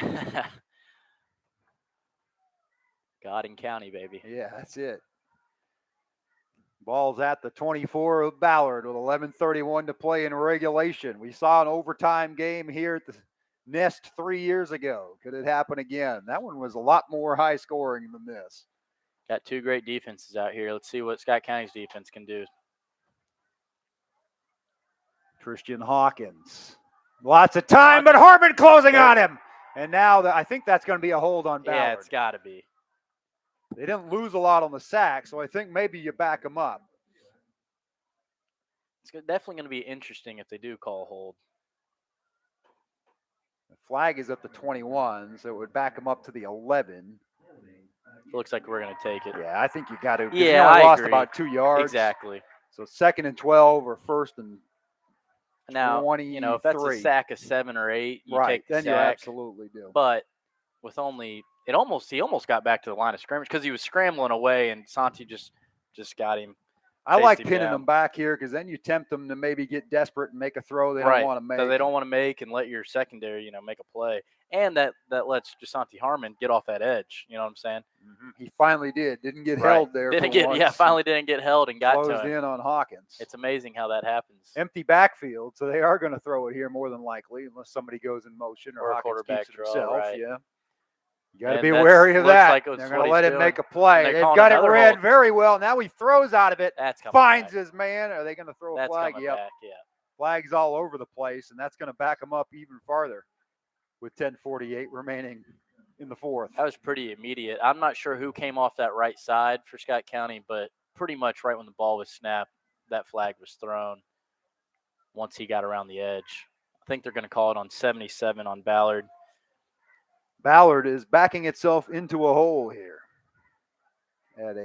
God and county, baby. Yeah, that's it. Ball's at the 24 of Ballard with 11:31 to play in regulation. We saw an overtime game here at the Nest 3 years ago. Could it happen again? That one was a lot more high scoring than this. Got 2 great defenses out here. Let's see what Scott County's defense can do. Christian Hawkins. Lots of time, but Harmon closing on him. And now I think that's going to be a hold on Ballard. Yeah, it's got to be. They didn't lose a lot on the sack, so I think maybe you back them up. It's definitely going to be interesting if they do call a hold. The flag is at the 21, so it would back them up to the 11. It looks like we're going to take it. Yeah, I think you got to. Yeah, you only I lost agree. about 2 yards. Exactly. So 2nd and 12 or 1st and Now, 23. if that's a sack of 7 or 8, you right, take the then sack. you absolutely do. But with he almost got back to the line of scrimmage because he was scrambling away, and Santi just got him. I like chased him pinning down. them back here because then you tempt them to maybe get desperate and make a throw they Right, don't want to make. that they don't want to make and let your secondary, make a play. And that lets Jasanti Harmon get off that edge. You know what I'm saying? Mm-hmm. He finally did. Didn't get Right. held there. Finally didn't get held and got closed to him. in on Hawkins. It's amazing how that happens. Empty backfield, so they are going to throw it here more than likely, unless somebody goes in motion or Or a Hawkins quarterback keeps it draw, himself. right. Yeah, you got to And be that's- wary of looks that. like it's They're what going to he's let him doing. make a play. They're They've calling got it another read hold. very well. Now he throws out of it, That's coming finds back. his man. Are they going to throw a That's flag? coming Yep. back, yeah. Flags all over the place, and that's going to back them up even farther with 10:48 remaining in the 4th. That was pretty immediate. I'm not sure who came off that right side for Scott County, but pretty much right when the ball was snapped, that flag was thrown once he got around the edge. I think they're going to call it on 77 on Ballard. Ballard is backing itself into a hole here.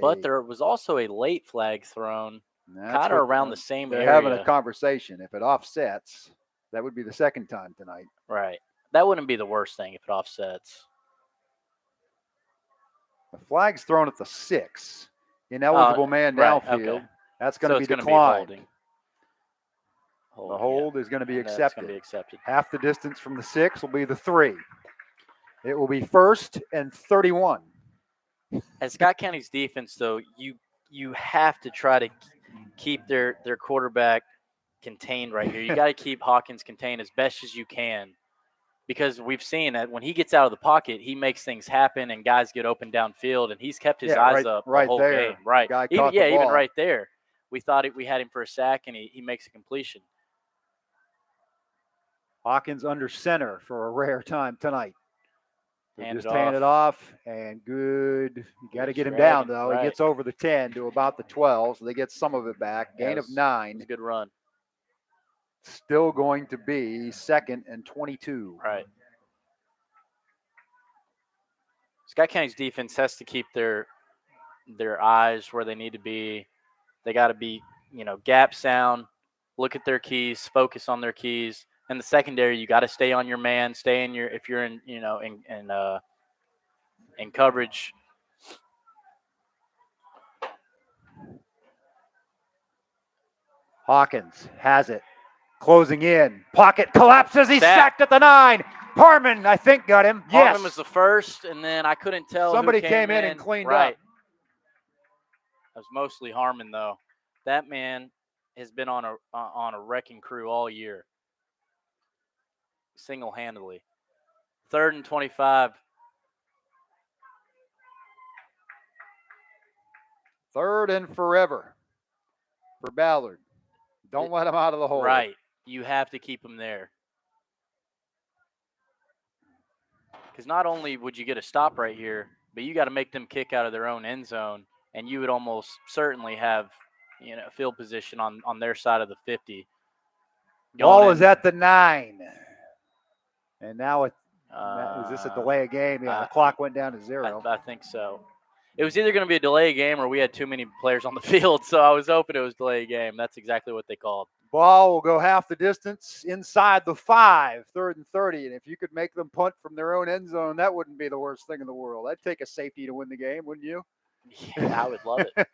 But there was also a late flag thrown kind of around the same they're area. having a conversation. If it offsets, that would be the 2nd time tonight. Right. That wouldn't be the worst thing if it offsets. The flag's thrown at the 6. Ineligible man right, downfield. okay. That's going to be it's gonna declined. holding. The hold is going to be And that's accepted. gonna be accepted. Half the distance from the 6 will be the 3. It will be 1st and 31. As Scott County's defense, though, you have to try to keep their quarterback contained right here. You got to keep Hawkins contained as best as you can, because we've seen that when he gets out of the pocket, he makes things happen and guys get open downfield, and he's kept his eyes up the whole there. game. Right, Guy even, caught the even ball. right there, we thought we had him for a sack, and he makes a completion. Hawkins under center for a rare time tonight. Hand Just it hand off. it off, and good. You got to He's get him ready, down, though. right. He gets over the 10 to about the 12, so they get some of it back. Gain of It's 9. a good run. Still going to be 2nd and 22. Right. Scott County's defense has to keep their eyes where they need to be. They got to be, gap sound, look at their keys, focus on their keys. And the secondary, you got to stay on your man, stay in your, if you're in, in coverage. Hawkins has it. Closing in. Pocket collapses. He's sacked at the 9. Harmon, I think, got him. Harmon Yes. was the first, and then I couldn't tell. Somebody who came in and cleaned right. up. That was mostly Harmon, though. That man has been on a wrecking crew all year, single-handedly. 3rd and 25. 3rd and forever for Ballard. Don't let him out of the hole. Right. You have to keep him there. Because not only would you get a stop right here, but you got to make them kick out of their own end zone, and you would almost certainly have, field position on their side of the 50. Ball is at the 9. And now is this a delay of game? Yeah, the clock went down to 0. I think so. It was either going to be a delay game or we had too many players on the field, so I was hoping it was delay of game. That's exactly what they called. Ball will go half the distance inside the 5, 3rd and 30. And if you could make them punt from their own end zone, that wouldn't be the worst thing in the world. I'd take a safety to win the game, wouldn't you? Yeah, I would love it.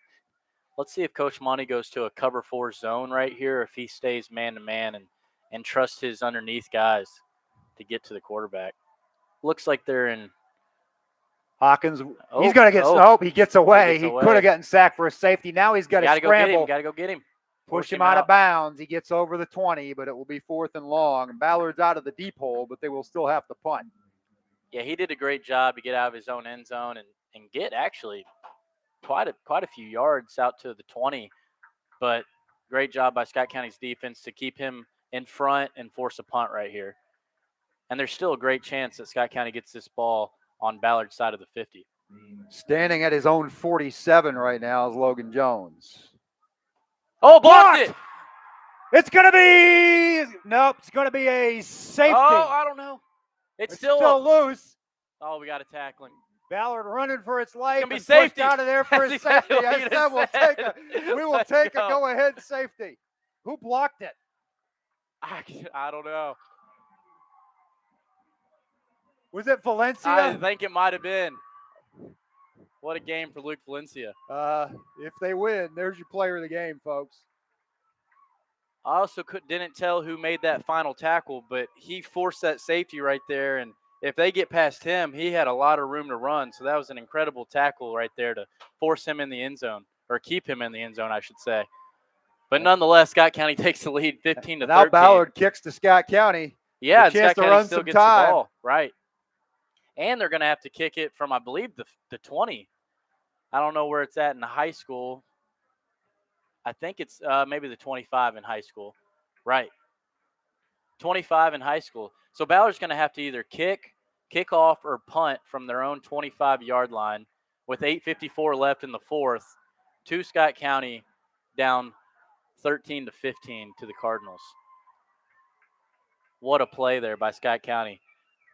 Let's see if Coach Monty goes to a cover 4 zone right here, or if he stays man-to-man and trusts his underneath guys to get to the quarterback. Looks like they're in. Hawkins, he's going to get he gets away. He could have gotten sacked for a safety. Now he's got to scramble. Got to go get him. Push him out of bounds. He gets over the 20, but it will be 4th and long. And Ballard's out of the deep hole, but they will still have to punt. Yeah, he did a great job to get out of his own end zone and get actually quite a few yards out to the 20. But great job by Scott County's defense to keep him in front and force a punt right here. And there's still a great chance that Scott County gets this ball on Ballard's side of the 50. Standing at his own 47 right now is Logan Jones. Oh, blocked it! It's going to be – nope, it's going to be a safety. Oh, I don't know. It's still loose. Oh, we got a tackling. Ballard running for its life. It's gonna be and safety. pushed out of there for That's a safety. exactly I what said you we will said. take a Let's go. go-ahead safety. Who blocked it? I don't know. Was it Valencia? I think it might have been. What a game for Luke Valencia. If they win, there's your player of the game, folks. I also didn't tell who made that final tackle, but he forced that safety right there. And if they get past him, he had a lot of room to run. So that was an incredible tackle right there to force him in the end zone, or keep him in the end zone, I should say. But nonetheless, Scott County takes the lead 15-13. Now Ballard kicks to Scott County. Yeah, chance Scott to County run still some gets time. the ball. Right. And they're going to have to kick it from, I believe, the 20. I don't know where it's at in high school. I think it's maybe the 25 in high school. Right. 25 in high school. So Ballard's going to have to either kick off, or punt from their own 25-yard line with 8:54 left in the fourth to Scott County, down 13-15 to the Cardinals. What a play there by Scott County.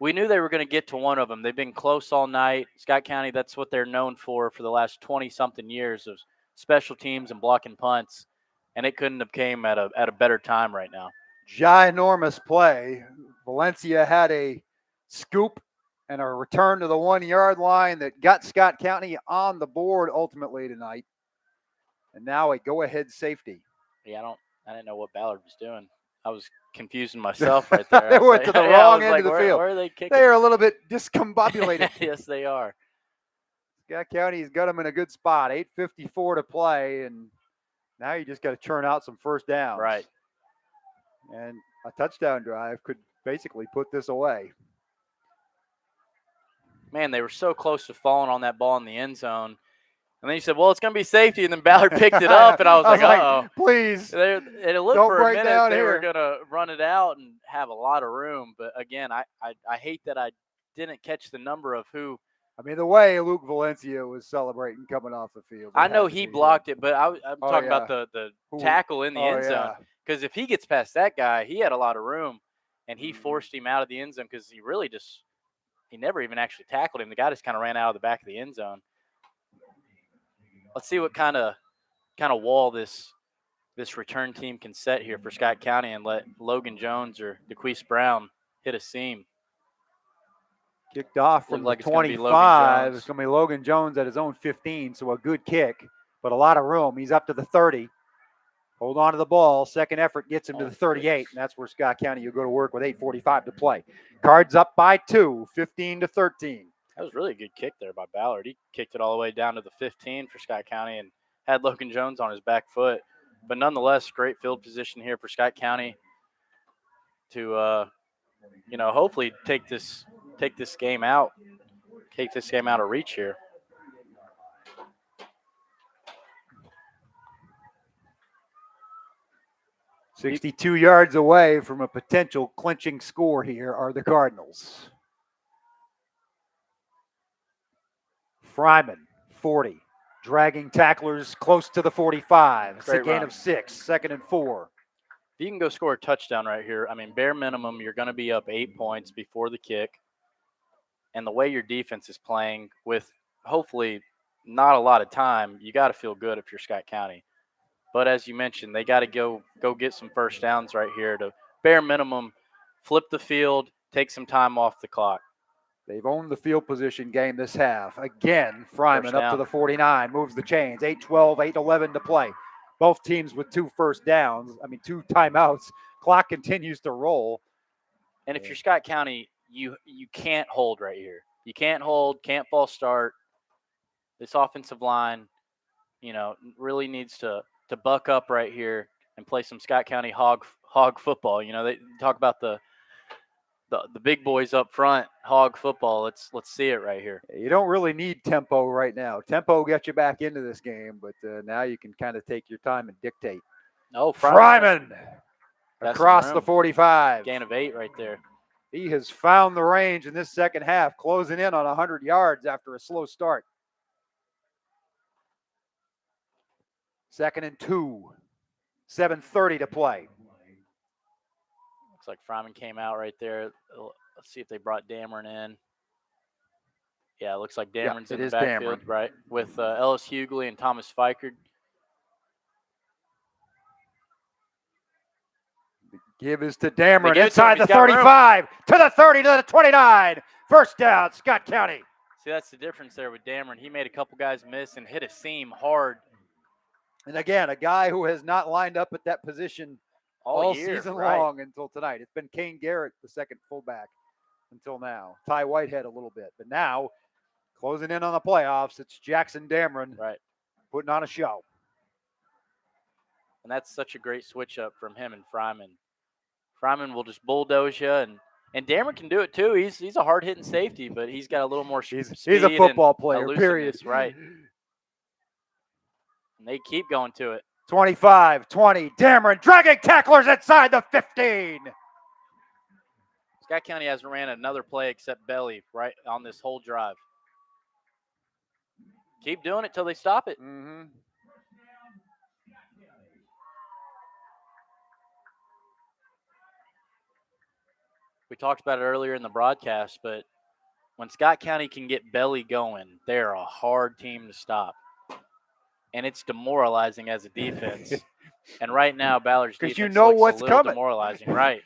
We knew they were going to get to one of them. They've been close all night. Scott County, that's what they're known for the last 20-something years, of special teams and blocking punts, and it couldn't have came at a better time right now. Ginormous play. Valencia had a scoop and a return to the 1-yard line that got Scott County on the board ultimately tonight. And now a go-ahead safety. Yeah, I didn't know what Ballard was doing. I was confusing myself right there. They went to the wrong end of the field. Where are they kicking? They are a little bit discombobulated. Yes, they are. Scott County's got them in a good spot. 8:54 to play, and now you just got to churn out some first downs. Right. And a touchdown drive could basically put this away. Man, they were so close to falling on that ball in the end zone. And then you said, well, it's going to be safety, and then Ballard picked it up, and I was like, uh-oh. Please. It looked Don't for a break minute down they were here. going to run it out and have a lot of room. But, again, I hate that I didn't catch the number of who. I mean, the way Luke Valencia was celebrating coming off the field. I know he blocked it, but I'm talking about the Who- tackle in the end zone. yeah. Because if he gets past that guy, he had a lot of room, and he forced him out of the end zone because he never even actually tackled him. The guy just kind of ran out of the back of the end zone. Let's see what kind of wall this return team can set here for Scott County and let Logan Jones or DeQuise Brown hit a seam. Kicked off from Looked like the it's gonna be Logan 25. Jones. It's going to be Logan Jones at his own 15, so a good kick, but a lot of room. He's up to the 30. Hold on to the ball. Second effort gets him to the 38, and that's where Scott County will go to work with 8:45 to play. Cards up by 2, 15-13. That was really a good kick there by Ballard. He kicked it all the way down to the 15 for Scott County and had Logan Jones on his back foot. But nonetheless, great field position here for Scott County to, hopefully take this game out, of reach here. "62 yards away from a potential clinching score here are the Cardinals. Fryman, 40, dragging tacklers close to the 45. It's a Great gain run. of 6, 2nd and 4. If you can go score a touchdown right here, I mean, bare minimum, you're going to be up 8 points before the kick. And the way your defense is playing with hopefully not a lot of time, you got to feel good if you're Scott County. But as you mentioned, they got to go get some first downs right here to bare minimum, flip the field, take some time off the clock. They've owned the field position game this half. Again, Fryman First up down. to the 49, moves the chains. 8-12, 8-11 to play. Both teams with 2 first downs. 2 timeouts. Clock continues to roll. And if you're Scott County, you can't hold right here. You can't hold, can't false start. This offensive line, really needs to buck up right here and play some Scott County hog football. They talk about the big boys up front, hog football. Let's see it right here. You don't really need tempo right now. Tempo gets you back into this game, but now you can kind of take your time and dictate. Oh, Fryman That's some across the room. 45. Gain of 8 right there. He has found the range in this second half, closing in on 100 yards after a slow start. 2nd and 2. 7:30 to play. Looks like Fryman came out right there. Let's see if they brought Dameron in. Yeah, it looks like Dameron's in the backfield, right, with Ellis Hughley and Thomas Fikerd. Give is to Dameron Give it to him. inside the He's got room. 35, to the 30, to the 29. First down, Scott County. See, that's the difference there with Dameron. He made a couple guys miss and hit a seam hard. And again, a guy who has not lined up at that position all year, season right. long until tonight. It's been Kane Garrett, the second fullback, until now. Ty Whitehead a little bit. But now, closing in on the playoffs, it's Jackson Dameron putting on a show. And that's such a great switch up from him and Fryman. Fryman will just bulldoze you, and Dameron can do it too. He's a hard-hitting safety, but he's got a little more speed. He's a football player, elusiveness, period. Right. And they keep going to it. 25-20, Dameron dragging tacklers inside the 15. Scott County hasn't ran another play except belly right on this whole drive. Keep doing it till they stop it. Mm-hmm. We talked about it earlier in the broadcast, but when Scott County can get belly going, they're a hard team to stop. And it's demoralizing as a defense. And right now, Ballard's defense you know looks what's a little coming. demoralizing, right?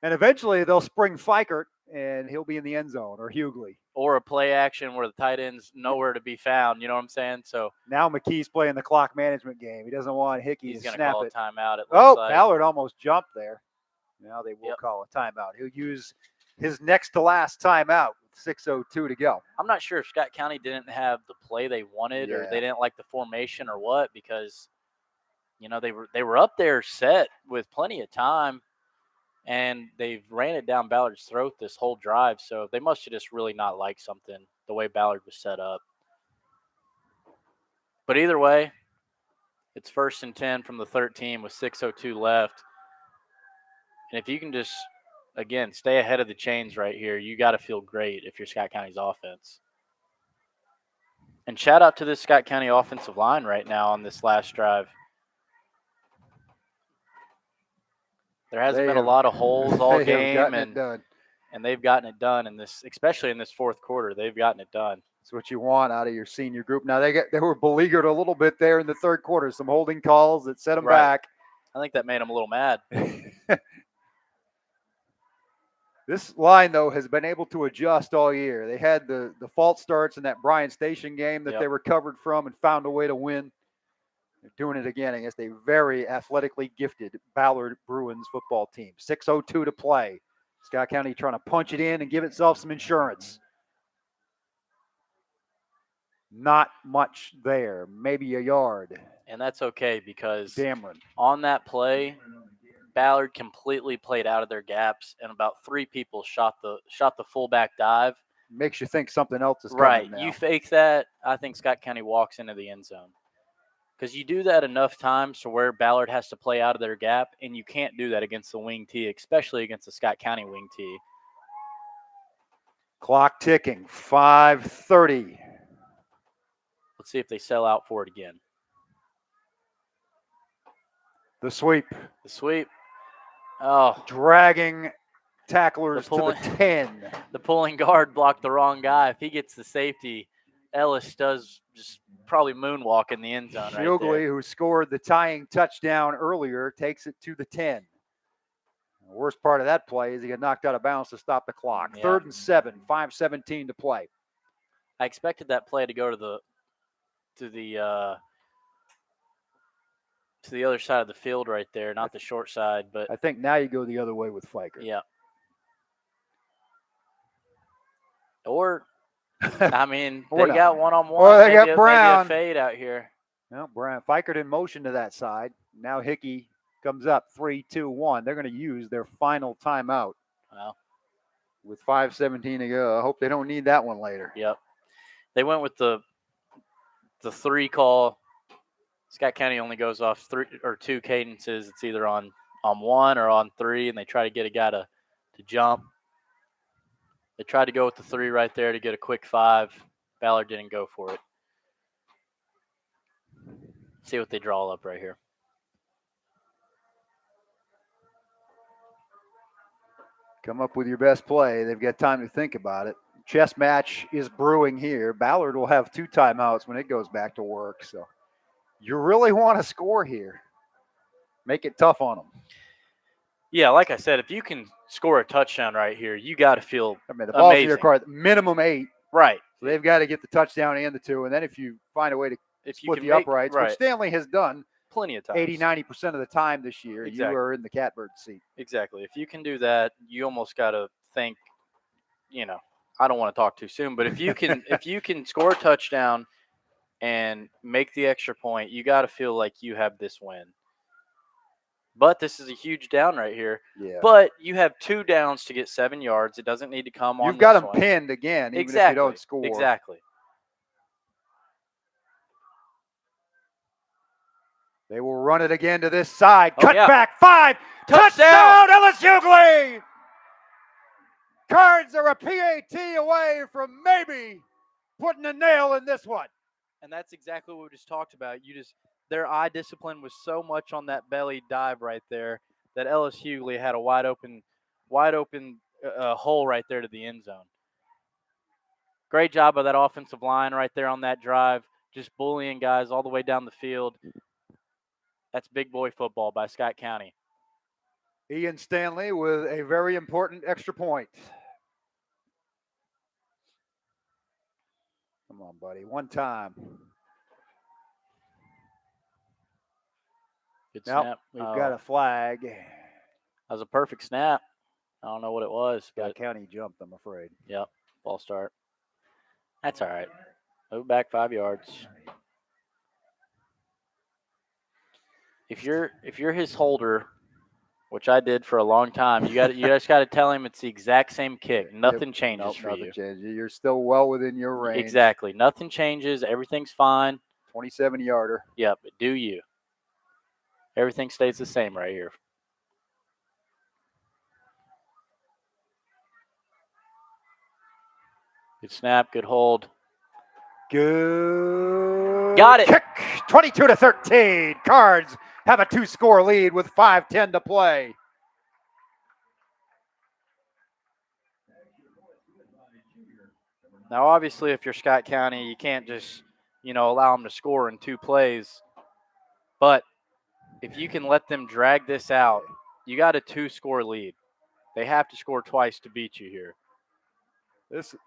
And eventually they'll spring Fikert, and he'll be in the end zone, or Hughley. Or a play action where the tight end's nowhere to be found. You know what I'm saying? So now McKee's playing the clock management game. He doesn't want Hickey to snap it. He's going to call a timeout. It looks like. Ballard almost jumped there. Now they will call a timeout. He'll use his next to last timeout with 6:02 to go. I'm not sure if Scott County didn't have the play they wanted or they didn't like the formation or what, because they were up there set with plenty of time, and they've ran it down Ballard's throat this whole drive. So they must have just really not liked something, the way Ballard was set up. But either way, it's 1st and 10 from the 13 with 6:02 left. And if you can just, again, stay ahead of the chains right here, you got to feel great if you're Scott County's offense. And shout out to this Scott County offensive line right now on this last drive. There hasn't been a lot of holes all game, and they've gotten it done in this, especially in this fourth quarter. They've gotten it done. That's what you want out of your senior group. Now they were beleaguered a little bit there in the third quarter. Some holding calls that set them back. I think that made them a little mad. This line, though, has been able to adjust all year. They had the false starts in that Bryan Station game that they recovered from and found a way to win. They're doing it again against a very athletically gifted Ballard Bruins football team. 6:02 to play. Scott County trying to punch it in and give itself some insurance. Not much there, maybe a yard. And that's okay, because Dameron on that play, Ballard completely played out of their gaps, and about 3 people shot the fullback dive. Makes you think something else is coming. Right. Now. You fake that, I think Scott County walks into the end zone. Because you do that enough times to where Ballard has to play out of their gap, and you can't do that against the wing T, especially against the Scott County wing T. Clock ticking, 5:30. Let's see if they sell out for it again. The sweep. The sweep. Oh. Dragging tacklers to the 10. The pulling guard blocked the wrong guy. If he gets the safety, Ellis does just probably moonwalk in the end zone right Hughley, there. who scored the tying touchdown earlier, takes it to the 10. The worst part of that play is he got knocked out of bounds to stop the clock. Yeah. 3rd and 7, 5:17 to play. I expected that play to go to the other side of the field right there, not the short side. But I think now you go the other way with Fikert. Yeah. Or, I mean, they got one-on-one. Or they got Brown. Maybe a fade out here. No, Brown. Fikert in motion to that side. Now Hickey comes up 3-2-1. They're going to use their final timeout. Wow. With 5:17 to go. I hope they don't need that one later. Yep. They went with the 3 call. Scott County only goes off 3 or 2 cadences. It's either on on 1 or on 3, and they try to get a guy to jump. They tried to go with the 3 right there to get a quick 5. Ballard didn't go for it. See what they draw up right here. Come up with your best play. They've got time to think about it. Chess match is brewing here. Ballard will have 2 timeouts when it goes back to work. So you really want to score here. Make it tough on them. Yeah, like I said, if you can score a touchdown right here, you got to feel I mean, the ball's in amazing. your card, minimum 8. Right. So they've got to get the touchdown and the 2. And then if you find a way to split the uprights, which Stanley has done plenty of times, 80-90% of the time this year, Exactly. you are in the catbird seat. Exactly. If you can do that, you almost got to think, I don't want to talk too soon, but if you can score a touchdown and make the extra point, you got to feel like you have this win. But this is a huge down right here. Yeah. But you have 2 downs to get 7 yards. It doesn't need to come on. You've got them one. pinned again, even Exactly. if you don't score. Exactly. They will run it again to this side. Oh, Cut yeah. back 5. Touchdown! LSU Glee! Cards are a PAT away from maybe putting a nail in this one. And that's exactly what we just talked about. Their eye discipline was so much on that belly dive right there that LSU had a wide open hole right there to the end zone. Great job by that offensive line right there on that drive, just bullying guys all the way down the field. That's big boy football by Scott County. Ian Stanley with a very important extra point. Come on, buddy. One time. Good Nope, snap. we've got a flag. That was a perfect snap. I don't know what it was, but Scott County jumped, I'm afraid. Yep, false start. That's all right. Move back 5 yards. If you're his holder, which I did for a long time, you just got to tell him it's the exact same kick. Nothing changes for nothing you. changes. You're still well within your range. Exactly. Nothing changes. Everything's fine. 27-yarder. Yep. But do you? Everything stays the same right here. Good snap. Good hold. Good. Got it. Kick. 22-13. Cards have a 2-score lead with 5:10 to play. Now, obviously, if you're Scott County, you can't just, allow them to score in 2 plays. But if you can let them drag this out, you got a 2-score lead. They have to score twice to beat you here.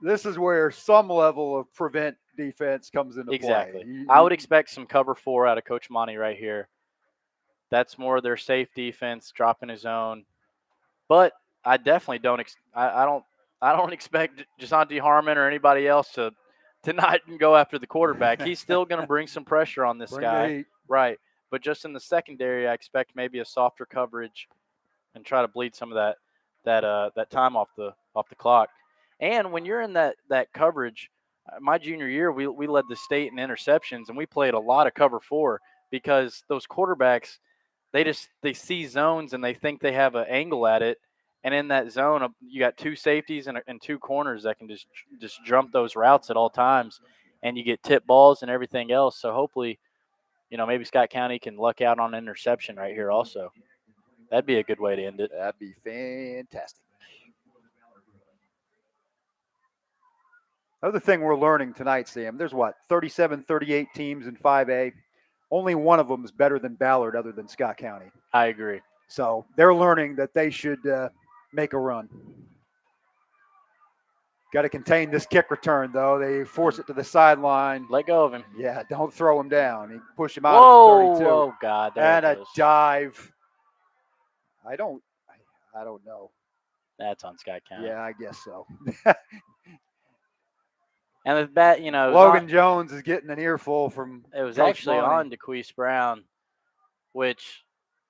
This is where some level of prevent defense comes into Exactly. play. I would expect some cover 4 out of Coach Monty right here. That's more their safe defense, dropping his own. But I definitely don't. I don't expect Jasonte Harmon or anybody else to not go after the quarterback. He's still going to bring some pressure on this guy, right? But just in the secondary, I expect maybe a softer coverage and try to bleed some of that time off the clock. And when you're in that coverage, my junior year, we led the state in interceptions, and we played a lot of cover 4 because those quarterbacks, they see zones and they think they have an angle at it. And in that zone, you got 2 safeties and 2 corners that can just jump those routes at all times, and you get tip balls and everything else. So hopefully, maybe Scott County can luck out on an interception right here also. That'd be a good way to end it. That'd be fantastic. Another thing we're learning tonight, Sam, there's 37, 38 teams in 5A. Only one of them is better than Ballard other than Scott County. I agree. So they're learning that they should make a run. Got to contain this kick return, though. They force it to the sideline. Let go of him. Yeah, don't throw him down. You push him out at the 32. Oh, God. There and it a goes. dive. I don't know. That's on Scott County. Yeah, I guess so. And the bat, Logan Jones is getting an earful from it was Coach actually Monty. on DeQuise Brown, which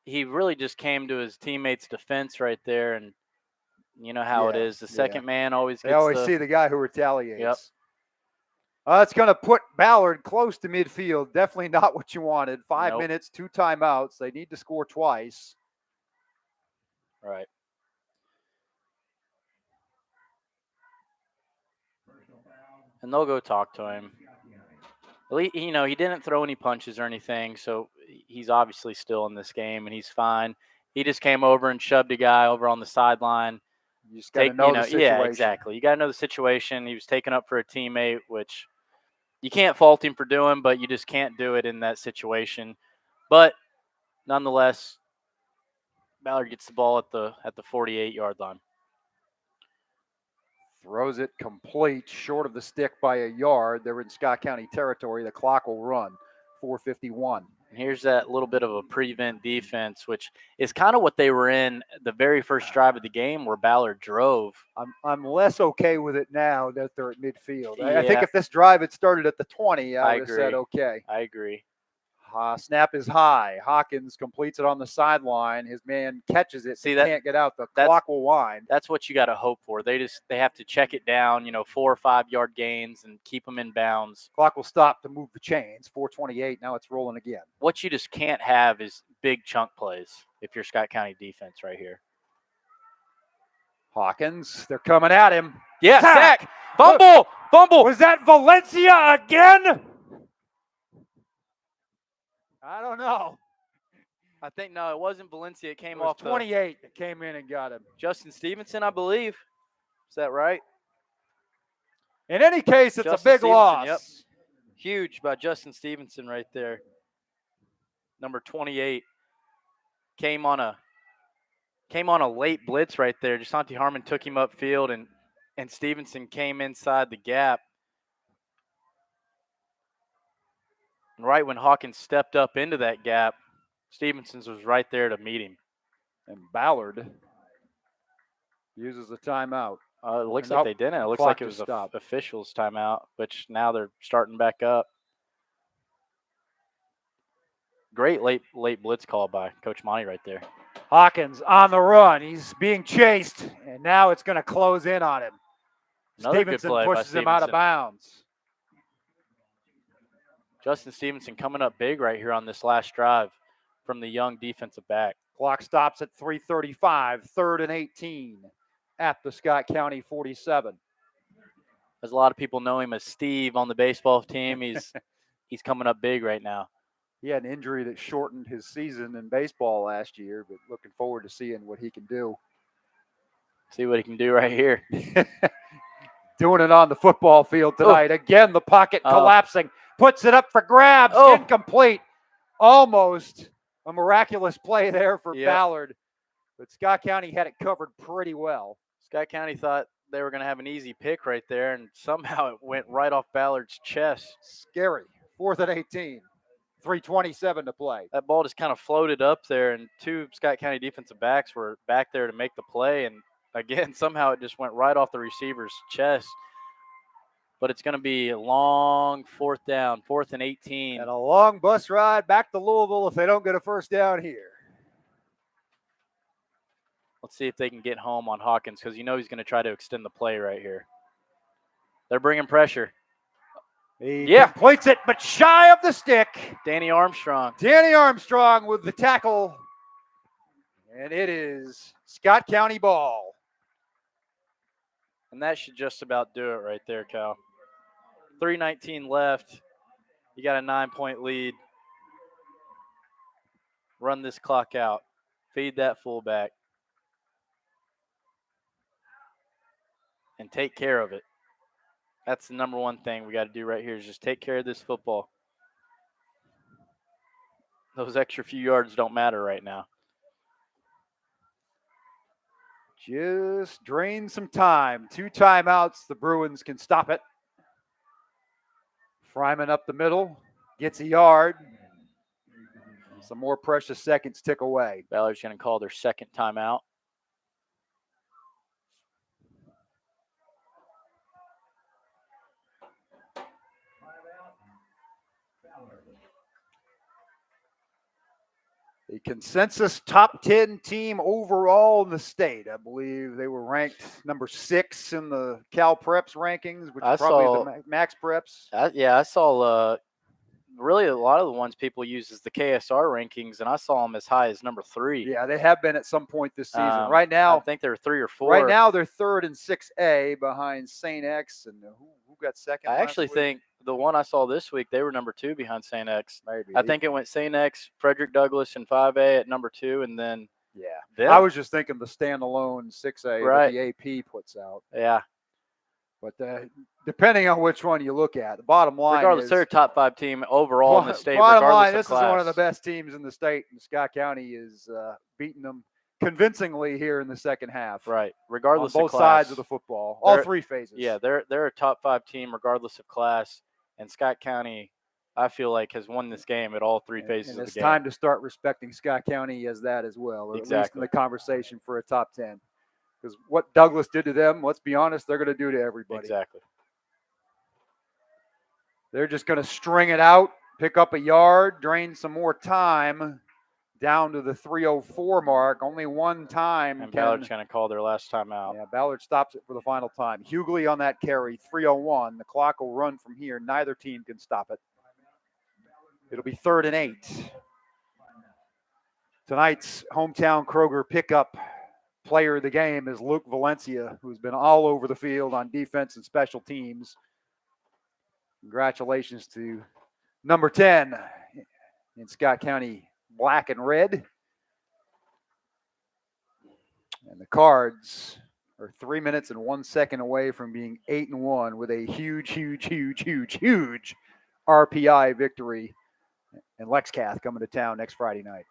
he really just came to his teammate's defense right there. And you know how it is. The second man always gets They always see the guy who retaliates. Yep. It's going to put Ballard close to midfield. Definitely not what you wanted. 5 Nope. minutes, 2 timeouts. They need to score twice. Right. And they'll go talk to him. At least, he didn't throw any punches or anything, so he's obviously still in this game, and he's fine. He just came over and shoved a guy over on the sideline. You just got to know the situation. Yeah, exactly. You got to know the situation. He was taken up for a teammate, which you can't fault him for doing, but you just can't do it in that situation. But nonetheless, Ballard gets the ball at the 48-yard line. Throws it complete, short of the stick by a yard. They're in Scott County territory. The clock will run. 4:51. And here's that little bit of a prevent defense, which is kind of what they were in the very first drive of the game where Ballard drove. I'm less okay with it now that they're at midfield. I Yeah. think if this drive had started at the 20, I would have agree. said okay. I agree. Snap is high. Hawkins completes it on the sideline. His man catches it. See, Can't get out. The clock will wind. That's what you got to hope for. They have to check it down, 4 or 5 yard gains and keep them in bounds. Clock will stop to move the chains. 4:28. Now it's rolling again. What you just can't have is big chunk plays if you're Scott County defense right here. Hawkins, they're coming at him. Yeah, sack. Fumble. Was that Valencia again? I don't know. I think, no, it wasn't Valencia. It came It was off 28 that came in and got him. Justin Stevenson, I believe. Is that right? In any case, it's Justin a big Stevenson, loss. yep. Huge by Justin Stevenson right there. Number 28 came on a late blitz right there. Jasante Harmon took him upfield, and Stevenson came inside the gap. And right when Hawkins stepped up into that gap, Stevenson's was right there to meet him. And Ballard uses a timeout. It looks like they didn't. It looks like it was the officials' timeout, which now they're starting back up. Great late blitz call by Coach Monty right there. Hawkins on the run. He's being chased, and now it's going to close in on him. Another good Stevenson play by pushes him out of Stevenson. bounds. Justin Stevenson coming up big right here on this last drive from the young defensive back. Clock stops at 3:35, 3rd and 18 at the Scott County 47. As a lot of people know him as Steve on the baseball team, he's coming up big right now. He had an injury that shortened his season in baseball last year, but looking forward to seeing what he can do. See what he can do right here. Doing it on the football field tonight. Again, the pocket collapsing. Puts it up for grabs. Incomplete. Almost a miraculous play there for Ballard. But Scott County had it covered pretty well. Scott County thought they were going to have an easy pick right there, and somehow it went right off Ballard's chest. Scary. 4th and 18. 3:27 to play. That ball just kind of floated up there, and 2 Scott County defensive backs were back there to make the play. And again, somehow it just went right off the receiver's chest. But it's going to be a long 4th down, 4th and 18. And a long bus ride back to Louisville if they don't get a first down here. Let's see if they can get home on Hawkins, because he's going to try to extend the play right here. They're bringing pressure. He completes it, but shy of the stick. Danny Armstrong with the tackle. And it is Scott County ball. And that should just about do it right there, Cal. 3:19 left. You got a 9-point lead. Run this clock out. Feed that fullback. And take care of it. That's the number one thing we got to do right here is just take care of this football. Those extra few yards don't matter right now. Just drain some time. 2 timeouts. The Bruins can stop it. Fryman up the middle. Gets a yard. Some more precious seconds tick away. Ballard's going to call their second timeout. The consensus top 10 team overall in the state. I believe they were ranked number 6 in the Cal Preps rankings, which is probably the Max Preps. I saw really a lot of the ones people use is the KSR rankings, and I saw them as high as number 3. Yeah, they have been at some point this season. Right I now, think they're 3 or 4. right now they're third in 6A behind St. X, and who got second? I last actually week? think the one I saw this week, they were number 2 behind St. X. Maybe. I think it went St. X, Frederick Douglass in 5A at number 2, and then Yeah. I was just thinking the standalone 6A Right. that the AP puts out. Yeah. But depending on which one you look at, the bottom line Regardless, is they're a top 5 team overall in the state. Bottom regardless line, of this class. is one of the best teams in the state, and Scott County is beating them convincingly here in the second half. Right. Regardless on of both class. sides of the football, all 3 phases. Yeah, they're a top 5 team regardless of class, and Scott County, I feel like, has won this game at all 3 phases and of it's the game. time to start respecting Scott County as that as well, or at least in the conversation for a top 10. Because what Douglas did to them, let's be honest, they're going to do to everybody. Exactly. They're just going to string it out, pick up a yard, drain some more time down to the 3:04 mark. Only one time. And Ballard's going to call their last time out. Yeah, Ballard stops it for the final time. Hughley on that carry, 3:01. The clock will run from here. Neither team can stop it. It'll be 3rd and 8. Tonight's hometown Kroger pickup player of the game is Luke Valencia, who's been all over the field on defense and special teams. Congratulations to number 10 in Scott County, black and red. And the Cards are 3 minutes and 1 second away from being 8-1 with a huge RPI victory. And Lexcath coming to town next Friday night.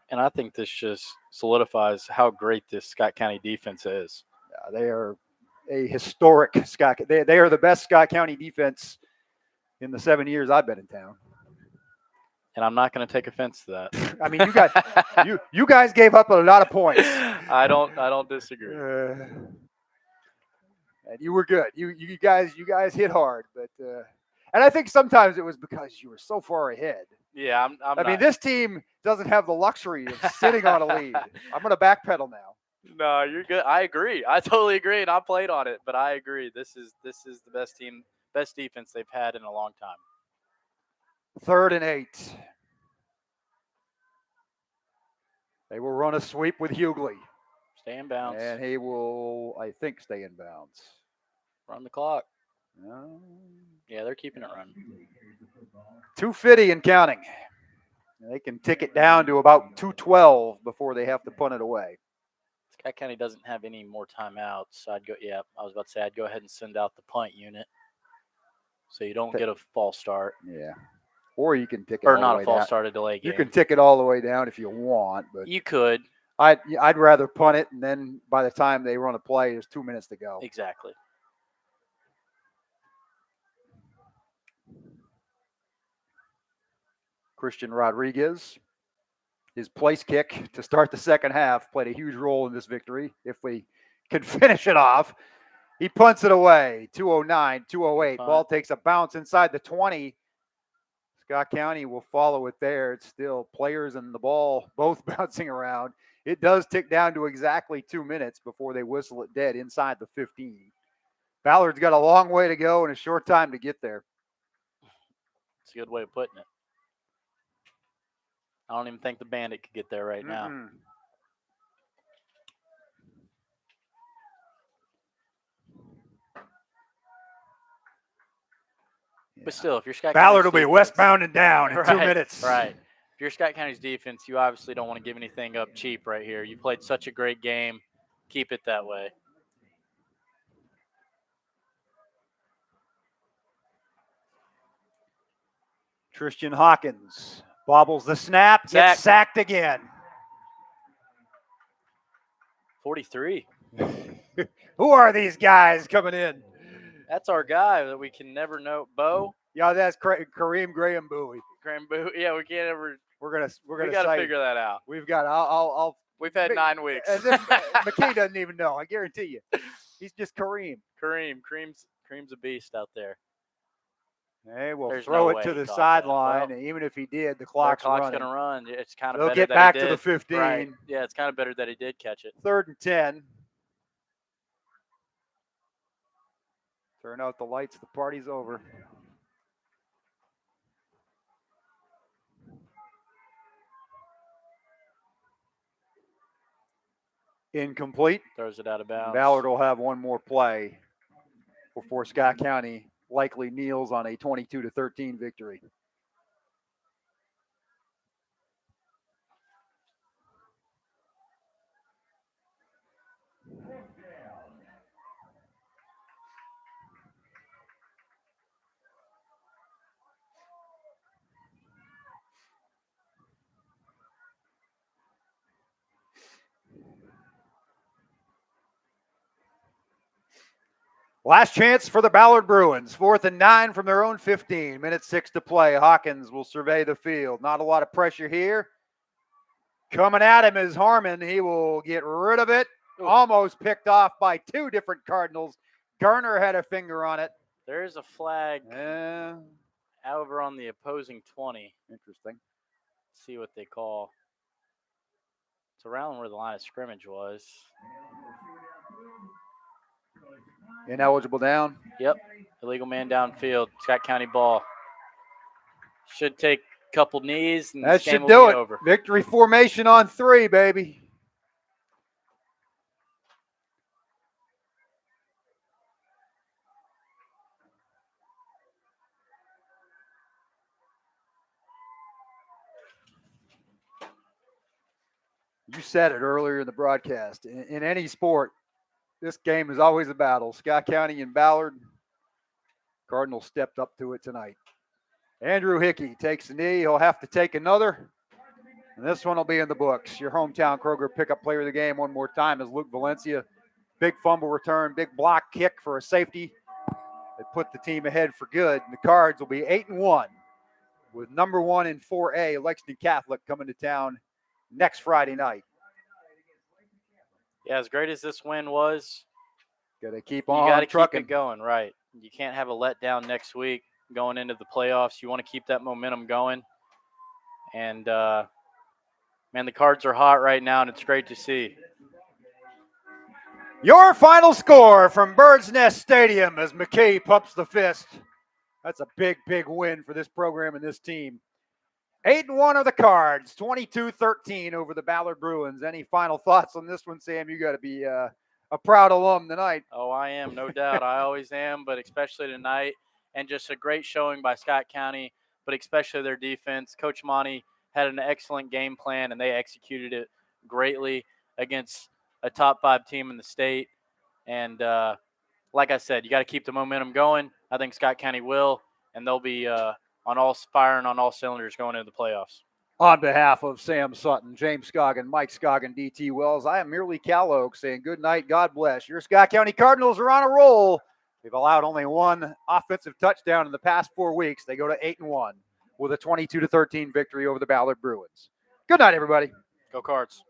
And I think this just solidifies how great this Scott County defense is. They are a historic Scott. They are the best Scott County defense in the 7 years I've been in town. And I'm not going to take offense to that. I mean, you guys gave up a lot of points. I don't disagree. And you were good. You guys hit hard, but and I think sometimes it was because you were so far ahead. Yeah, I mean, this team doesn't have the luxury of sitting on a lead. I'm going to backpedal now. No, you're good. I agree. I totally agree, and I played on it, but I agree. This is the best team, best defense they've had in a long time. 3rd and 8. They will run a sweep with Hughley. Stay in bounds. And he will, I think, stay in bounds. Run the clock. No. Yeah, they're keeping it running. 2:50 and counting. They can tick it down to about 2:12 before they have to punt it away. Scott County doesn't have any more timeouts. I was about to say I'd go ahead and send out the punt unit so you don't get a false start. Yeah. Or you can tick it or all not the way a false down. start, a delay game. You can tick it all the way down if you want, but you could. I'd rather punt it, and then by the time they run a play, there's 2 minutes to go. Exactly. Christian Rodriguez, his place kick to start the second half, played a huge role in this victory. If we can finish it off, he punts it away. 2:09, 2:08. Ball takes a bounce inside the 20. Scott County will follow it there. It's still players and the ball both bouncing around. It does tick down to exactly 2 minutes before they whistle it dead inside the 15. Ballard's got a long way to go and a short time to get there. It's a good way of putting it. I don't even think the Bandit could get there right now. But still, if you're Scott Ballard will County's be westbound and down in 2 minutes. Right. If you're Scott County's defense, you obviously don't want to give anything up cheap right here. You played such a great game. Keep it that way. Tristan Hawkins bobbles the snap, gets sacked again. 43. Who are these guys coming in? That's our guy that we can never know. Bo? Yeah, that's Kareem Graham Bowie. Graham Bowie. Yeah, we can't ever. We gotta figure that out. We've got. We've had 9 weeks. As if McKay doesn't even know. I guarantee you, he's just Kareem. Kareem's a beast out there. Hey, we'll There's throw no it to way the he caught sideline, that. and even if he did, the clock's going running. to run. It's kind of They'll better get that back he to did. the 15. Right. Yeah, it's kind of better that he did catch it. 3rd and 10. Turn out the lights. The party's over. Incomplete. Throws it out of bounds. Ballard will have one more play before Scott County likely kneels on a 22-13 victory. Last chance for the Ballard Bruins. 4th and 9 from their own 15. Minute 6 to play. Hawkins will survey the field. Not a lot of pressure here. Coming at him is Harmon. He will get rid of it. Almost picked off by 2 different Cardinals. Garner had a finger on it. There is a flag Yeah. over on the opposing 20. Interesting. See what they call. It's around where the line of scrimmage was. Ineligible down. Yep. Illegal man downfield. Scott County ball. Should take a couple knees and That this game should will do be it. over. Victory formation on 3, baby. You said it earlier in the broadcast. In any sport, this game is always a battle. Scott County and Ballard. Cardinals stepped up to it tonight. Andrew Hickey takes the knee. He'll have to take another. And this one will be in the books. Your hometown Kroger pickup player of the game one more time is Luke Valencia. Big fumble return, big block kick for a safety. They put the team ahead for good. And the Cards will be 8-1 with number 1 in 4A, Lexington Catholic, coming to town next Friday night. Yeah, as great as this win was, Got to keep you on got to keep trucking. it going, right? You can't have a letdown next week going into the playoffs. You want to keep that momentum going. And, man, the Cards are hot right now, and it's great to see. Your final score from Bird's Nest Stadium as McKay pumps the fist. That's a big, big win for this program and this team. 8-1 are the Cards, 22-13 over the Ballard Bruins. Any final thoughts on this one, Sam? You got to be a proud alum tonight. Oh, I am, no doubt. I always am, but especially tonight. And just a great showing by Scott County, but especially their defense. Coach Monty had an excellent game plan, and they executed it greatly against a top 5 team in the state. And like I said, you got to keep the momentum going. I think Scott County will, and they'll be firing on all cylinders going into the playoffs. On behalf of Sam Sutton, James Scoggin, Mike Scoggin, DT Wells, I am merely Cal Oak saying good night, God bless. Your Scott County Cardinals are on a roll. They've allowed only 1 offensive touchdown in the past 4 weeks. They go to 8-1 with a 22-13 victory over the Ballard Bruins. Good night, everybody. Go Cards.